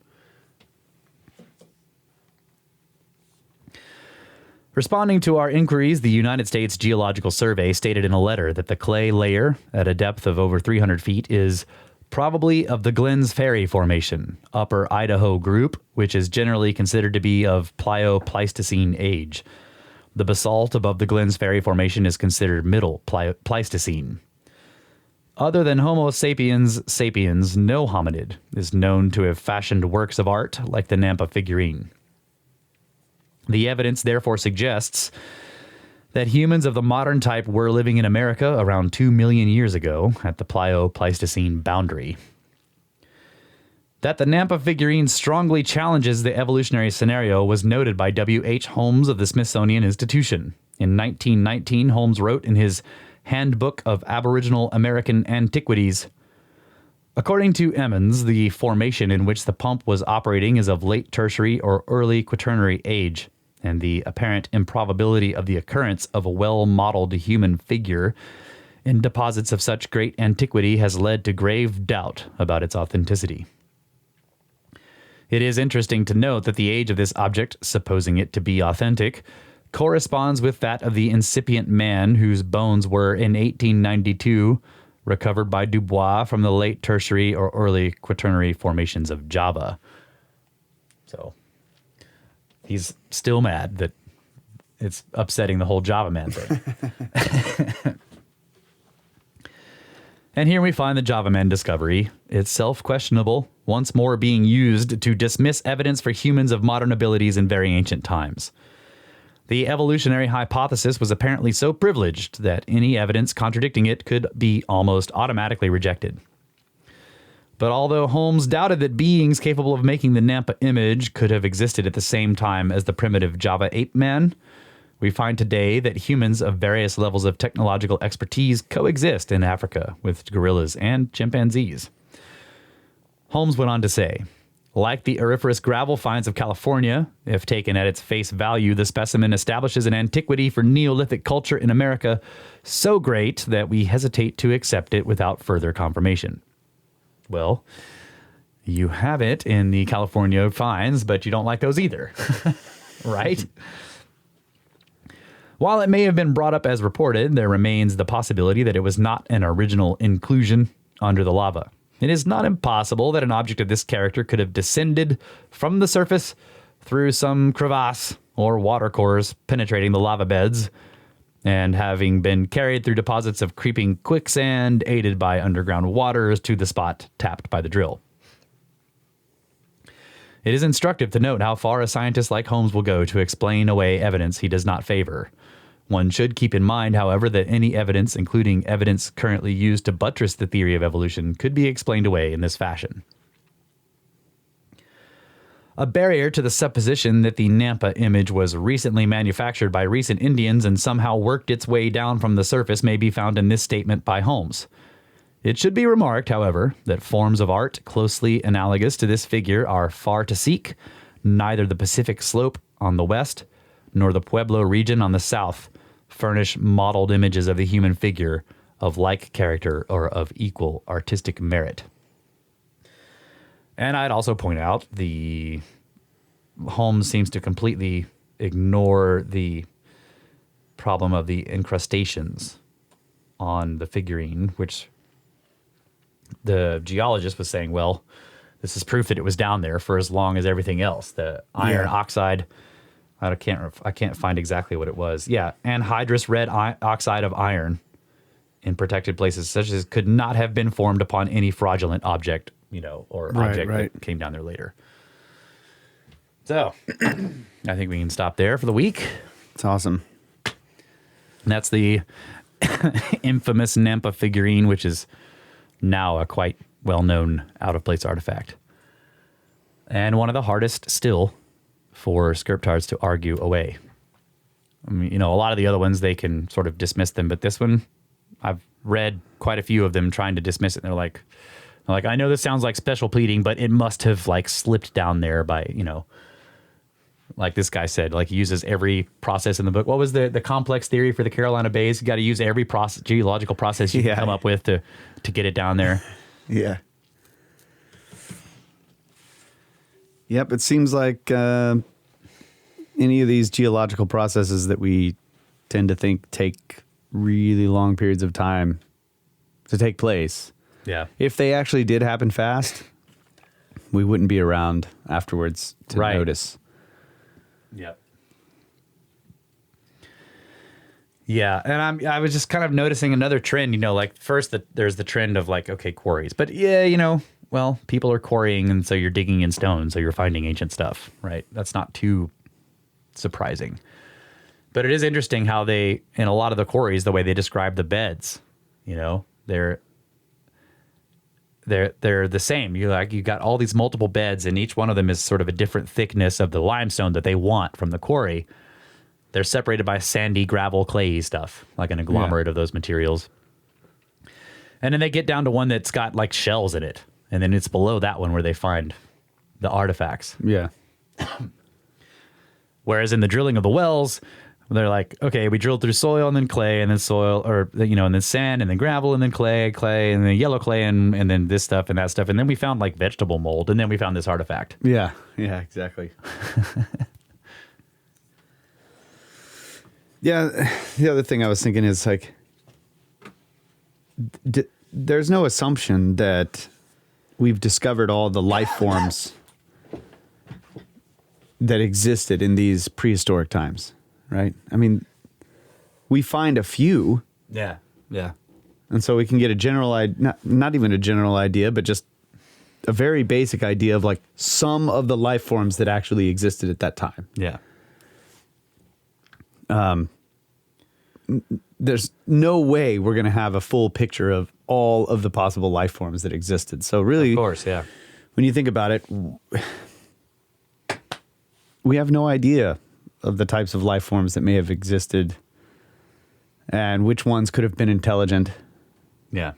Responding to our inquiries, the United States Geological Survey stated in a letter that the clay layer at a depth of over 300 feet is probably of the Glens Ferry Formation, Upper Idaho group, which is generally considered to be of Plio-Pleistocene age. The basalt above the Glens Ferry Formation is considered Middle Pleistocene. Other than Homo sapiens sapiens, no hominid is known to have fashioned works of art like the Nampa figurine. The evidence therefore suggests that humans of the modern type were living in America around 2 million years ago at the Plio-Pleistocene boundary. That the Nampa figurine strongly challenges the evolutionary scenario was noted by W.H. Holmes of the Smithsonian Institution. In 1919, Holmes wrote in his Handbook of Aboriginal American Antiquities, "According to Emmons, the formation in which the pump was operating is of late tertiary or early quaternary age, and the apparent improbability of the occurrence of a well-modeled human figure in deposits of such great antiquity has led to grave doubt about its authenticity. It is interesting to note that the age of this object, supposing it to be authentic, corresponds with that of the incipient man whose bones were in 1892 recovered by Dubois from the late tertiary or early quaternary formations of Java." So he's still mad that it's upsetting the whole Java man thing. And here we find the Java man discovery, itself questionable, once more being used to dismiss evidence for humans of modern abilities in very ancient times. The evolutionary hypothesis was apparently so privileged that any evidence contradicting it could be almost automatically rejected. But although Holmes doubted that beings capable of making the Nampa image could have existed at the same time as the primitive Java ape man, we find today that humans of various levels of technological expertise coexist in Africa with gorillas and chimpanzees. Holmes went on to say, like the auriferous gravel finds of California, if taken at its face value, the specimen establishes an antiquity for Neolithic culture in America so great that we hesitate to accept it without further confirmation. Well, you have it in the California finds, but you don't like those either, right? While it may have been brought up as reported, there remains the possibility that it was not an original inclusion under the lava. It is not impossible that an object of this character could have descended from the surface through some crevasse or watercourse penetrating the lava beds and having been carried through deposits of creeping quicksand aided by underground waters to the spot tapped by the drill. It is instructive to note how far a scientist like Holmes will go to explain away evidence he does not favor. One should keep in mind, however, that any evidence, including evidence currently used to buttress the theory of evolution, could be explained away in this fashion. A barrier to the supposition that the Nampa image was recently manufactured by recent Indians and somehow worked its way down from the surface may be found in this statement by Holmes. It should be remarked, however, that forms of art closely analogous to this figure are far to seek. Neither the Pacific Slope on the west nor the Pueblo region on the south furnish modeled images of the human figure of like character or of equal artistic merit. And I'd also point out the Holmes seems to completely ignore the problem of the incrustations on the figurine, which the geologist was saying, well, this is proof that it was down there for as long as everything else. The iron oxide, I can't find exactly what it was. Yeah, anhydrous red oxide of iron in protected places such as could not have been formed upon any fraudulent object, or object that came down there later. So, I think we can stop there for the week. It's awesome. And that's the infamous Nampa figurine, which is now a quite well-known out-of-place artifact. And one of the hardest still for scriptards to argue away. I mean, a lot of the other ones, they can sort of dismiss them, but this one, I've read quite a few of them trying to dismiss it, and they're like, I know this sounds like special pleading, but it must have, slipped down there by, like this guy said, he uses every process in the book. What was the complex theory for the Carolina Bays? You got to use every geological process you can come up with to get it down there. Yeah. Yep, it seems like any of these geological processes that we tend to think take really long periods of time to take place. Yeah. If they actually did happen fast, we wouldn't be around afterwards to notice. Yep. Yeah, and I was just kind of noticing another trend, first there's the trend of okay, quarries. But yeah, well, people are quarrying, and so you're digging in stone, so you're finding ancient stuff, right? That's not too surprising. But it is interesting how they, in a lot of the quarries, the way they describe the beds, they're the same. You got all these multiple beds, and each one of them is sort of a different thickness of the limestone that they want from the quarry. They're separated by sandy, gravel, clayey stuff, like an agglomerate of those materials. And then they get down to one that's got shells in it. And then it's below that one where they find the artifacts. Yeah. Whereas in the drilling of the wells, they're like, okay, we drilled through soil and then clay and then soil, or, and then sand and then gravel and then clay and then yellow clay and then this stuff and that stuff. And then we found vegetable mold, and then we found this artifact. Yeah. Yeah, exactly. Yeah. The other thing I was thinking is there's no assumption that we've discovered all the life forms that existed in these prehistoric times, right? I mean, we find a few. Yeah, yeah. And so we can get a general idea, not even a general idea, but just a very basic idea of some of the life forms that actually existed at that time. Yeah. there's no way we're going to have a full picture of all of the possible life forms that existed. So really, Of course, yeah. when you think about it, we have no idea of the types of life forms that may have existed and which ones could have been intelligent. Yeah.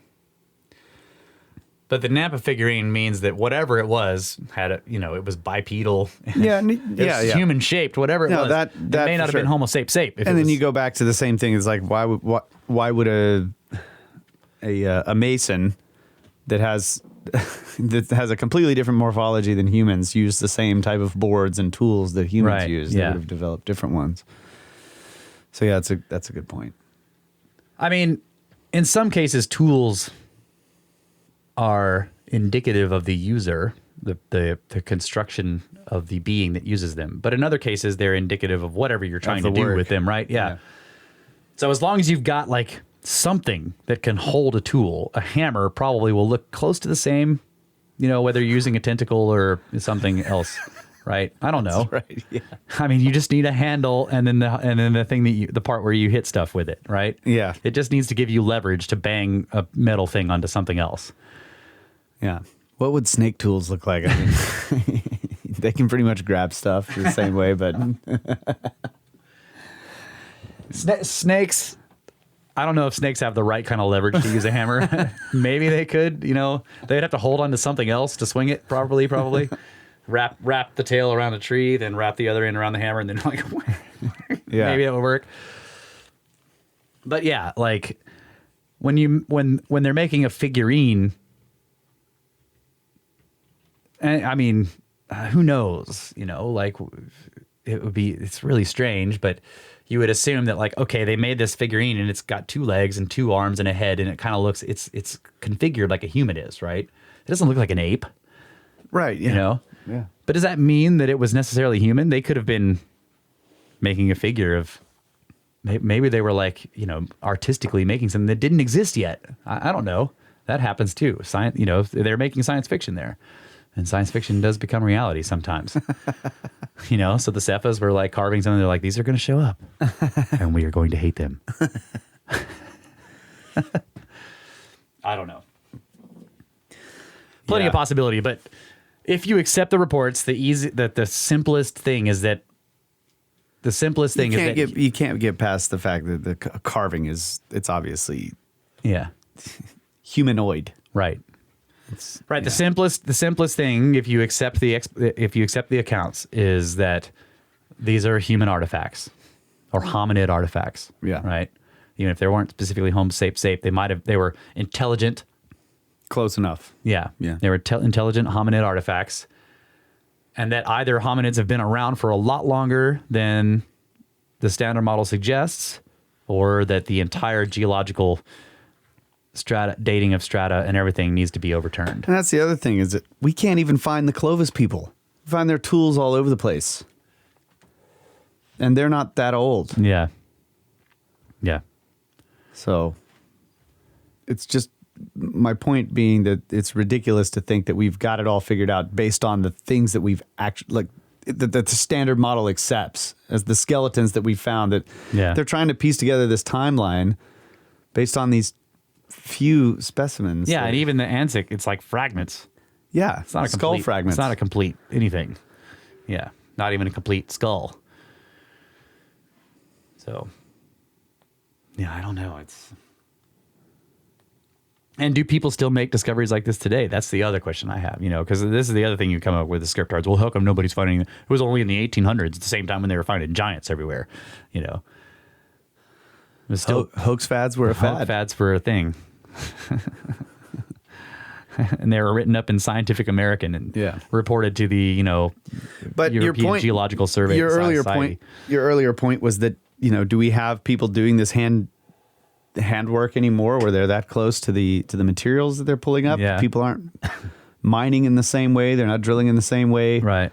But the Nampa figurine means that whatever it was had a, it was bipedal. Yeah, It's human shaped, whatever it was. That it may not have been Homo sape. And then you go back to the same thing. It's like, why would a mason that has a completely different morphology than humans use the same type of boards and tools that humans use? They would have developed different ones. So yeah, that's a good point. I mean, in some cases, tools are indicative of the user, the construction of the being that uses them. But in other cases, they're indicative of whatever you're trying to do with them, right? Yeah. So as long as you've got like something that can hold a tool, a hammer probably will look close to the same, whether you're using a tentacle or something else, right? I don't know. That's right. Yeah. I mean, you just need a handle and then the thing the part where you hit stuff with it, right? Yeah. It just needs to give you leverage to bang a metal thing onto something else. Yeah. What would snake tools look like? I mean, they can pretty much grab stuff the same way, but snakes. I don't know if snakes have the right kind of leverage to use a hammer. Maybe they could. They'd have to hold on to something else to swing it properly. Probably wrap the tail around a tree, then wrap the other end around the hammer, and then maybe that would work. But yeah, like when they're making a figurine. I mean, who knows? It's really strange, but you would assume that like, okay, they made this figurine and it's got 2 legs and 2 arms and a head, and it kind of looks, it's configured like a human is, right? It doesn't look like an ape. Right. Yeah. Yeah. But does that mean that it was necessarily human? They could have been making a figure of, maybe they were like, artistically making something that didn't exist yet. I don't know. That happens too. Science, they're making science fiction there. And science fiction does become reality sometimes. So the Cephas were like carving something. They're like, these are going to show up. And we are going to hate them. I don't know. Plenty of possibility. But if you accept the reports, the simplest thing is that you can't get past the fact that the carving it's obviously humanoid. Right. Right. Yeah. The simplest thing, if you accept the accounts, is that these are human artifacts or hominid artifacts. Yeah. Right. Even if they weren't specifically Homo sape, they were intelligent. Close enough. Yeah. Yeah. They were intelligent hominid artifacts, and that either hominids have been around for a lot longer than the standard model suggests, or that the entire geological dating of strata and everything needs to be overturned. And that's the other thing, is that we can't even find the Clovis people. We find their tools all over the place. And they're not that old. Yeah. Yeah. So it's just my point being that it's ridiculous to think that we've got it all figured out based on the things that we've actually, like, that the standard model accepts as the skeletons that we found, that they're trying to piece together this timeline based on these few specimens. Yeah, and even the Antic, it's like fragments. Yeah, it's not a skull fragments. It's not a complete anything. Yeah, not even a complete skull. So, yeah, I don't know. And do people still make discoveries like this today? That's the other question I have, because this is the other thing you come up with the script cards. Well, how come nobody's finding? It was only in the 1800s, at the same time when they were finding giants everywhere, It was still hoax fads were a fad. Fads were a thing. And they were written up in Scientific American and reported to the, but European Geological Survey. Your earlier point was that, do we have people doing this handwork anymore where they're that close to the materials that they're pulling up? Yeah. People aren't mining in the same way. They're not drilling in the same way. Right.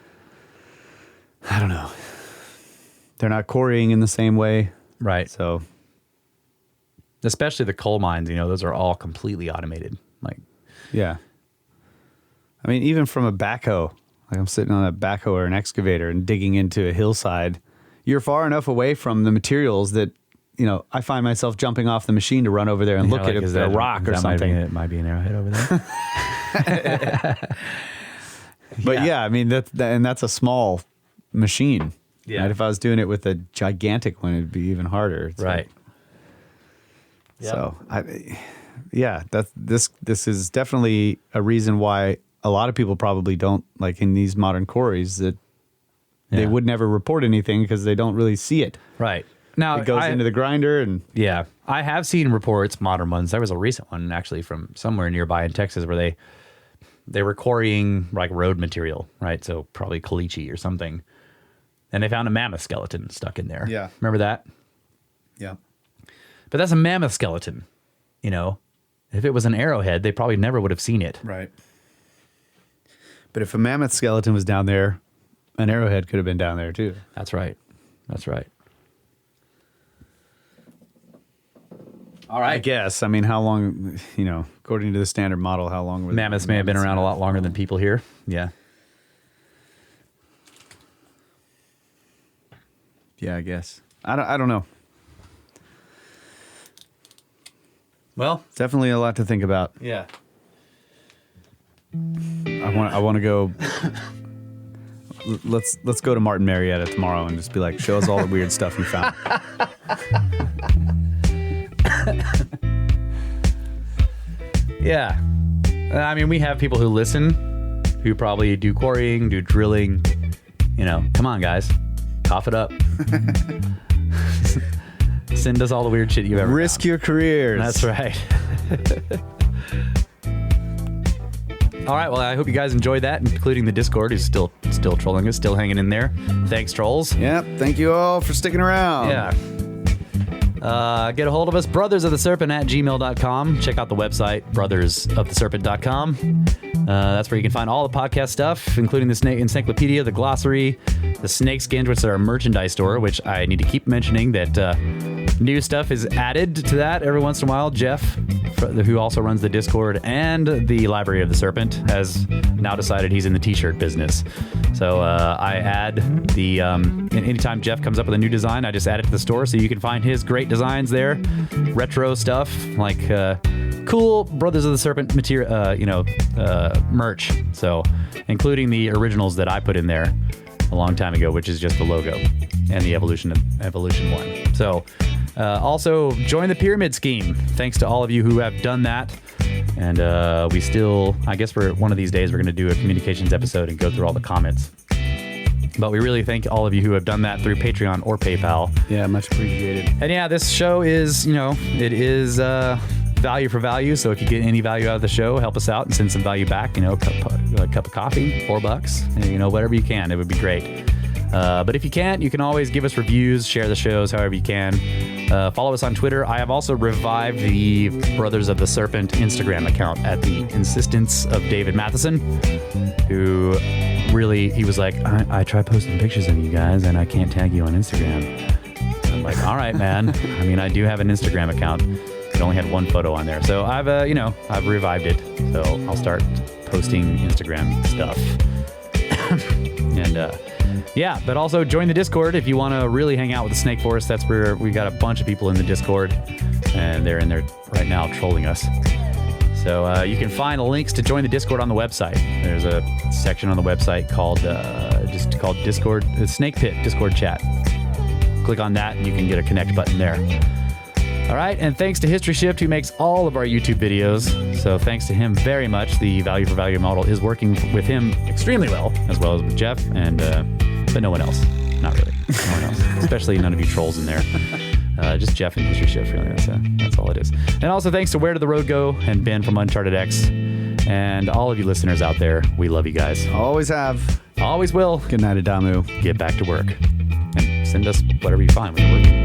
I don't know. They're not quarrying in the same way. Right. So, especially the coal mines, those are all completely automated. Like, yeah. I mean, even from a backhoe, like I'm sitting on a backhoe or an excavator and digging into a hillside, you're far enough away from the materials that, I find myself jumping off the machine to run over there and look at a rock or something. It might be an arrowhead over there. But yeah, I mean, that's a small machine. Yeah. Right? If I was doing it with a gigantic one, it'd be even harder. Right. So, this is definitely a reason why a lot of people probably don't, like in these modern quarries, that they would never report anything because they don't really see it. Right. Now, it goes into the grinder and... Yeah. I have seen reports, modern ones. There was a recent one actually from somewhere nearby in Texas where they were quarrying like road material, right? So probably caliche or something. And they found a mammoth skeleton stuck in there. Yeah. Remember that? Yeah. But that's a mammoth skeleton, If it was an arrowhead, they probably never would have seen it. Right. But if a mammoth skeleton was down there, an arrowhead could have been down there too. That's right. That's right. All right. I guess. I mean, how long, according to the standard model, how long were mammoths may have been around a lot longer than people here. Yeah. Yeah, I guess. I don't know. Well, it's definitely a lot to think about. Yeah. I want to go. Let's go to Martin Marietta tomorrow and just be like, show us all the weird stuff you found. Yeah. I mean, we have people who listen, who probably do quarrying, do drilling. Come on, guys. Cough it up. Send us all the weird shit you've ever Risk found. your careers. That's right. All right. Well, I hope you guys enjoyed that, including the Discord, who's still trolling us, still hanging in there. Thanks, trolls. Yep. Thank you all for sticking around. Yeah. Get a hold of us, brothersoftheserpent@gmail.com. Check out the website, brothersoftheserpent.com. That's where you can find all the podcast stuff, including the Snake Encyclopedia, the glossary, the SnakeSkins, which is our merchandise store, which I need to keep mentioning that new stuff is added to that every once in a while. Jeff, who also runs the Discord and the Library of the Serpent, has now decided he's in the t-shirt business. So I add the anytime Jeff comes up with a new design, I just add it to the store so you can find his great designs there. Retro stuff like cool Brothers of the Serpent material, merch. So including the originals that I put in there a long time ago, which is just the logo and the Evolution one. So also join the pyramid scheme. Thanks to all of you who have done that. And I guess for one of these days, we're going to do a communications episode and go through all the comments. But we really thank all of you who have done that through Patreon or PayPal. Yeah, much appreciated. And yeah, this show is, it is value for value. So if you get any value out of the show, help us out and send some value back. A cup of coffee, $4, whatever you can. It would be great. But if you can't, you can always give us reviews, share the shows however you can. Follow us on Twitter. I have also revived the Brothers of the Serpent Instagram account at the insistence of David Matheson, who really, he was like, I try posting pictures of you guys and I can't tag you on Instagram. I'm like, all right, man. I mean, I do have an Instagram account. It only had one photo on there. So I've revived it. So I'll start posting Instagram stuff. And, but also join the Discord if you want to really hang out with the Snake Forest. That's where we got a bunch of people in the Discord, and they're in there right now trolling us. So you can find links to join the Discord on the website. There's a section on the website called Discord, Snake Pit Discord chat. Click on that and you can get a connect button there. All right, and thanks to History Shift, who makes all of our YouTube videos. So thanks to him very much. The value for value model is working with him extremely well as with Jeff, and but no one else. Not really. No one else. Especially none of you trolls in there. Just Jeff and History Shift, really. That's all it is. And also thanks to Where Did the Road Go and Ben from Uncharted X. And all of you listeners out there, we love you guys. Always have. Always will. Good night, Adamu. Get back to work. And send us whatever you find when you're working.